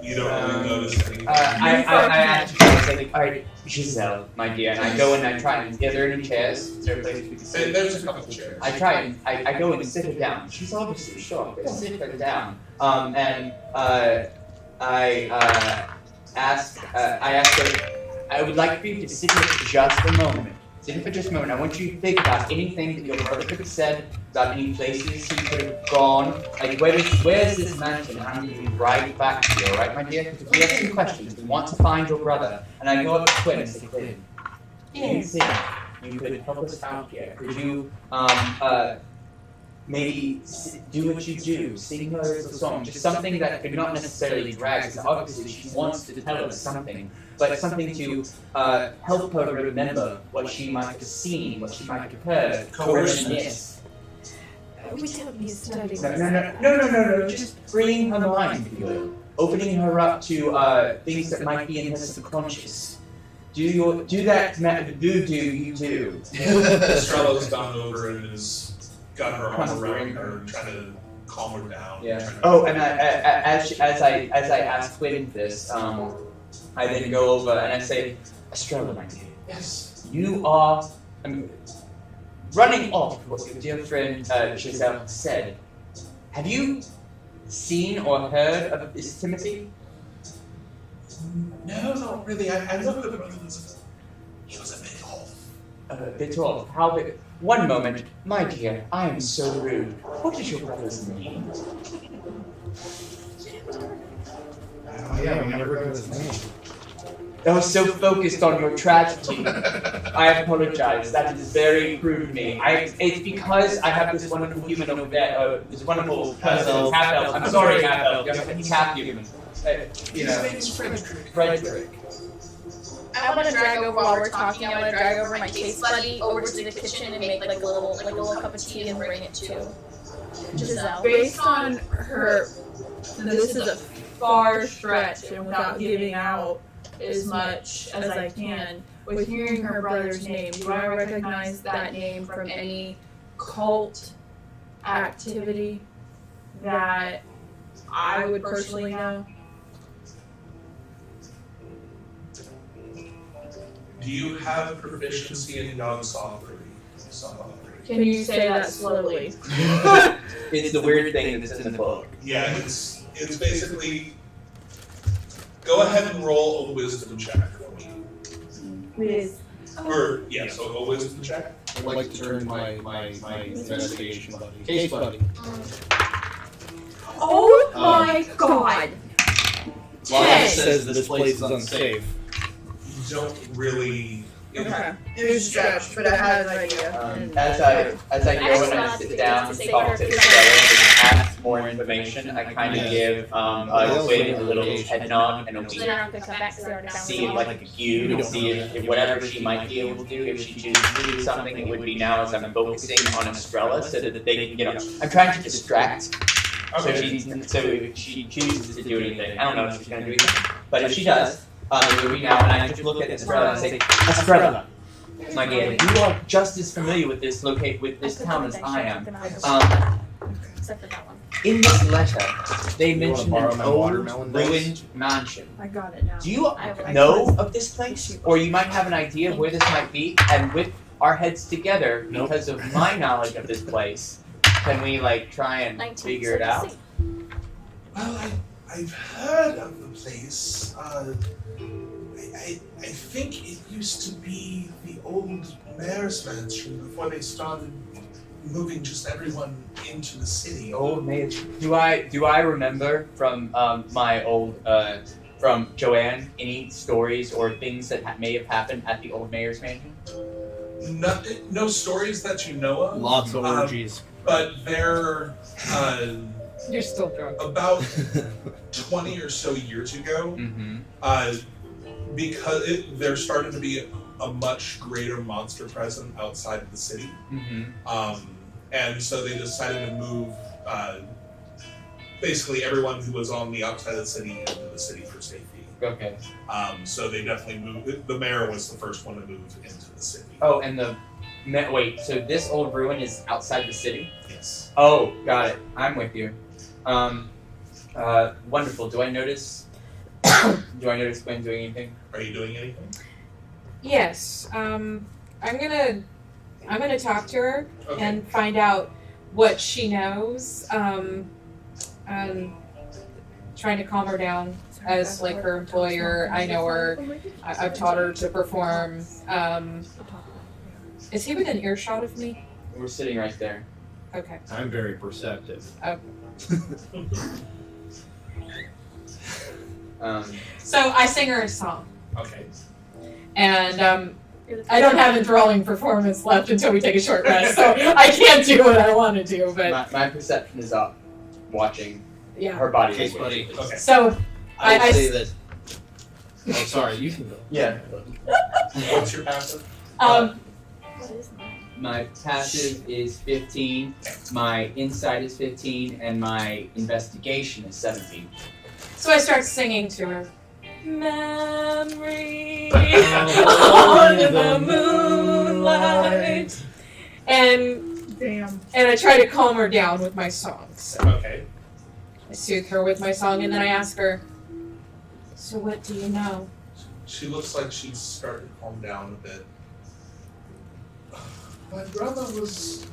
You don't really notice anything. I actually like, alright, Giselle, my dear, and I go and I try and are there any chairs? Is there a place we can sit? There's a couple chairs. I try and I go and sit her down. She's obviously shocked. I sit her down. And I ask her, I would like for you to sit here for just a moment. Sit here for just a moment. I want you to think about anything that your brother could have said, about any places he could have gone. Like, where's this mansion? And I'm going to be right back to you, alright, my dear? Because we have some questions. We want to find your brother. And I go up to Quinn and say, Quinn, do you think you could help us out here? Could you, maybe do what you do, sing her as a song, just something that could not necessarily drag, because obviously she wants to tell us something, but something to help her remember what she might have seen, what she might have heard. Coercion. Yes. We don't need to study. No, just freeing her mind, if you will. Opening her up to things that might be in her subconscious. Do you do. Estrella's gone over and has got her arm around her, trying to calm her down. Yeah. Oh, and as I ask Quinn this, I then go over and I say, Estrella, my dear. Yes. You are running off what your dear friend Giselle said. Have you seen or heard of this Timothy? No, not really. I know the brother he was a bit off. A bit off. How big? One moment, my dear. I am so rude. What is your brother's name? Oh yeah, we never got his name. I was so focused on your tragedy. I apologize. That is very rude of me. It's because I have this wonderful human over there. This wonderful person, half elf. I'm sorry, half elf. He's half human. You know, Frederick. I want to drag over while we're talking. I want to drag over my taste buddy over to the kitchen and make like a little cup of tea and bring it to Giselle. Based on her, this is a far stretch, and without giving out as much as I can, with hearing her brother's name, do I recognize that name from any cult activity that I would personally know? Do you have proficiency in dog software? Can you say that slowly? It's the weird thing that's in the book. Yeah, it's basically. Go ahead and roll a wisdom check for me. Please. Or yeah, so a wisdom check. I'd like to turn my investigation buddy. Case buddy. Oh my god! Logic says that this place is unsafe. You don't really. Okay. It was stretched, but I had an idea. As I go and I sit down and talk to Estrella and ask more information, I kind of give Quinn a little head nod and a So wink. they're not gonna come back because they're already found See if like a cue and see if whatever she might be able to do, if she chooses to do something, it would be now as I'm focusing on Estrella so that they can, I'm trying to distract. So if she chooses to do anything, I don't know if she's going to do anything, but if she does, it would be now, and I just look at Estrella and say, Estrella, my dear, you are just as familiar with this town as I am. Except for that one. In this letter, they You wanna mentioned borrow an my old, watermelon dice? ruined mansion. I got it now. Do you know of this place? Or you might have an idea of where this might be, and with our heads together because of my knowledge of this place. Can we like try and figure it out? 1976. Well, I've heard of the place. I think it used to be the old mayor's mansion before they started moving just everyone into the city. Old mayor. Do I remember from my old from Joanne any stories or things that may have happened at the old mayor's mansion? No stories that you know of. Lots of orgies. But they're You're still drunk. about 20 or so years ago. Mm-hmm. Because there started to be a much greater monster present outside of the city. Mm-hmm. And so they decided to move basically everyone who was on the outside of the city into the city for safety. Okay. So they definitely moved. The mayor was the first one to move into the city. Oh, and wait. So this old ruin is outside the city? Yes. Oh, got it. I'm with you. Wonderful. Do I notice Gwen doing anything? Are you doing anything? Yes. I'm gonna talk to her Okay. and find out what she knows. Trying to calm her down as like her employer. I know her. I've taught her to perform. Is he within earshot of me? We're sitting right there. Okay. I'm very perceptive. So I sing her a song, Okay. and I don't have a drawing performance left until we take a short rest, so I can't do what I want to do. But My perception is up, watching yeah. her body. Case buddy. Okay. So I would I say that. Oh, sorry. You can go. Yeah. What's your passive? What is mine? My passive is 15, my insight is 15, and my investigation is 17. So I start singing to her. Memory Oh, on the moonlight. And I try to calm her down with my songs. Okay. I soothe her with my song, and then I ask her, so what do you know? She looks like she's starting to calm down a bit. My brother was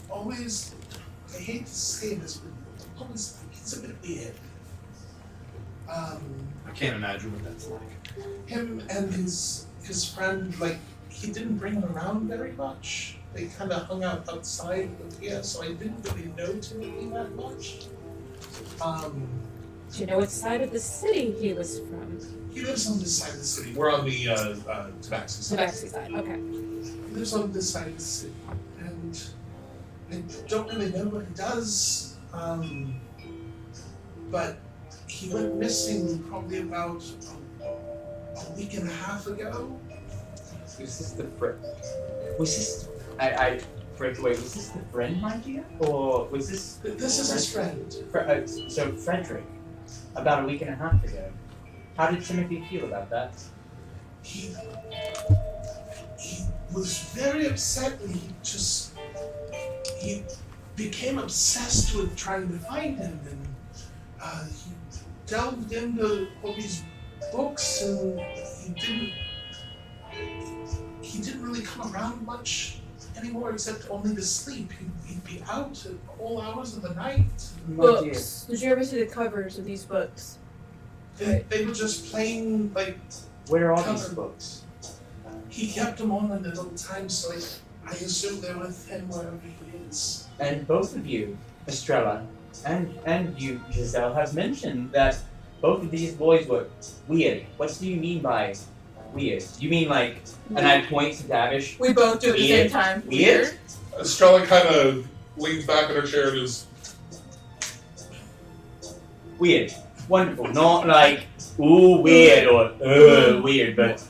always, I hate to say this, but always, he's a bit weird. I can't imagine what that's like. Him and his friend, like, he didn't bring them around very much. They kind of hung out outside of here, so I didn't really know Timothy that much. Do you know what side of the city he was from? He lives on this side of the city. We're on the Tabaxi side. Tabaxi side, okay. He lives on this side of the city, and I don't really know what he does, but he went missing probably about a week and a half ago. Was this the friend? Was this... I break away. Was this the friend idea? Or was this... This is his friend. So Frederick, about a week and a half ago. How did Timothy feel about that? He was very upset, and he became obsessed with trying to find him, and he delved into all these books, and he didn't really come around much anymore, except only to sleep. He'd be out at all hours of the night. Books. Did you ever see the covers of these books? They were just plain, like, Where are these Cover. books? he kept them on at all times, so I assume they're with him wherever he is. And both of you, Estrella, and you, Giselle, have mentioned that both of these boys were weird. What do you mean by weird? You mean like, and I point to Davish, We both do it at the same Weird. time. weird? Estrella kind of leans back in her chair and is, Weird. Wonderful. Not like, ooh, weird, or, weird, but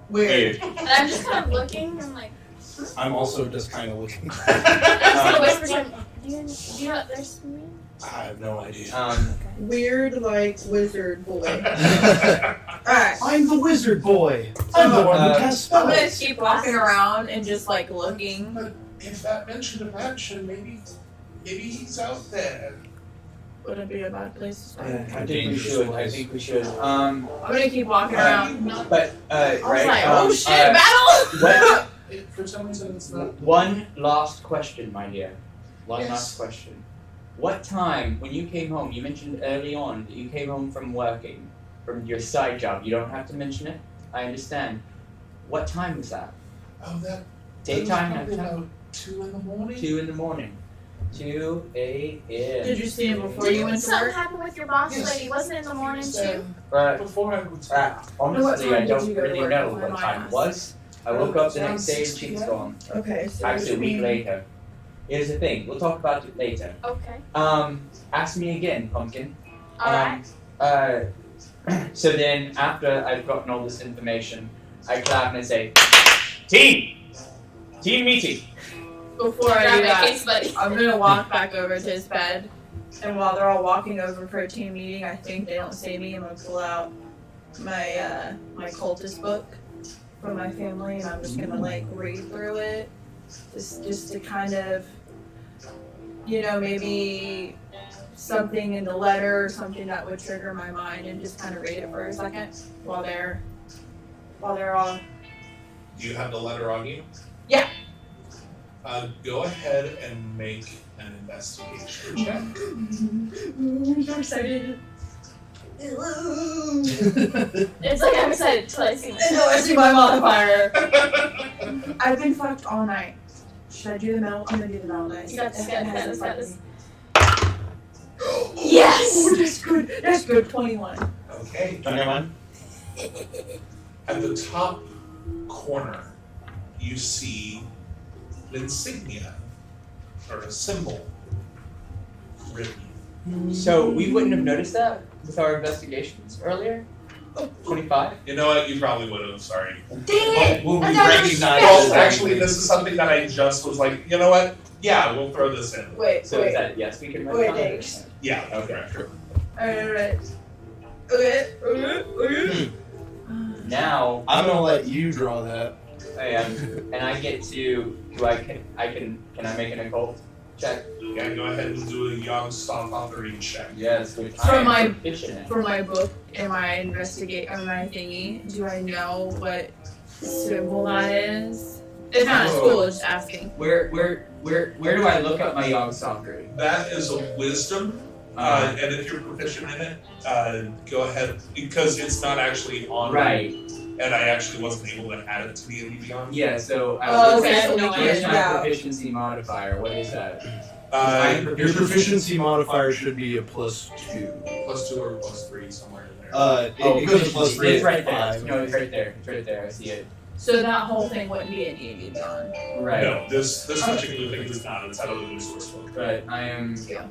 weird. And I'm just kind of looking, I'm like, I'm also just kind of looking. I'm just gonna whisper to him, do you know what there's me? I have no idea. Weird, like wizard boy. Alright. I'm the wizard boy. I'm the one who casts I'm gonna spells. keep walking around and just like looking. but if that mentioned a mansion, maybe he's out there. Would it be a bad place to start? I think we should. I think we should. I'm gonna keep walking around. But I was right. like, oh shit, What? battle! It for some reason it's not. One last question, my dear. One Yes. last question. What time, when you came home, you mentioned early on that you came home from working, from your side job. You don't have to mention it. I understand. What time was that? Oh, that. Daytime, Probably nighttime? about 2 in the morning. 2 in the morning. 2 a.m. Did you see him before you went to Something work? happened with your boss Yes. lady, wasn't it in the morning too? Before I would Honestly, I time did don't you go to really work? know Why what am I time it asked? was. I woke up the Around next day and 6 she was p.m. gone. Okay, so Actually, a which week means- later. Here's the thing. We'll talk about it later. Okay. Ask me again, Pumpkin. Alright. So then, after I've gotten all this information, I clap and I say, Team meeting! Before I Grab do my that, case, buddy. I'm gonna walk back over to his bed, and while they're all walking over for a team meeting, I think they don't see me. I'm gonna pull out my my cultist book from my family, and I'm just gonna like read through it, just to kind of, maybe something in the letter or something that would trigger my mind, and just kind of read it for a second while they're all. Do you have the letter on you? Yeah. Go ahead and make an investigation check. I'm so excited. It's like I'm excited till I see No, I see my modifier. I've been fucked all night. Should I do the metal? I'm gonna do the metal dice. You got this, It got hasn't this, got fucked this. me. Yes! Oh, that's good. That's good. 21. Okay. 21. At the top corner, you see an insignia or a symbol written. So we wouldn't have noticed that with our investigations earlier? 25? You know what? You probably would have. Sorry. Dang it! Will we I thought it was recognize Well, this? actually, this is something that I just was like, you know what? Yeah, we'll throw this in. Wait, So is wait. that yes, we can Wait, recognize? Yeah. Okay. Correct. Alright. Okay. Now I'm gonna let you draw that. I am, and I get to. Can I make an occult check? Yeah, go ahead and do a young stomp authoring check. Yes, which For I am my- proficient in. For my book and my investigate or my thingy, do I know what symbol that is? It's not at school, it's just asking. Where do I look up my young software? That is a wisdom, and if you're proficient in it, go ahead because it's not actually on. Right. And I actually wasn't able to add it to the Beyond. Yeah. So Oh, okay, so we no can where's get my it out. proficiency modifier? What is that? Your proficiency modifier should be a +2. +2 or +3 somewhere in there. It goes to +3. It's right there. 5. No, it's right there. It's right there. I see it. So that whole thing wouldn't be an E&E Beyond. Right. No, this particular thing is not. It's out of the resource book. But I am. Yeah.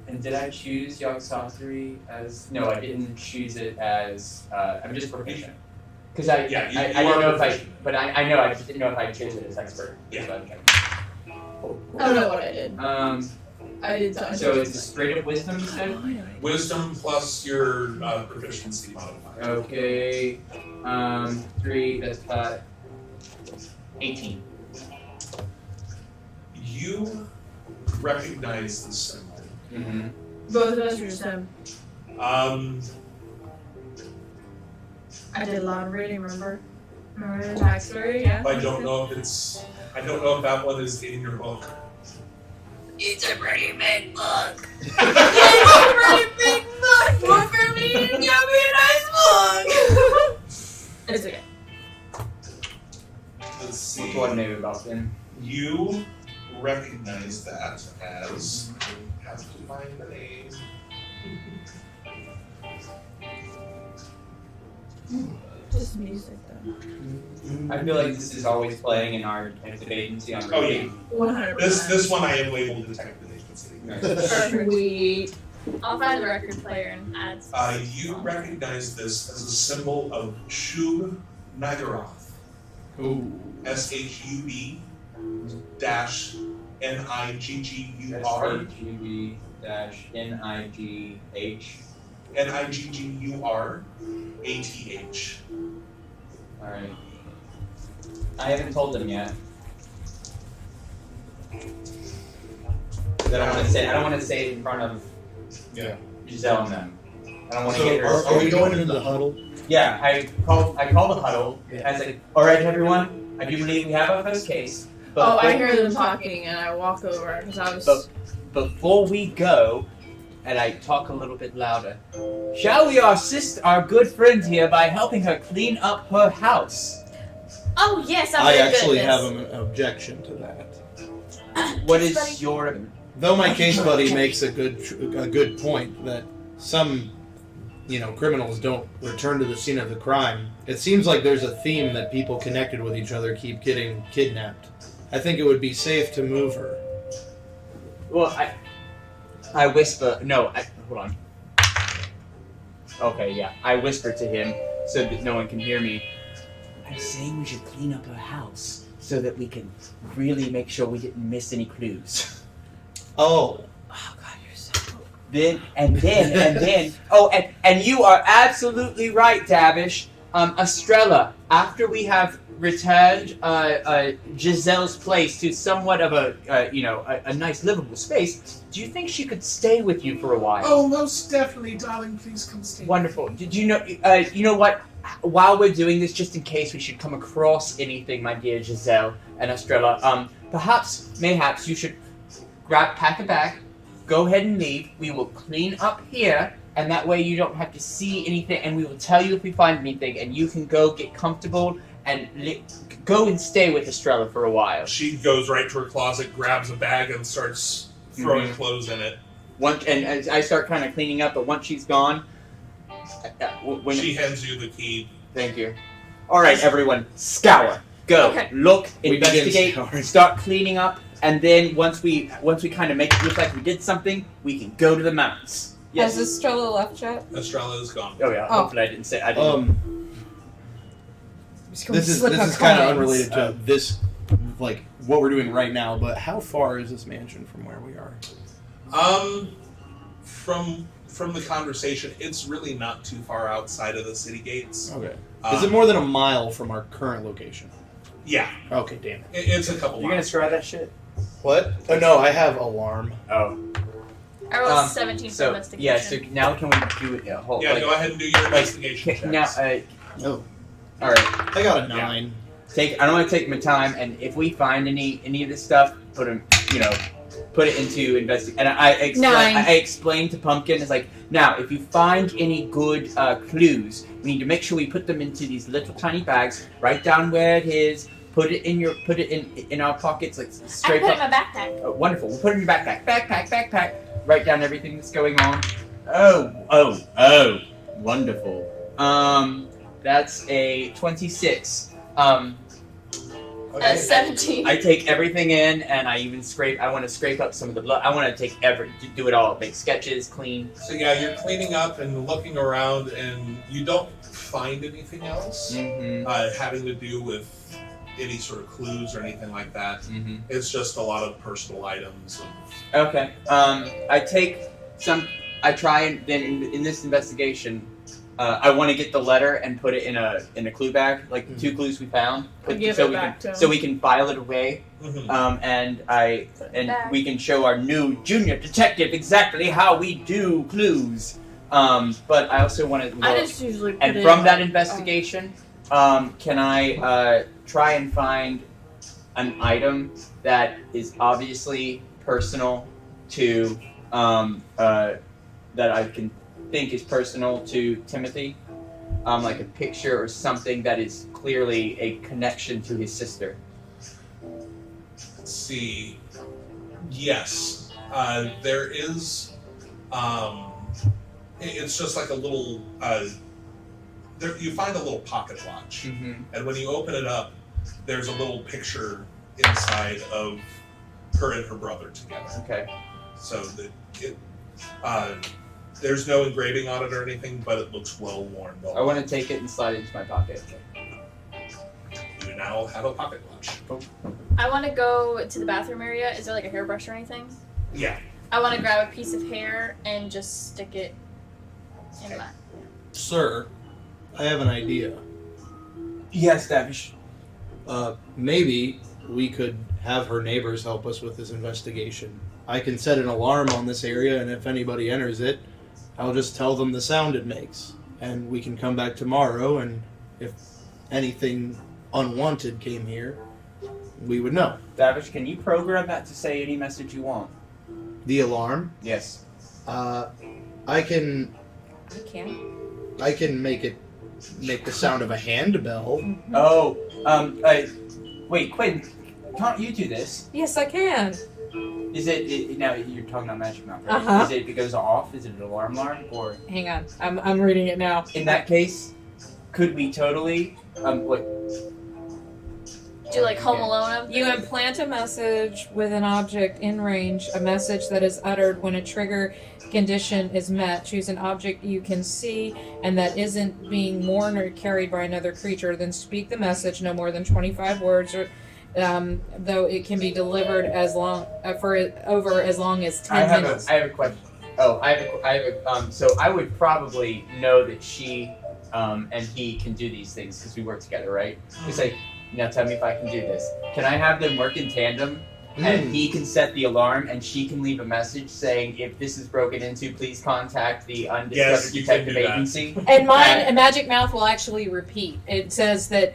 And did I choose Young Sorcery as? No, I didn't choose it as. I'm just proficient. Because I Yeah, you I are don't know if I. proficient. But I know I just didn't know if I chose it as expert. Yeah. So okay. I don't know what I did. Um. I did something. So it's a straight up wisdom, you said? Wisdom plus your proficiency modifier. Okay. 3. That's 18. You recognize the symbol. Mm-hmm. Both of us or just him? I did a lot of reading, remember? Remember the backstory? Yeah. I don't know if it's. I don't know if that one is in your book. It's a pretty big book. It's a pretty big book. But for me, it's gonna be a nice book. It's okay. Let's see. What's one name about them? You recognize that as. I have to find the name. Just music though. I feel like this is always playing in our detective agency on Oh yeah. 100%. This one I am labeled detective agency. Perfect. Sweet. I'll find the record player and add some. You recognize this as a symbol of Shub Nagaroth. Ooh. SHUB dash NIGGUR SHUB dash NIGH. NIGGUR ATH. Alright. I haven't told them yet. 'Cause I don't want to say it in front of Yeah. Giselle and them. I don't want to So get her. are we going into the huddle? Yeah, I call the huddle. I was like, all right, everyone. I do believe we have our first case. But Oh, I hear them talking, and I walk over because I was. before we go, and I talk a little bit louder, shall we assist our good friend here by helping her clean up her house? Oh yes, I'm I very actually good at have this. an objection to that. What Case is buddy? your... Though my case buddy makes a good point that some, criminals don't return to the scene of the crime. It seems like there's a theme that people connected with each other keep getting kidnapped. I think it would be safe to move her. Well, I whisper... No, hold on. Okay, yeah. I whisper to him so that no one can hear me. I'm saying we should clean up her house so that we can really make sure we didn't miss any clues. Oh. Oh God, you're so cool. Then. Oh, and you are absolutely right, Davish. Estrella, after we have returned Giselle's place to somewhat of a nice livable space, do you think she could stay with you for a while? Oh, most definitely, darling. Please come stay. Wonderful. Did you know? You know what? While we're doing this, just in case we should come across anything, my dear Giselle and Estrella, mayhaps you should pack a bag, go ahead and leave. We will clean up here, and that way you don't have to see anything, and we will tell you if we find anything, and you can go get comfortable and go and stay with Estrella for a while. She goes right to her closet, grabs a bag, and starts throwing clothes in it. And as I start kind of cleaning up, but once she's gone, She hands you the key. Thank you. All right, everyone, scour, go, Okay. look, We begin investigate, scouring. start cleaning up, and then once we kind of make it look like we did something, we can go to the mountains. Yes. Has Estrella left yet? Estrella is gone. Oh yeah. Oh. Hopefully I didn't say. I didn't. This is kind of unrelated to this, like what we're doing right now. But how far is this mansion from where we are? From the conversation, it's really not too far outside of the city gates. Okay. Is it more than a mile from our current location? Yeah, Okay, damn it. it's a couple You're gonna miles. scry that shit. What? Oh no, I have alarm. Oh. I rolled 17 for So investigation. yeah. So now can we do it? Whole, Yeah, like, go ahead and do your investigation checks. now. No, All right. I got a 9. I don't want to take my time, and if we find any of this stuff, put it into investigate. And I explained to Pumpkin, it's like, now if you find any good clues, we need to make sure we put them into these little tiny bags. Write down where it is. Put it in our pockets, like I straight put it up. in my backpack. Oh, wonderful. We'll put it in your backpack. Backpack. Write down everything that's going on. Oh. Wonderful. That's a 26. Okay. 17. I take everything in, and I even scrape. I want to scrape up some of the blood. I want to do it all. Make sketches, clean. So yeah, you're cleaning up and looking around, and you don't find anything else Mm-hmm. having to do with any sort of clues or anything like that. Mm-hmm. It's just a lot of personal items. Okay. I take some. I try and then in this investigation, I want to get the letter and put it in a clue bag, like the 2 clues we found, Give it back to him. so we can file it away. Mhm. And we can show our new junior detective exactly how we do clues. But I also want to look. I just usually put And it from in that my- investigation, can I try and find an item that is obviously personal to that I can think is personal to Timothy, like a picture or something that is clearly a connection to his sister. Let's see. Yes, there is. It's just like a little. You find a little pocket watch, Mm-hmm. and when you open it up, there's a little picture inside of her and her brother together. Okay. So there's no engraving on it or anything, but it looks well worn. I want to take it and slide it into my pocket. You now have a pocket watch. I want to go to the bathroom area. Is there like a hairbrush or anything? Yeah. I want to grab a piece of hair and just stick it in my. Sir, I have an idea. Yes, Davish. Maybe we could have her neighbors help us with this investigation. I can set an alarm on this area, and if anybody enters it, I'll just tell them the sound it makes. And we can come back tomorrow, and if anything unwanted came here, we would know. Davish, can you program that to say any message you want? The alarm, Yes. I can make the sound of a handbell. Oh, wait, Quinn, can't you do this? Yes, I can. Is it now you're talking about Magic Mouth, right? Uh-huh. Is it goes off? Is it an alarm, or Hang on, I'm reading it now. in that case, could we totally what? Do like Home Alone? You implant a message with an object in range, a message that is uttered when a trigger condition is met. Choose an object you can see and that isn't being worn or carried by another creature. Then speak the message, no more than 25 words, or though it can be delivered as long over as long as 10 minutes. I have a question. Oh, I have a so I would probably know that she and he can do these things because we work together, right? We say, now tell me if I can do this. Can I have them work in tandem? And he can set the alarm, and she can leave a message saying, if this is broken into, please contact the Undiscovered Yes, you can Detective do that. Agency. And mine, a Magic Mouth will actually repeat. It says that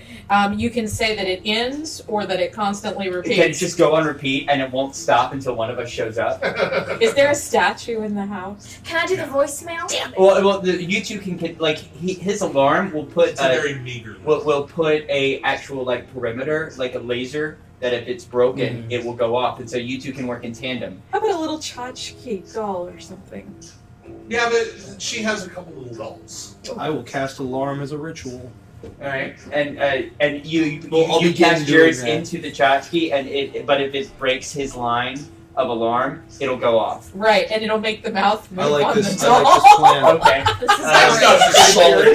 you can say that it ends or that it constantly It can repeats. just go on repeat, and it won't stop until one of us shows up. Is there a statue in the house? Can I do the voicemail? Damn it. Well, you two can like his alarm will put It's a very meager. will put a actual like perimeter, like a laser, that if it's broken, it will go off, and so you two can work in tandem. How about a little tchotchke doll or something? Yeah, but she has a couple little dolls. I will cast alarm as a ritual. All right, and you Well, I'll you begin cast doing yours that. into the tchotchke, and but if it breaks his line of alarm, it'll go off. Right, and it'll make the mouth move I like on this. the I doll. like this plan. Okay. This is That's great. not just solid.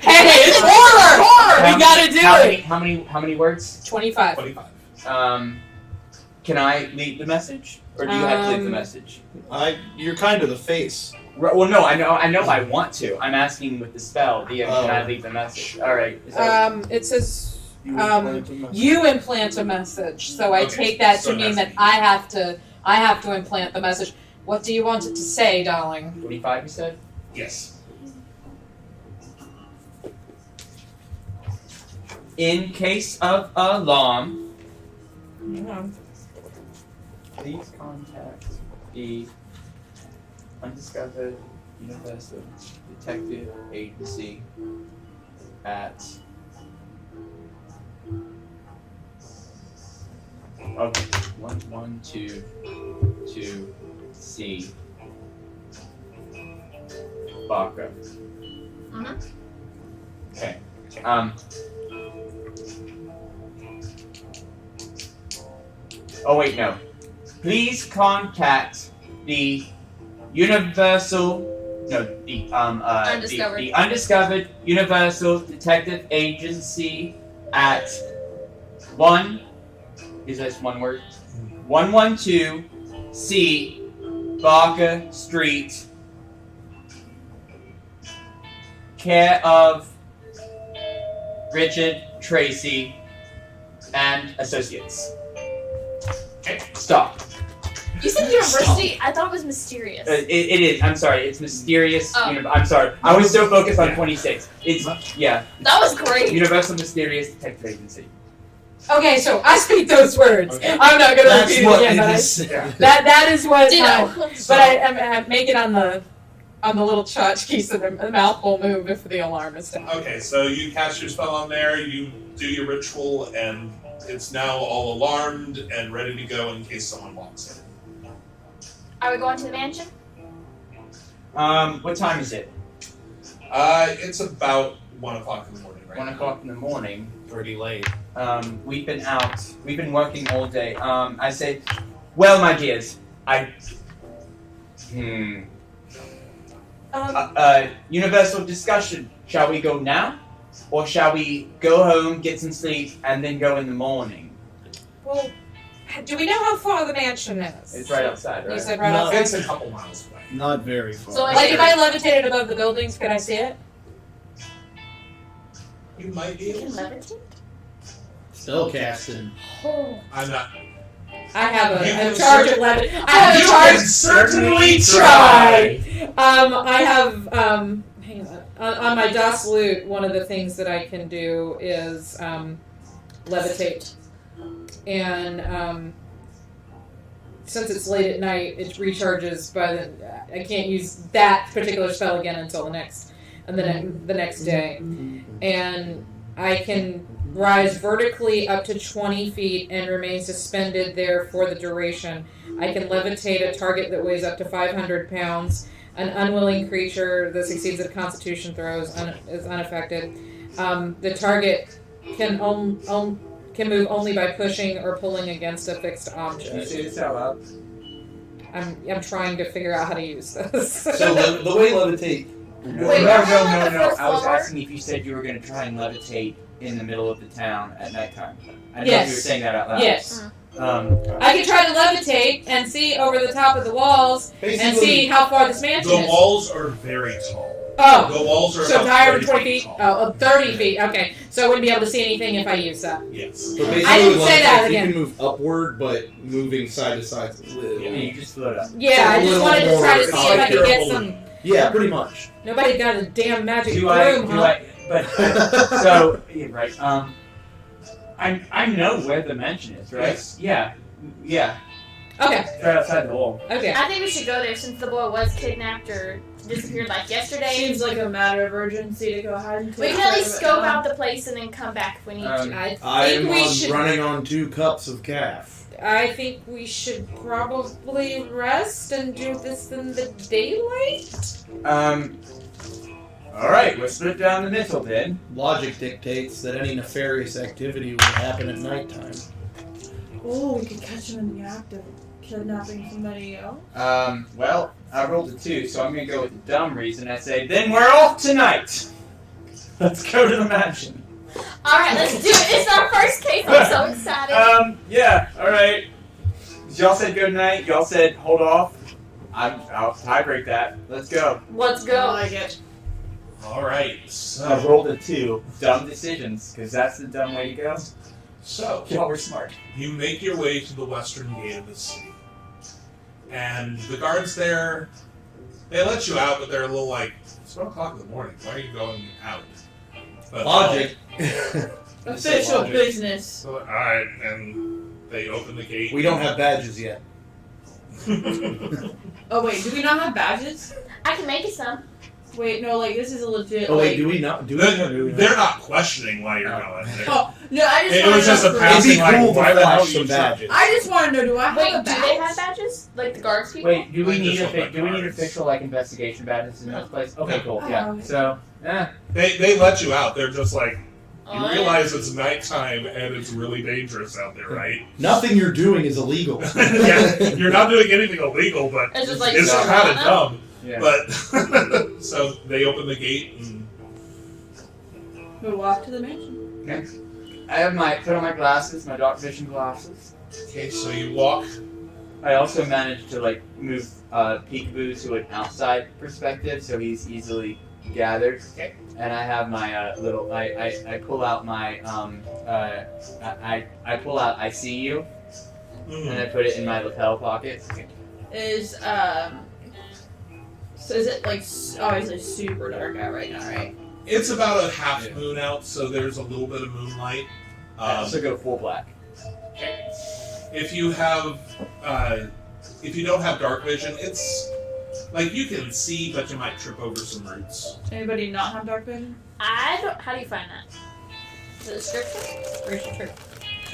Hey, it's horror! Horror! We gotta do how it! How many words? 25. 25. Can I leave the message, or do you have to leave the Um, message? You're kind of the face. Well, no, I know I want to. I'm asking with the spell. Can I leave the message? All right. So, It says You implant a message. you implant a message, so I Okay, take that so to mean that's that I have to implant the message. What do you want it to say, darling? 45, you said? Yes. In case of alarm, Hang on. please contact the Undiscovered Universal Detective Agency at okay 1122C Barker. Okay. Oh wait, no. Please contact the Undiscovered. the Undiscovered Universal Detective Agency at is this one word? 112C Barker Street, care of Richard Tracy and Associates. Okay. Stop. You said university? I thought it was mysterious. It is. I'm sorry. It's mysterious. Oh. I'm sorry. I was so focused on Yeah. 26. It's yeah. That was great. Universal Mysterious Detective Agency. Okay, so I speak those words. Okay. I'm not gonna That's repeat what it again, it but is. that is what. Ditto. But I make it on the little tchotchke so the mouth will move if the alarm is down. Okay, so you cast your spell on there, you do your ritual, and it's now all alarmed and ready to go in case someone walks in. Are we going to the mansion? What time is it? It's about 1 o'clock in the morning, right? 1 o'clock in the morning. Pretty late. We've been out. We've been working all day. I say, well, my dears, universal discussion. Shall we go now? Or shall we go home, get some sleep, and then go in the morning? Well, do we know how far the mansion is? It's right outside, right? You said right No. outside. It's a couple miles away. Not very far. So Like if I levitated above the buildings, could I see it? You might be You able can to. levitate? Still casting. Oh. I'm not. I have You a can charge of levity. I have a You charge. can certainly try. I have hang on my DOS loot. One of the things that I can do is levitate. And since it's late at night, it recharges I can't use that particular spell again until the next day. And I can rise vertically up to 20 feet and remain suspended there for the duration. I can levitate a target that weighs up to 500 pounds. An unwilling creature that succeeds at Constitution throws is unaffected. The target can move only by pushing or pulling against a fixed Can you object. say this out loud? I'm trying to figure out how to use this. So the way levitate. No, Wait, no. are we on the first I was floor? asking if you said you were going to try and levitate in the middle of the town at nighttime. I don't know if Yes. you were saying that out loud. Yes. I I can try to levitate and see over the top of the walls and see how far this mansion The is. walls are very tall. Oh, The walls are so about higher than 30 20 feet? tall. Oh, 30 feet. Okay. So I wouldn't be able to see anything if I use that. Yes. But basically, I didn't say that levitate, again. You can move upward, but moving side to side. Yeah, you just float up. Yeah, I A just little wanted to more try to see if I could get comfortable. some. Yeah, pretty much. Nobody got a damn magic Do broom, huh? So, yeah, right. I know where the mansion is, right? Yes. Yeah. Okay. It's right outside the wall. Okay. I think we should go there since the boy was kidnapped or disappeared like yesterday. Seems like a matter of urgency to go ahead and We take can at care least of it scope now. out the place and then come back if we need to. I am we should. running on 2 cups of calf. I think we should probably rest and do this in the daylight. Alright, we'll split down the middle then. Logic dictates that any nefarious activity will happen at nighttime. Oh, we could catch him in the act of kidnapping somebody else. Well, I rolled a 2, so I'm gonna go with the dumb reason. I say, then we're off tonight! Let's go to the mansion. Alright, let's do it. It's our first case. I'm so excited. Yeah, alright. Y'all said good night, y'all said hold off. I'll tie break that. Let's go. Let's I go. like it. All right. I So, rolled a 2. Dumb decisions, because that's the dumb way to go. so Y'all were smart. you make your way to the western gate of the city, and the guards there, they let you out, but they're a little like, it's 1 o'clock in the morning. Why are you going out? But, Logic. Official logic. business. So, all right, and they open the gate. We don't have badges yet. Oh wait, do we not have badges? I can make you some. Wait, no, like this is a legit. Oh wait, like, do we not? Do we not? Do we not? They're not questioning why you're going. Oh no, I just. It wanna was just know a for- pass- It'd be Like, cool why to the hell flash you some try- badges. I just want to know, do I have Wait, a do badge? they have badges? Like the guards people? Wait, do we Like need just like do we need guards. official like investigation badges in this place? Okay, cool. Yeah. Oh. So, They let you out. They're just like, you Oh, realize it's nighttime and it's really dangerous out there, right? Nothing you're doing is illegal. Yeah, you're not doing anything illegal, but It's just like it's so kind of random. dumb. yeah. But so they open the gate and We walk to the mansion. I have put on my glasses, my dark vision glasses. okay, so you walk. I also managed to like move Peekaboo to an outside perspective, so he's easily gathered. Okay. And I have my little. I pull out my I pull out I see you, and I put it in my lapel pocket. Is so is it like obviously super dark out right now, right? It's about a half moon out, so there's a little bit of moonlight. I also go full black. If you don't have dark vision, it's like you can see, but you might trip over some roots. Anybody not have dark vision? I don't. How do you find that? The description? Racial trait.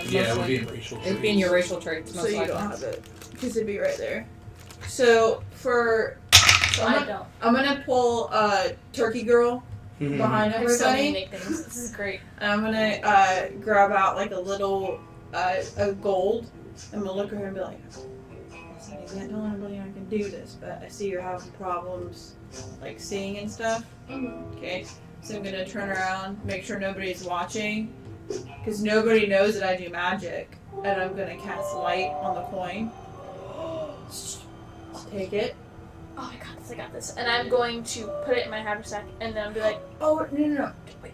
Yeah, it would be in racial. It'd be in your racial traits, most So you likely. don't have it because it'd be right there. So for so I don't. I'm gonna pull Turkey Girl Mhm. behind I have so many everybody, nicknames. This is great. and I'm gonna grab out like a little a gold. I'm gonna look at her and be like, "Listen, you can't tell anybody I can do this, but I see you're having problems like seeing and stuff." Okay, so I'm gonna turn around, make sure nobody's watching, because nobody knows that I do magic, and I'm gonna cast light on the coin. Take it. Oh, I got this. And I'm going to put it in my haversack, and then I'll be like, Oh no! wait.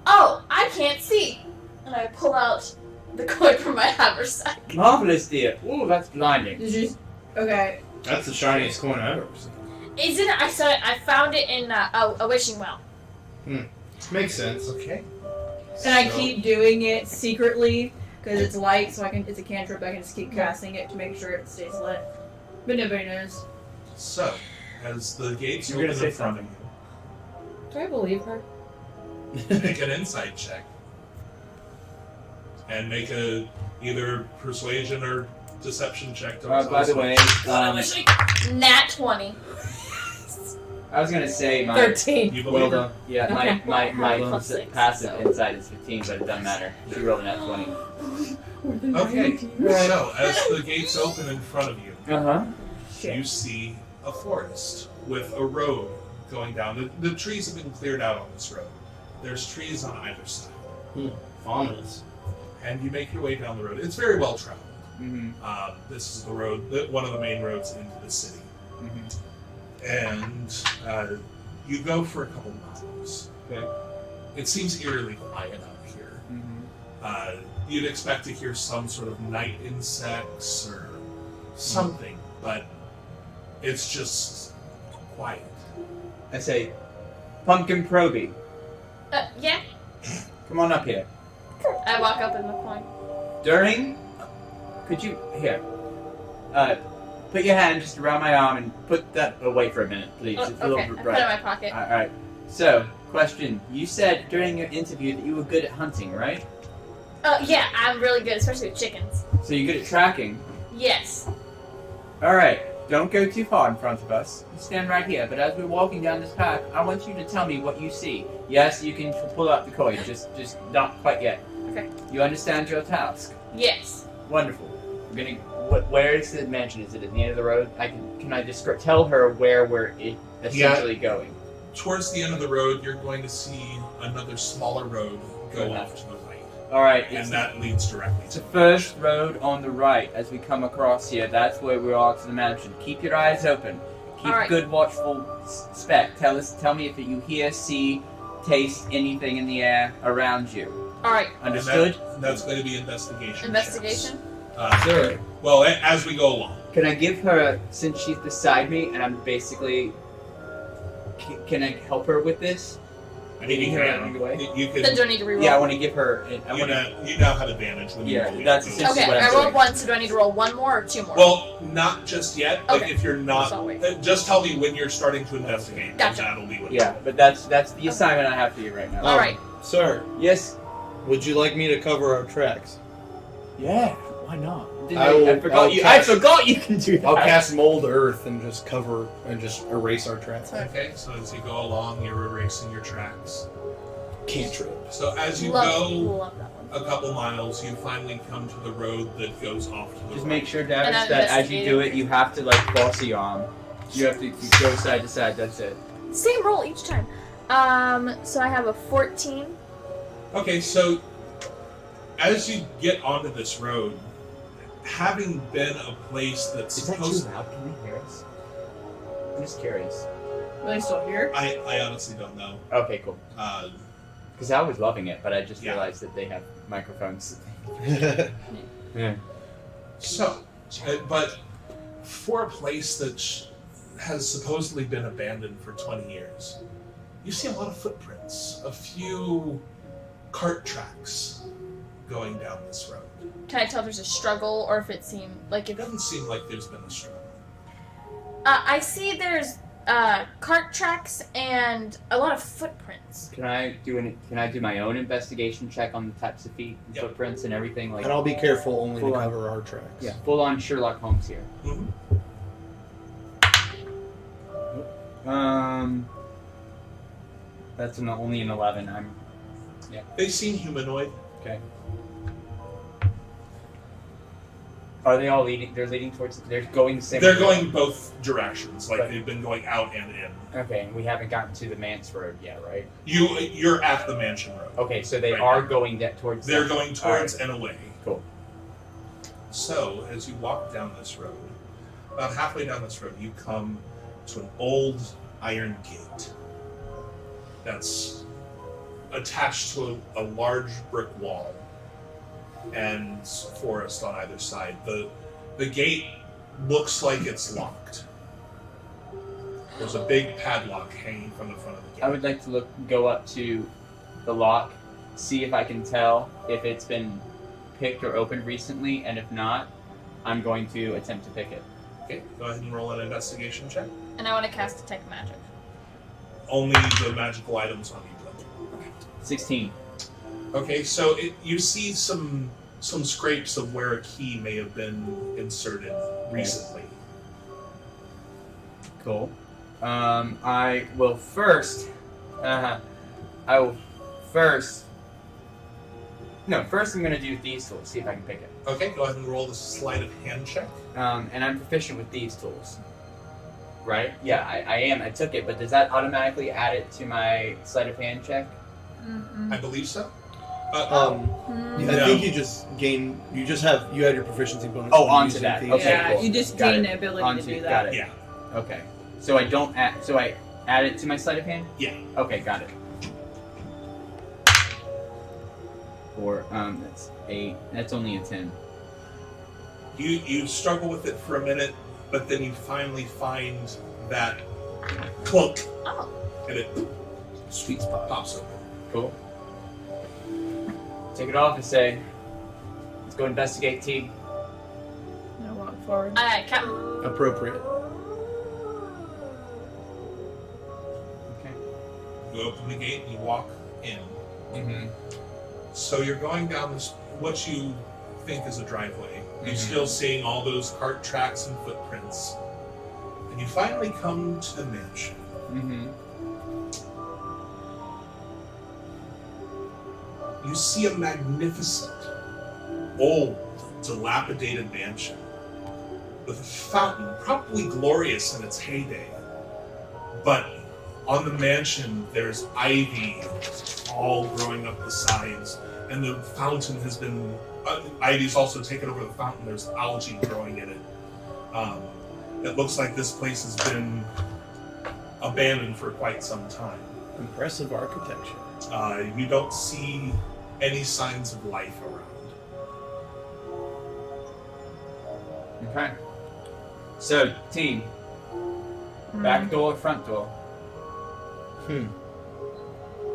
Oh, I can't see. And I pull out the coin from my haversack. Marvelous, dear. Ooh, that's blinding. Did you? Okay. That's the shiniest coin I've ever seen. Isn't it? I saw it. I found it in a wishing well. Makes sense. Okay. And I So- keep doing it secretly because it's light, so it's a cantrip. I can just keep casting it to make sure it stays lit. But nobody knows. So, as the gates You were open gonna in say front of Do I believe her? you, make an insight check. And make a either persuasion or deception check to By the way, Nat 20. I was gonna say my 13. You well believe her? done. Yeah, Okay. my Plus 6, passive so. insight is 15, but it doesn't matter. She rolled a nat 20. Okay, so as the gates open in front of you, Uh-huh. you see a forest with a road going down. The trees have been cleared out on this road. There's trees on either side. Ominous. And you make your way down the road. It's very well traveled. Mm-hmm. This is the road, one of the main roads into the city. Mm-hmm. And you go for a couple miles. Okay. It seems eerily quiet out here. Mm-hmm. You'd expect to hear some sort of night insects or something, but it's just quiet. I say, Pumpkin Proby, Yeah. come on up here. I walk up in the coin. Could you, here, put your hand just around my arm and put that away for a minute, please. Oh, It's a okay, little I put bright. it in my pocket. Alright, so, question. You said during your interview that you were good at hunting, right? Yeah, I'm really good, especially with chickens. So you're good at tracking? Yes. Alright, don't go too far in front of us. You stand right here, but as we're walking down this path, I want you to tell me what you see. Yes, you can pull out the coin, just not quite yet. Okay. You understand your task? Yes. Wonderful. I'm gonna. Where is the mansion? Is it at the end of the road? Can I just tell her where we're essentially going? Towards the end of the road, you're going to see another smaller road go Okay. off to the right. All right. And that leads directly It's to the first road on the right as we come across here. That's where we are to the mansion. Keep your eyes open. Keep All right. good watchful spec. Tell me if you hear, see, taste anything in the air around you. Alright. Understood? And that's going to be investigation. Investigation? Sure. Well, as we go along. Can I give her, since she's beside me and I'm basically, can I help her with this? I mean, you Leading her can. along the way? You Then can. do I need to reroll? Yeah, I want to give her. You now have advantage when you Yeah, roll. that's the- essentially Okay, what I'm I rolled doing. 1, so do I need to roll 1 more or 2 more? Well, not just yet. Like Okay. if you're not, So I'll wait. just tell me when you're starting to investigate. Gotcha. And that'll be what. Yeah, but that's the assignment I have for you right now. Alright. Sir, Yes. would you like me to cover our tracks? Yeah. Why not? I forgot you can do that. I'll cast Mold Earth and just cover and just erase our tracks. Okay, so as you go along, you're erasing your tracks. Cantrip. So as you love, go love that one. a couple miles, you finally come to the road that goes off to the Just right. make sure, And Davis, I'm that as you do it, investigating. you have to cross the arm. You have to go side to side. That's it. Same roll each time. So I have a 14. Okay, so as you get onto this road, having been a place that's supposed loud? Can they hear us? I'm just curious. Are they still here? I honestly don't know. Okay, cool. Because I was loving it, but I just Yeah. realized that they have microphones. So, but for a place that has supposedly been abandoned for 20 years, you see a lot of footprints, a few cart tracks going down this road. Can I tell if there's a struggle or if it seemed like It doesn't seem like there's been a struggle. I see there's cart tracks and a lot of footprints. Can I do my own investigation check on the types of feet and Yep. footprints and everything? And I'll be careful only to Full on. cover our tracks. Yeah, full on Sherlock Holmes here. That's only an 11. They seem humanoid. Okay. Are they all leading? They're leading towards. They're going the same. They're way? going both directions, like Right. they've been going out and in. Okay, and we haven't gotten to the Manse Road yet, right? You're at the mansion road. Okay, so they Right. are going towards. They're that. going towards and away. Cool. So, as you walk down this road, about halfway down this road, you come to an old iron gate that's attached to a large brick wall and forest on either side. The gate looks like it's locked. There's a big padlock hanging from the front of the gate. I would like to go up to the lock see if I can tell if it's been picked or opened recently, and if not, I'm going to attempt to pick it. Okay, go ahead and roll an investigation check. And I want to cast Detect Magic. Only the magical items on you, though. 16. Okay, so you see some scrapes of where a key may have been inserted recently. Cool. I will first. First I'm gonna do thieves tools. See if I can pick it. Okay, go ahead and roll the sleight of hand check. And I'm proficient with thieves tools. Right? Yeah, I am. I took it, but does that automatically add it to my sleight of hand check? I believe so. I No. think you had your proficiency bonus. Oh, when onto using that. thieves. Okay, Yeah, cool. you just Got gain it. the ability Onto, to do that. Got it. Yeah. Okay. So I don't add. So I add it to my sleight of hand. Yeah. Okay, got it. 4. That's 8. That's only a 10. You struggle with it for a minute, but then you finally find that cloak, Oh. and it Sweet spot. pops open. Cool. Take it off and say, "Let's go investigate, T." I walk forward. Appropriate. Okay. You open the gate and you walk in. Mm-hmm. So you're going down this, what you think is a driveway. You're Mhm. still seeing all those cart tracks and footprints. And you finally come to the mansion. Mm-hmm. You see a magnificent, old, dilapidated mansion with a fountain, probably glorious in its heyday. But on the mansion, there's ivy all growing up the sides, and the fountain has been, ivy's also taken over the fountain. There's algae growing in it. It looks like this place has been abandoned for quite some time. Impressive architecture. You don't see any signs of life around. Okay. So, team, back door or front door?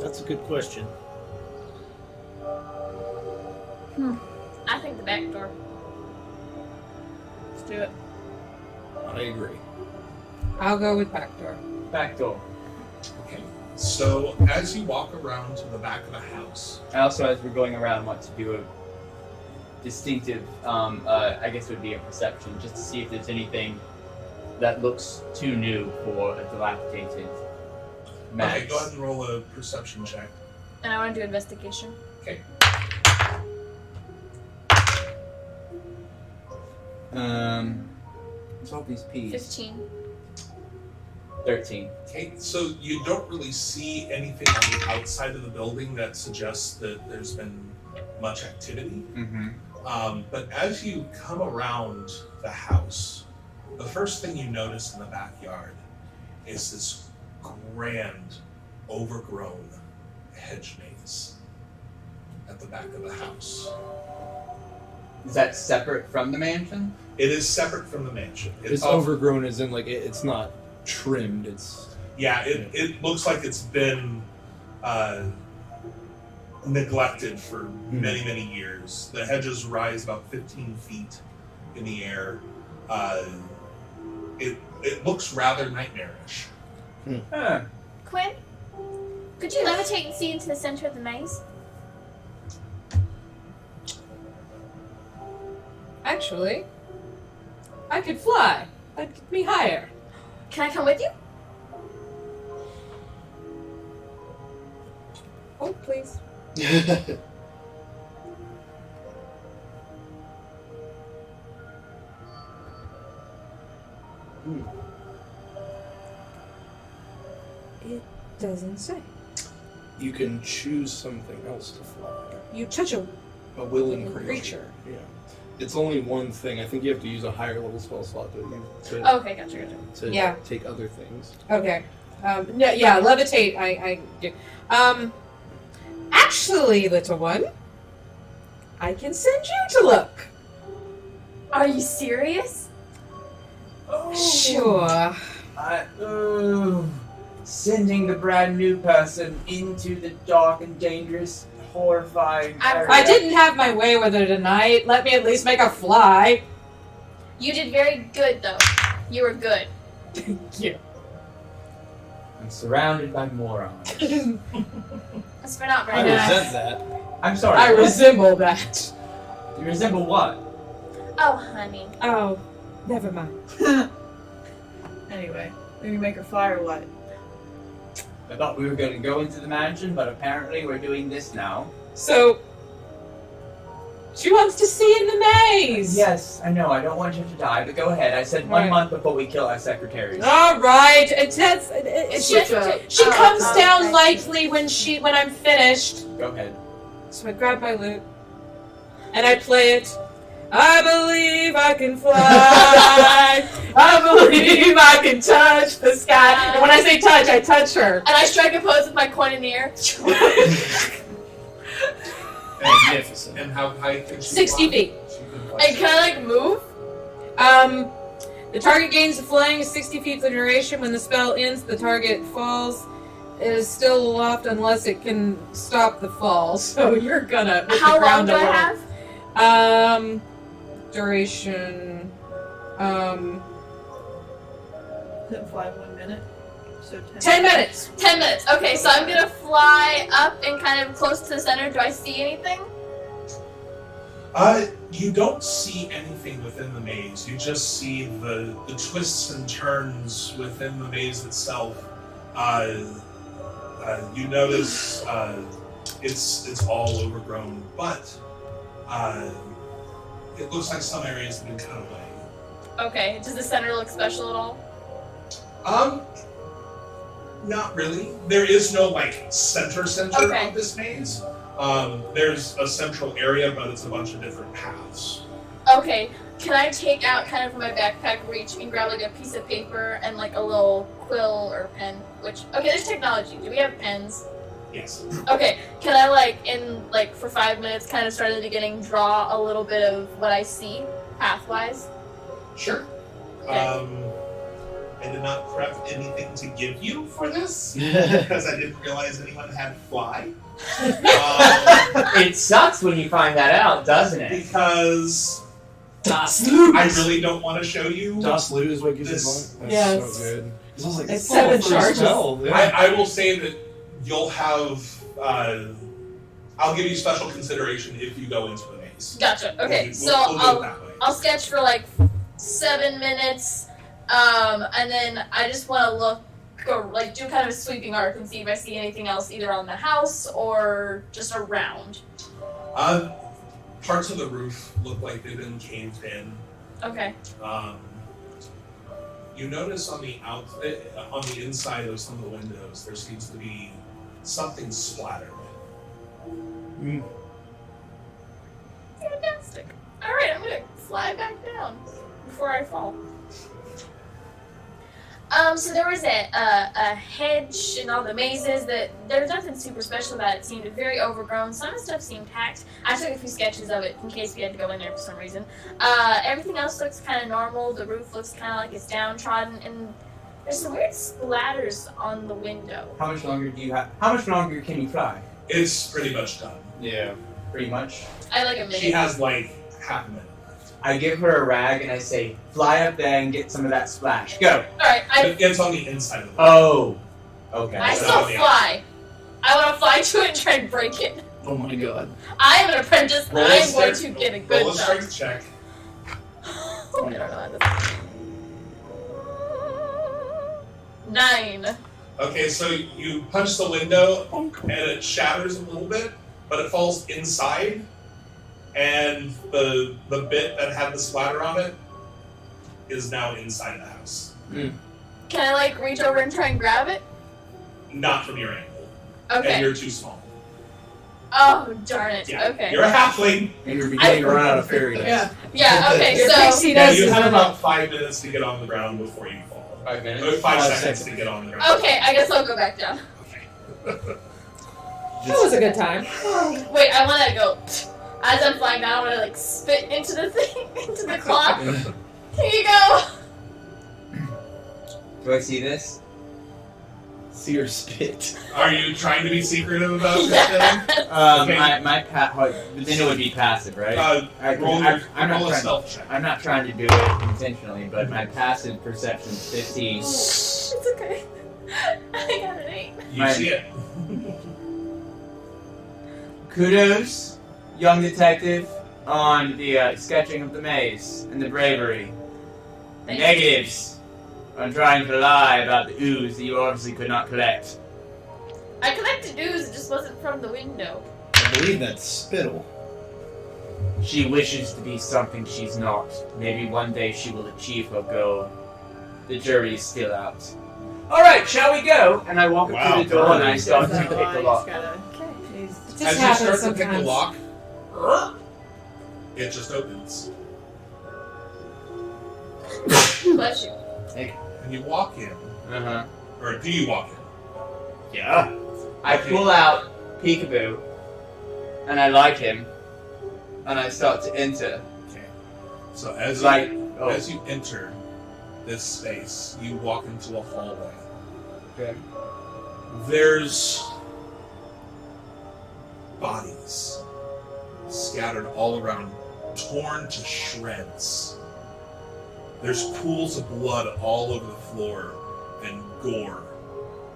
That's a good question. I think the back door. Let's do it. I agree. I'll go with back door. Back door. Okay. So as you walk around to the back of the house, I also, as we're going around, want to do a distinctive, I guess it would be a perception, just to see if there's anything that looks too new for a dilapidated mass. okay, go ahead and roll a perception check. And I want to do investigation. Okay. What's all these P's? 15. 13. Okay, so you don't really see anything on the outside of the building that suggests that there's been much activity. Mm-hmm. But as you come around the house, the first thing you notice in the backyard is this grand, overgrown hedge maze at the back of the house. Is that separate from the mansion? It is separate from the mansion. It's off- overgrown as in, like, it's not trimmed. It's... Yeah, it looks like it's been neglected for many, many years. The hedges rise about 15 feet in the air. It looks rather nightmarish. Quinn, could you levitate and see into the center of the maze? Actually, I could fly. That'd get me higher. Can I come with you? Oh, please. It doesn't say. You can choose something else to fly. You touch a A willing creature. creature. Yeah. It's only one thing. I think you have to use a higher level spell slot to Okay, gotcha. Yeah. take other things. Okay. No, yeah, levitate. I do. Actually, little one, I can send you to look. Are you serious? Sure. Sending the brand new person into the dark and dangerous horrifying. I didn't have my way with her tonight. Let me at least make her fly. You did very good, though. You were good. Thank you. I'm surrounded by morons. That's for not I very nice. resent that. I'm sorry. I resemble that. You resemble what? Oh, honey. Oh, never mind. Anyway, maybe make her fly or what? I thought we were going to go into the mansion, but apparently we're doing this now. So, she wants to see in the maze. Yes, I know. I don't want you to die, but go ahead. I said 1 Right. month before we kill our secretaries. All right. She comes down okay. lightly when I'm finished. Go ahead. So I grab my lute and I play it. I believe I can fly. I believe I can touch the sky. And when I say touch, I touch her. And I strike a pose with my coin in the air. Magnificent. And how high can she 60 fly? feet. She can fly. And can I, like, move? The target gains a flying 60 feet of duration. When the spell ends, the target falls. It is still aloft unless it can stop the fall. So you're gonna hit How the long ground do I alone. have? Duration. Then fly 1 minute. So 10 minutes. 10 minutes. Okay, so I'm gonna fly up and kind of close to the center. Do I see anything? You don't see anything within the maze. You just see the twists and turns within the maze itself. You notice it's all overgrown, but it looks like some areas have been cut away. Okay, does the center look special at all? Not really. There is no like center Okay. of this maze. There's a central area, but it's a bunch of different paths. Okay, can I take out kind of from my backpack reach and grab like a piece of paper and like a little quill or pen? Which, okay, there's technology. Do we have pens? Yes. Okay, can I for 5 minutes kind of start at the beginning, draw a little bit of what I see pathwise? Sure. Okay. I did not prep anything to give you for this because I didn't realize anyone had fly. It sucks when you find that out, doesn't it? Because Das I really don't want to show you. Das Loot is what gives This- you fun. That's Yes. so good. 'Cause I was like, It's oh, 7 for a charges. spell, yeah. I will say that you'll have. I'll give you special consideration if you go into the maze. Gotcha. Okay, We'll so do it I'll that way. I'll sketch for like 7 minutes, and then I just want to do kind of a sweeping arc and see if I see anything else either on the house or just around. Parts of the roof look like they've been caved in. Okay. You notice on the inside of some of the windows, there seems to be something splattered. Fantastic. All right, I'm gonna fly back down before I fall. So there was a hedge and all the mazes that there's nothing super special about it. It seemed very overgrown. Some of the stuff seemed hacked. I took a few sketches of it in case we had to go in there for some reason. Everything else looks kind of normal. The roof looks kind of like it's downtrodden, and there's some weird splatters on the window. How much longer do you have? How much longer can you fly? It's pretty much done. Yeah. Pretty much. I like a minute. She has like half a minute left. I give her a rag and I say, fly up there and get some of that splash. Go. All right, It's on the inside of the Oh. Okay. I so- still yeah. fly. I want to fly to it and try and break it. Oh my god. I am an apprentice. Roll a I am going to strength- get a good Roll a shot. strength check. I don't know how to. 9. Okay, so you punch the window and it shatters a little bit, but it falls inside, and the bit that had the splatter on it is now inside the house. Can I like reach over and try and grab it? Not from your angle. And Okay. you're too small. Oh darn it. Yeah. Okay. You're a halfling. And you're beginning to run out of fairy dust. Yeah. Yeah. Okay. Your So pixie Yeah, dust you is have in about 5 minutes to get on the ground before you fall. 5 minutes. Or 5 5 seconds seconds. to get on the ground. okay, I guess I'll go back down. That was a good time. Wait, I want to go. As I'm flying down, I want to like spit into the thing, into the clock. Here you go. Do I see this? see her spit. Are you trying to be secretive about your spitting? Okay. Then it would be passive, right? Roll a stealth check. I'm not trying to do it intentionally, but my passive perception is 15. It's okay. I got an 8. You see it. Kudos, young detective, on the sketching of the maze and the bravery. Thank Negatives on trying to lie about the ooze that you obviously could not collect. I collected ooze, it just wasn't from the window. I believe that's spittle. She wishes to be something she's not. Maybe one day she will achieve her goal. The jury is still out. Alright, shall we go? And I walk up to the door and I start to pick the lock. It just As you happens start to pick the sometimes. lock, it just opens. Bless you. And you walk in. Uh-huh. Or do you walk in? Yeah. I pull out Peekaboo, and I like him, and I start to enter. Okay. So as Like, as you enter this space, you walk into a hallway. Okay. There's bodies scattered all around, torn to shreds. There's pools of blood all over the floor and gore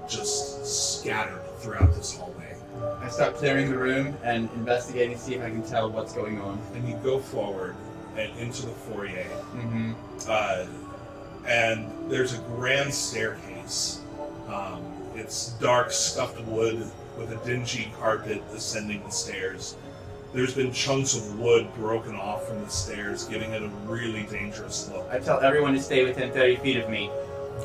just scattered throughout this hallway. I start clearing the room and investigating to see if I can tell what's going on. And you go forward and into the foyer. Mm-hmm. And there's a grand staircase. It's dark, scuffed wood with a dingy carpet ascending the stairs. There's been chunks of wood broken off from the stairs, giving it a really dangerous look. I tell everyone to stay within 30 feet of me.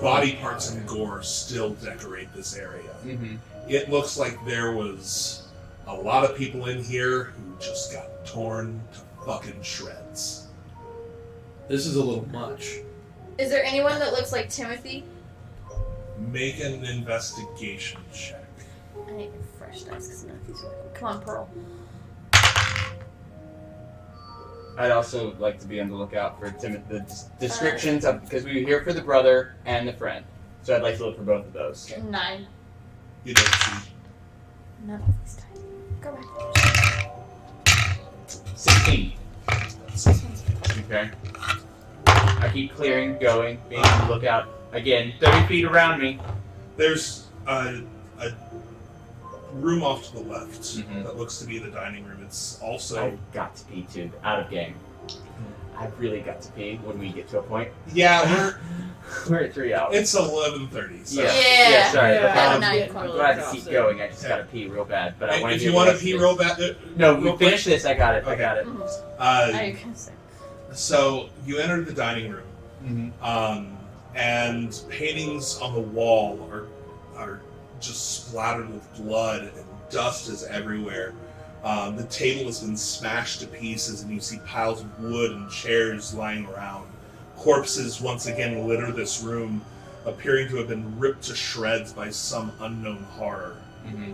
Body parts and gore still decorate this area. Mm-hmm. It looks like there was a lot of people in here who just got torn to fucking shreds. This is a little much. Is there anyone that looks like Timothy? Make an investigation check. I need fresh dice because Timothy's really cool. Come on, Pearl. I'd also like to be on the lookout for the descriptions of, because we were here for the brother and the friend. So I'd like to look for both of those. 9. You don't see. None of these dice. Go back. 16. Okay. I keep clearing, going, being on the lookout. Again, 30 feet around me. There's a room off to the left Mhm. that looks to be the dining room. It's also I've got to pee too. Out of game. I've really got to pee when we get to a point. yeah, We're at 3 hours. it's 11:30. So Yeah, sorry. Yeah. but Yeah, I'm no, glad to keep going. I just gotta pee real bad. But I want if to you want to pee real bad, No, we real quick. finish this. I got it. I Okay. got it. I can say. So you enter the dining room, Mm-hmm. and paintings on the wall are just splattered with blood and dust is everywhere. The table has been smashed to pieces, and you see piles of wood and chairs lying around. Corpses once again litter this room, appearing to have been ripped to shreds by some unknown horror. Mm-hmm.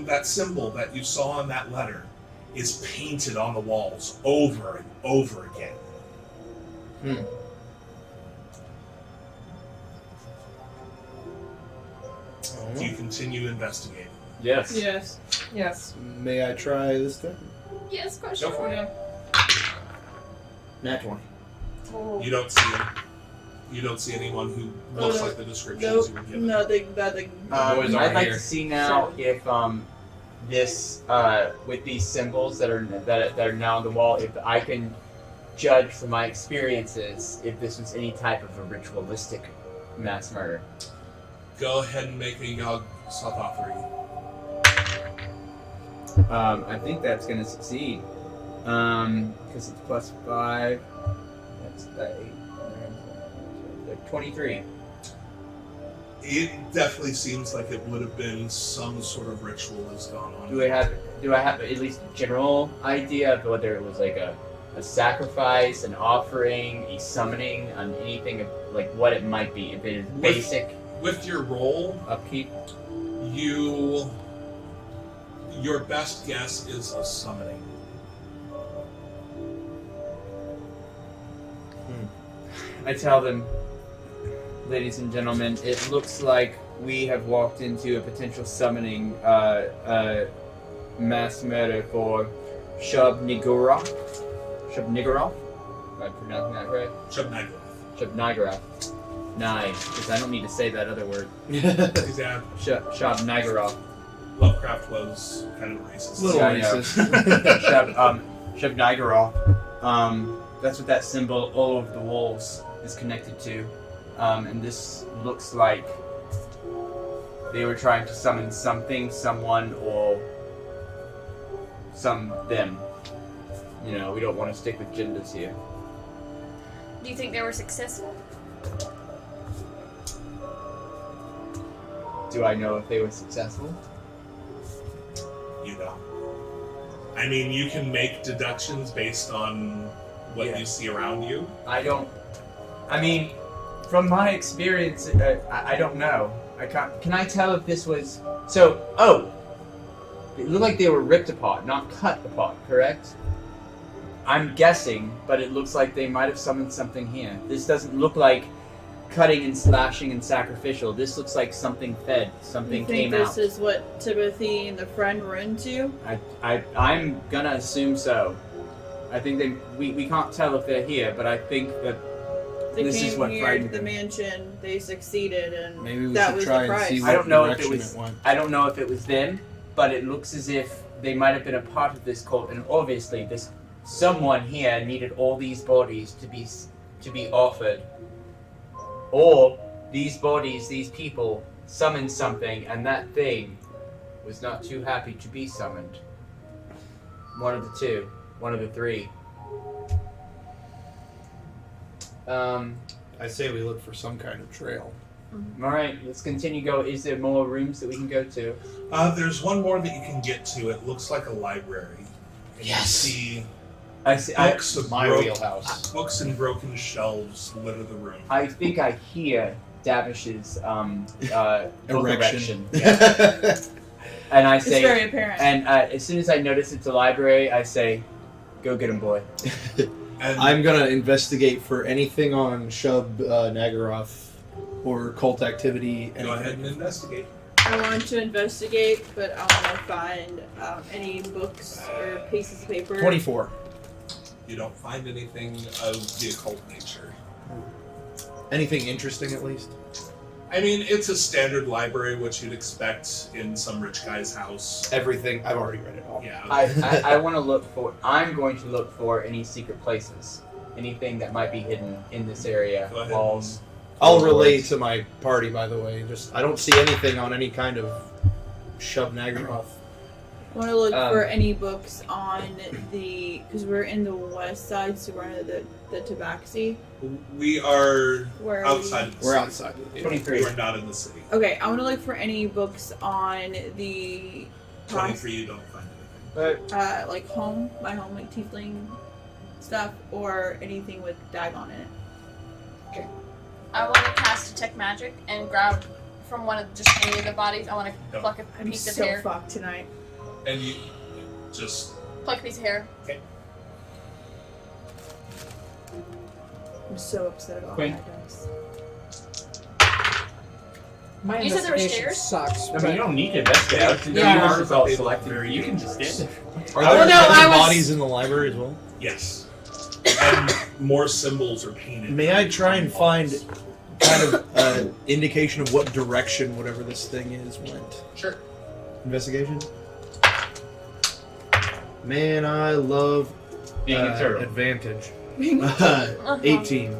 That symbol that you saw in that letter is painted on the walls over and over again. Do you continue investigating? Yes. Yes. Yes. May I try this time? Yes, Go question. for it. Nat 20. Oh. You don't see anyone who looks no. like the descriptions Nope. you were given. Nothing. boys I'd aren't like here. to see now if this with these symbols that are now on the wall, if I can judge from my experiences if this was any type of a ritualistic mass murder. Go ahead and make a Yog Sothoth. I think that's going to succeed. Because it's plus 5. That's the 8. 23. It definitely seems like it would have been some sort of ritual has gone on. Do I have at least a general idea of whether it was like a sacrifice, an offering, a summoning, anything of, like what it might be? If it is basic With your roll, upkeep. your best guess is a summoning. I tell them, ladies and gentlemen, it looks like we have walked into a potential summoning mass murder for Shub-Niggurath. Shub-Niggurath? Am I pronouncing that right? Shub-Niggurath. Nice, because I don't need to say that other word. Yeah. Shub-Niggurath. Lovecraft was kind of racist. Little Yeah, yeah. racist. Shub-Niggurath. That's what that symbol all over the walls is connected to. And this looks like they were trying to summon something, someone, or them. You know, we don't want to stick with genders here. Do you think they were successful? Do I know if they were successful? You know. I mean, you can make deductions based on what you see around you. I mean, from my experience, I don't know. Can I tell if this was... it looked like they were ripped apart, not cut apart, correct? I'm guessing, but it looks like they might have summoned something here. This doesn't look like cutting and slashing and sacrificial. This looks like something fed, something came out. You think this is what Timothy and the friend were into? I'm gonna assume so. I think we can't tell if they're here, but I think that They this is came what here frightened to the them. mansion, they succeeded, and Maybe we that should was try the and price. see I what don't know if it direction was- it went. I don't know if it was them, but it looks as if they might have been a part of this cult, and obviously someone here needed all these bodies to be offered, or these bodies, these people summoned something, and that thing was not too happy to be summoned. One of the two, one of the three. I say we look for some kind of trail. All right, let's continue. Go. Is there more rooms that we can go to? There's one more that you can get to. It looks like a library. And Yes. You see I see. books of My broke- wheelhouse. Books and broken shelves litter the room. I think I hear Davish's book erection. And I It's say, very apparent. and as soon as I notice it's a library, I say, "Go get him, boy." And I'm gonna investigate for anything on Nagaroth or cult activity. go ahead and investigate. I want to investigate, but I want to find any books or pieces of paper. 24. You don't find anything of the occult nature. Anything interesting, at least? I mean, it's a standard library, which you'd expect in some rich guy's house. Everything. I've already read it all. Yeah. I want to look for. I'm going to look for any secret places, anything that might be hidden in this area. Go ahead. Walls. I'll relay to my party, by the way. Just I don't see anything on any kind of Nagaroth. I want to look Um, for any books on because we're in the west side, so we're under the Tabaxi. We are Where are outside of the We're city. outside. 23. You are not in the city. we? Okay, I want to look for any books on the 23, you don't find anything. But like my home, like tiefling stuff, or anything with Dagon in it. I want to cast detect magic and grab from one of just any of the bodies. I want to pluck a I'm piece of so hair. fucked tonight. And you just Pluck a piece of hair. I'm so upset about Quinn. that, guys. My You said there were investigation stairs? sucks. I mean, you don't need to investigate. Yeah. You are all Very selected. You can just stand there. Are Oh, there no, I any was- bodies in the library as well? yes. And more symbols are painted. May I try and find kind of an indication of what direction whatever this thing is went? Sure. Investigation? Man, I love Being a turtle. advantage. Uh-huh. 18.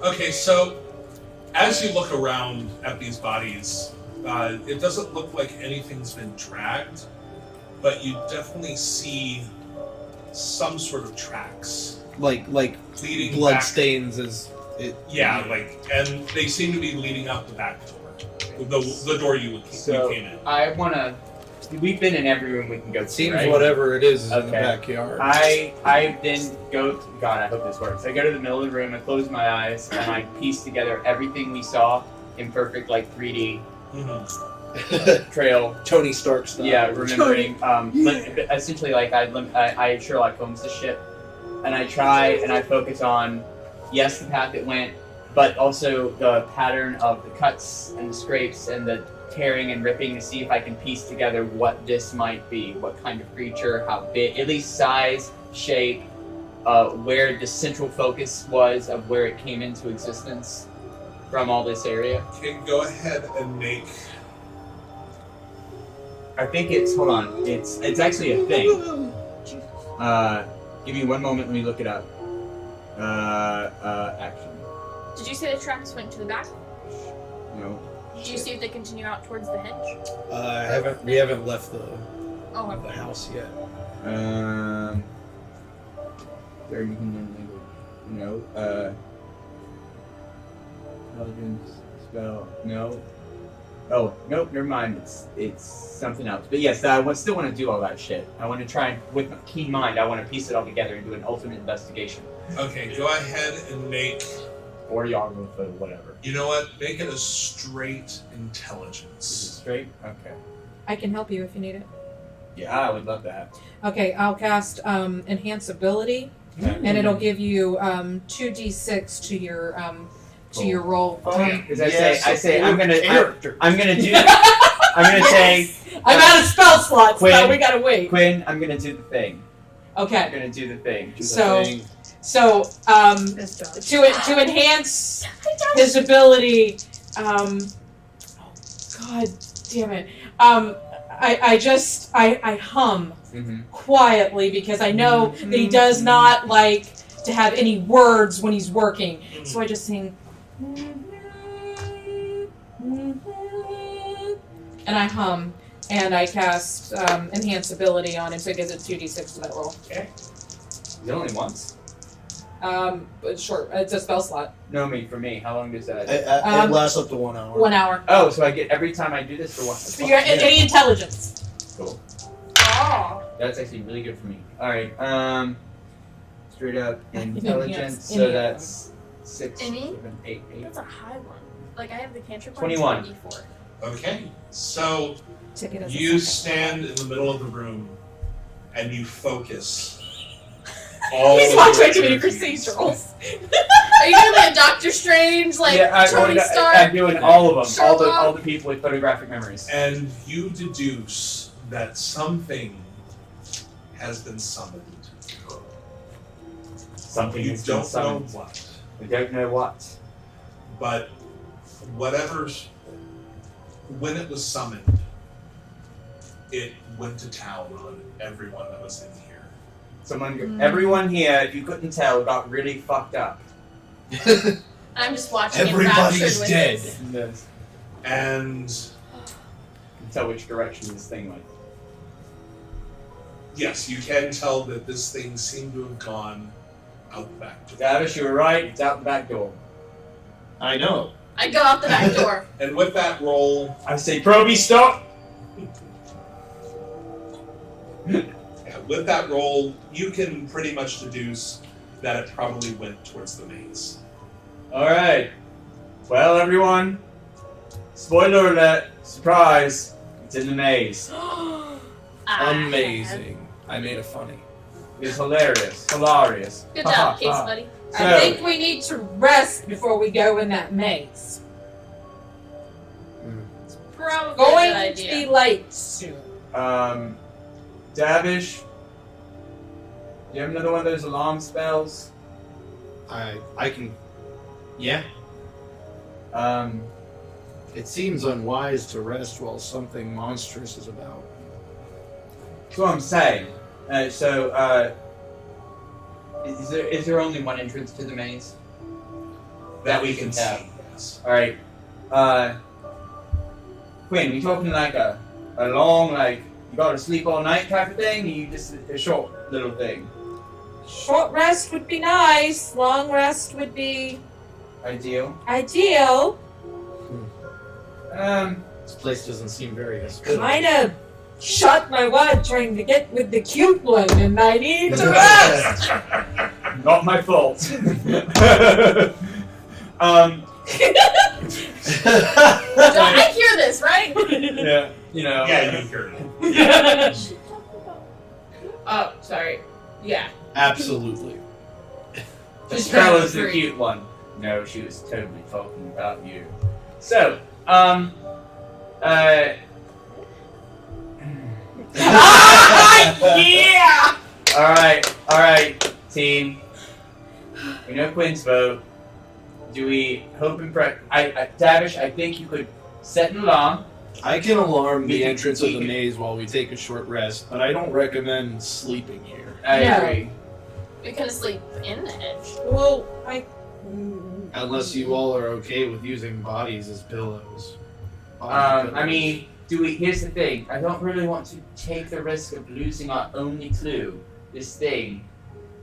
Okay, so as you look around at these bodies, it doesn't look like anything's been dragged, but you definitely see some sort of tracks Like leading blood back. stains as it. Yeah, and they seem to be leading out the back door, the door you So came in. I want to. We've been in every room we can go to. It seems right? whatever it is in the Okay. backyard. I then go to, God, I hope this works. I go to the middle of the room, I close my eyes, and I piece together everything we saw in perfect, like, 3D trail. Tony Stark style. Yeah, remembering, essentially, like, I Sherlock Holmes this shit, and I try, and I focus on, yes, the path it went, but also the pattern of the cuts and the scrapes and the tearing and ripping to see if I can piece together what this might be, what kind of creature, how big, at least size, shape, where the central focus was of where it came into existence from all this area. Okay, go ahead and make. I think it's, hold on, it's actually a thing. Give me one moment, let me look it up. Action. Did you say the tracks went to the back? No. Do you see if they continue out towards the hedge? We haven't left the Oh, house yet. 30 human language. No. Intelligence spell. No. Oh, nope, never mind. It's something else. But yes, I still want to do all that shit. I want to try and, with my keen mind, I want to piece it all together and do an ultimate investigation. Okay, go ahead and make. Or Yargo, whatever. You know what? Make it a straight intelligence. Straight? Okay. I can help you if you need it. Yeah, I would love that. Okay, I'll cast Enhance Ability, and it'll give you 2d6 to your roll. Because I say I'm gonna do. I'm gonna say. I'm out of spell slots, Quinn, so we gotta wait. Quinn, I'm gonna do the thing. I'm Okay, gonna do the thing. so to enhance his ability, oh god damn it, I hum quietly because I know that he does not like to have any words when he's working, so I just sing. And I hum, and I cast Enhance Ability on him, so it gives it 2d6 to that roll. Okay. Is it only once? But short. It's a spell slot. No, for me. How long does that? It lasts up to 1 hour. 1 hour. Oh, so I get every time I do this for 1 hour. So you're any intelligence. Cool. Oh. That's actually really good for me. All right. Straight up intelligence. Yes, So any. that's 6, Any? 7, 8, 8. That's a high one. Like, I have the cantrip 21. 24. Okay, so Take it as a you second. stand in the middle of the room and you focus. All He's of watched your way too many energies. procedurals. Are you gonna be a Doctor Strange, like Tony Stark? I'm doing all of them. Sherlock? All the people with photographic memories. And you deduce that something has been summoned. Something You has been don't know summoned. what, We don't know what. but when it was summoned, it went to town on everyone that was in here. Everyone here, if you couldn't tell, got really fucked up. I'm just watching. Everybody's enraptured dead. with this. And You can tell which direction this thing went. yes, you can tell that this thing seemed to have gone out the back door. Davish, you were right. It's out the back door. I know. I go out the back door. And with that roll, I say, Proby, stop! with that roll, you can pretty much deduce that it probably went towards the maze. Alright. Well, everyone, spoiler alert, surprise, it's in the maze. Amazing. I made it funny. It's hilarious. Good job, Case buddy. I think we need to rest before we go in that maze. Probably a Going good to idea. be late soon. Davish, do you have another one of those alarm spells? I can. Yeah. It seems unwise to rest while something monstrous is about. That's what I'm saying. Is there only one entrance to the maze? That we can tell. see, yes. Alright. Quinn, we talking like a long, like, you gotta sleep all night type of thing, or you just a short little thing? Short rest would be nice. Long rest would be Ideal. ideal. This place doesn't seem very hospitable. Kind of shot my wad trying to get with the cute one, and I need to rest. Not my fault. I hear this, right? Yeah, you know. Yeah, you heard it. Oh, sorry. Yeah. Absolutely. Estrella's the cute one. No, she was totally talking about you. So, Yeah! Alright, team. We know Quinn's vote. Do we hope and pray? Davish, I think you could set an alarm. I can alarm the entrance of the maze while we take a short rest, but I don't recommend sleeping here. I Yeah. agree. We could sleep in the edge. Well, Unless you all are okay with using bodies as pillows. I mean, here's the thing. I don't really want to take the risk of losing our only clue, this thing,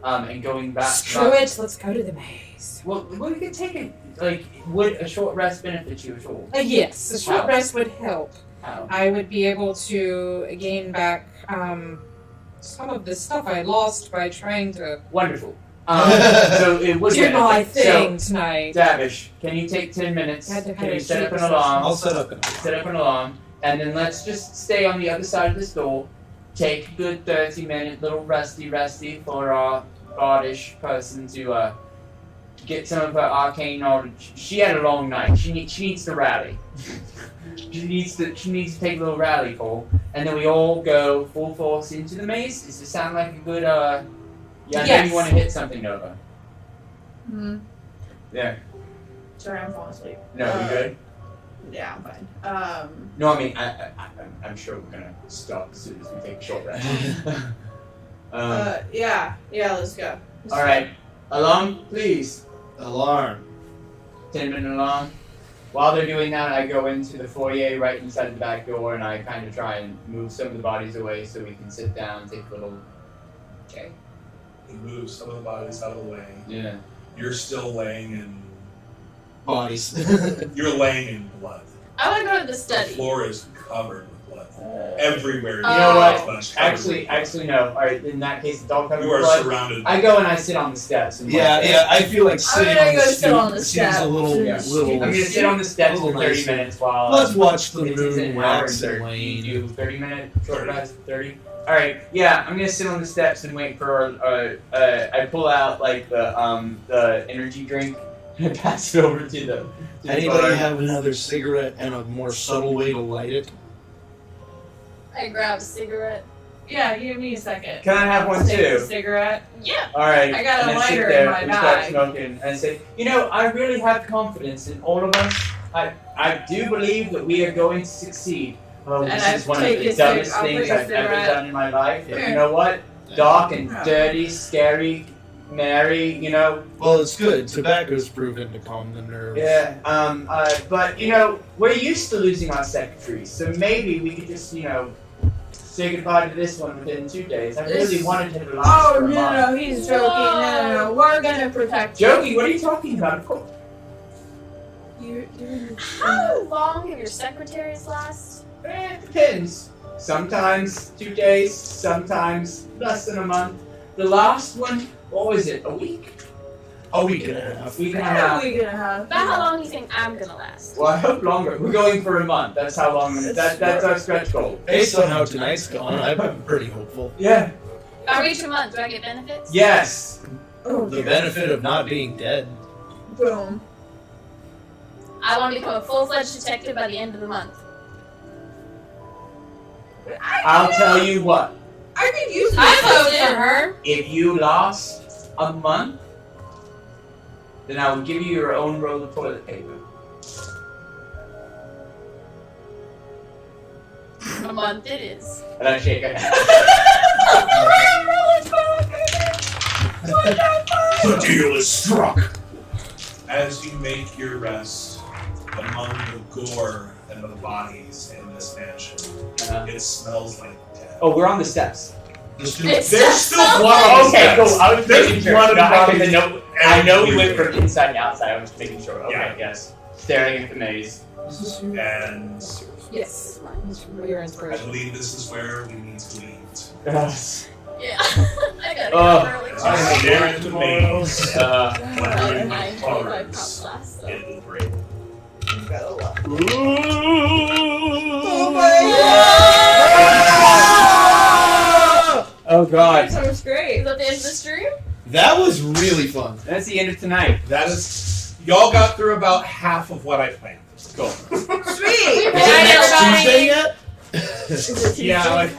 and going back. Screw it, let's go to the maze. Well, we could take it, like, would a short rest benefit you at all? Yes, a short How? rest would help. How? I would be able to gain back some of the stuff I lost by trying to Wonderful. So it would do my benefit. thing tonight. So, Davish, can you take 10 minutes? Had to Can you kinda set up an cheat alarm? I'll set up an alarm. Set up an alarm, and then let's just stay on the other side of this door. Take a good 30-minute little resty for our bardish person to get some of her arcane knowledge. She had a long night. She needs to rally. she needs to take a little rally call, and then we all go full force into the maze. Does it sound like a good Yeah, I know Yes. you want to hit something, Nova. Yeah. Sorry, I'm falling asleep. No, you good? Yeah, I'm fine. No, I mean, I'm sure we're gonna stop as soon as we take a short rest. Yeah, let's go. All right, alarm, please. Alarm. 10-minute alarm. While they're doing that, I go into the foyer right inside the back door, and I kind of try and move some of the bodies away so we can sit down, take a little. Okay. You move some of the bodies out of the way. Yeah. You're still laying in. Bodies. You're laying in blood. I want to go to the The study. floor is covered with blood. Everywhere. You know what? Actually, no. All right. In that case, the dog covered you with are blood. surrounded. I go and I sit on the steps. And Yeah, I feel like sitting gonna on go the sit on the stoop seems a little, Yeah. little. I'm gonna sit on the steps for little 30 nicer. minutes while. Let's watch the It's moon an hour wax and and 30. wane. You do 30-minute short rest, 30. All right, yeah, I'm gonna sit on the steps and wait for. I pull out like the energy drink and pass it over to the. Anybody have another cigarette and a more subtle way to light it? I grab a cigarette. Yeah, give me a second. Can I have one Take a too? cigarette. Yeah. All right. I got a and then sit lighter there in my and start bag. smoking and say, I really have confidence in all of us. I do believe that we are going to succeed. Oh, And this I is one of take the a dumbest cig- I'll things take a I've ever cigarette. done in my life. But Here. you know what? Dark and Yeah. dirty, scary, Mary, Well, it's good. Tobacco's proven to calm the nerves. Yeah, but we're used to losing our secretaries, so maybe we could just, say goodbye to this one within 2 days. I really wanted him to last Oh, for a month. no, he's joking. No. We're gonna protect you. Joking? What are you talking about? Of course. How long have your secretaries last? It depends. Sometimes 2 days, sometimes less than a month. The last one, what was it? A week? A week and a half. Week and a What are half. we gonna have? About how long do you think I'm gonna last? Well, I hope longer. We're going for a month. That's how long. That's our stretch goal. Based on how tonight's gone, I'm pretty hopeful. Yeah. If I reach a month, do I get benefits? Yes. Oh, The benefit of not being dead. boom. I want to become a full-fledged detective by the end of the month. I'll tell you what. I could use this. I vote for her. If you last a month, then I will give you your own roll of toilet paper. A month it is. And I shake her hand. The deal is struck. As you make your rest among the gore and the bodies in this mansion, it smells like death. Oh, we're on the steps. It's There's just still so blood on the Okay, steps. cool. I was There's making sure. blood on No, the bodies. I know we went everywhere. from inside to outside. I was making sure. Okay, Yeah. yes. Staring at the maze. And Yes. For your I inspiration. believe this is where we need to leave. Yes. Yeah. I gotta Oh, go early. As you stare into the maze, Like wondering what 9:25 colors pops last. So. it will bring. Oh my Oh god. That was great. Is that the end of the stream? That was really fun. That's the end of tonight. That is, y'all got through about half of what I planned. Cool. Sweet. Good night, Next everybody. Tuesday yet? Yeah, like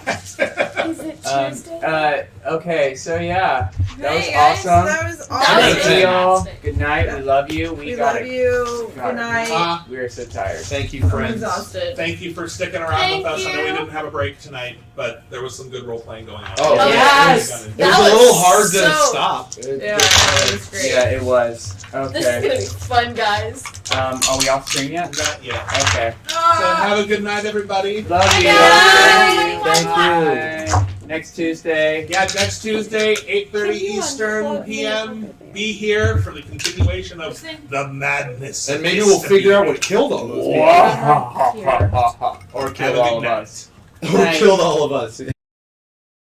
Is it Tuesday? Okay, so yeah, that was Hey guys, awesome. that was That awesome. was Thank you all. fantastic. Good night. We love you. We got love it. you. Got it. Good night. We are so tired. Thank you, I'm friends. exhausted. thank you for sticking around Thank with us. I know we you. didn't have a break tonight, but there was some good role playing going on. Oh, yes. It was That a little was hard to so- stop. Yeah, that was great. Yeah, it was. This is Okay. gonna be fun, guys. Are we off stream yet? Not yet. Okay. So have a good night, everybody. Love you. Bye. Thank you. Next Tuesday. Yeah, next Tuesday, 8:30 Can you Eastern unplug me PM. from Be here for the continuation of the madness. And of maybe we'll figure out Iastebiria. what killed all those people. Or Have killed a all good of night. us. Who killed all of us.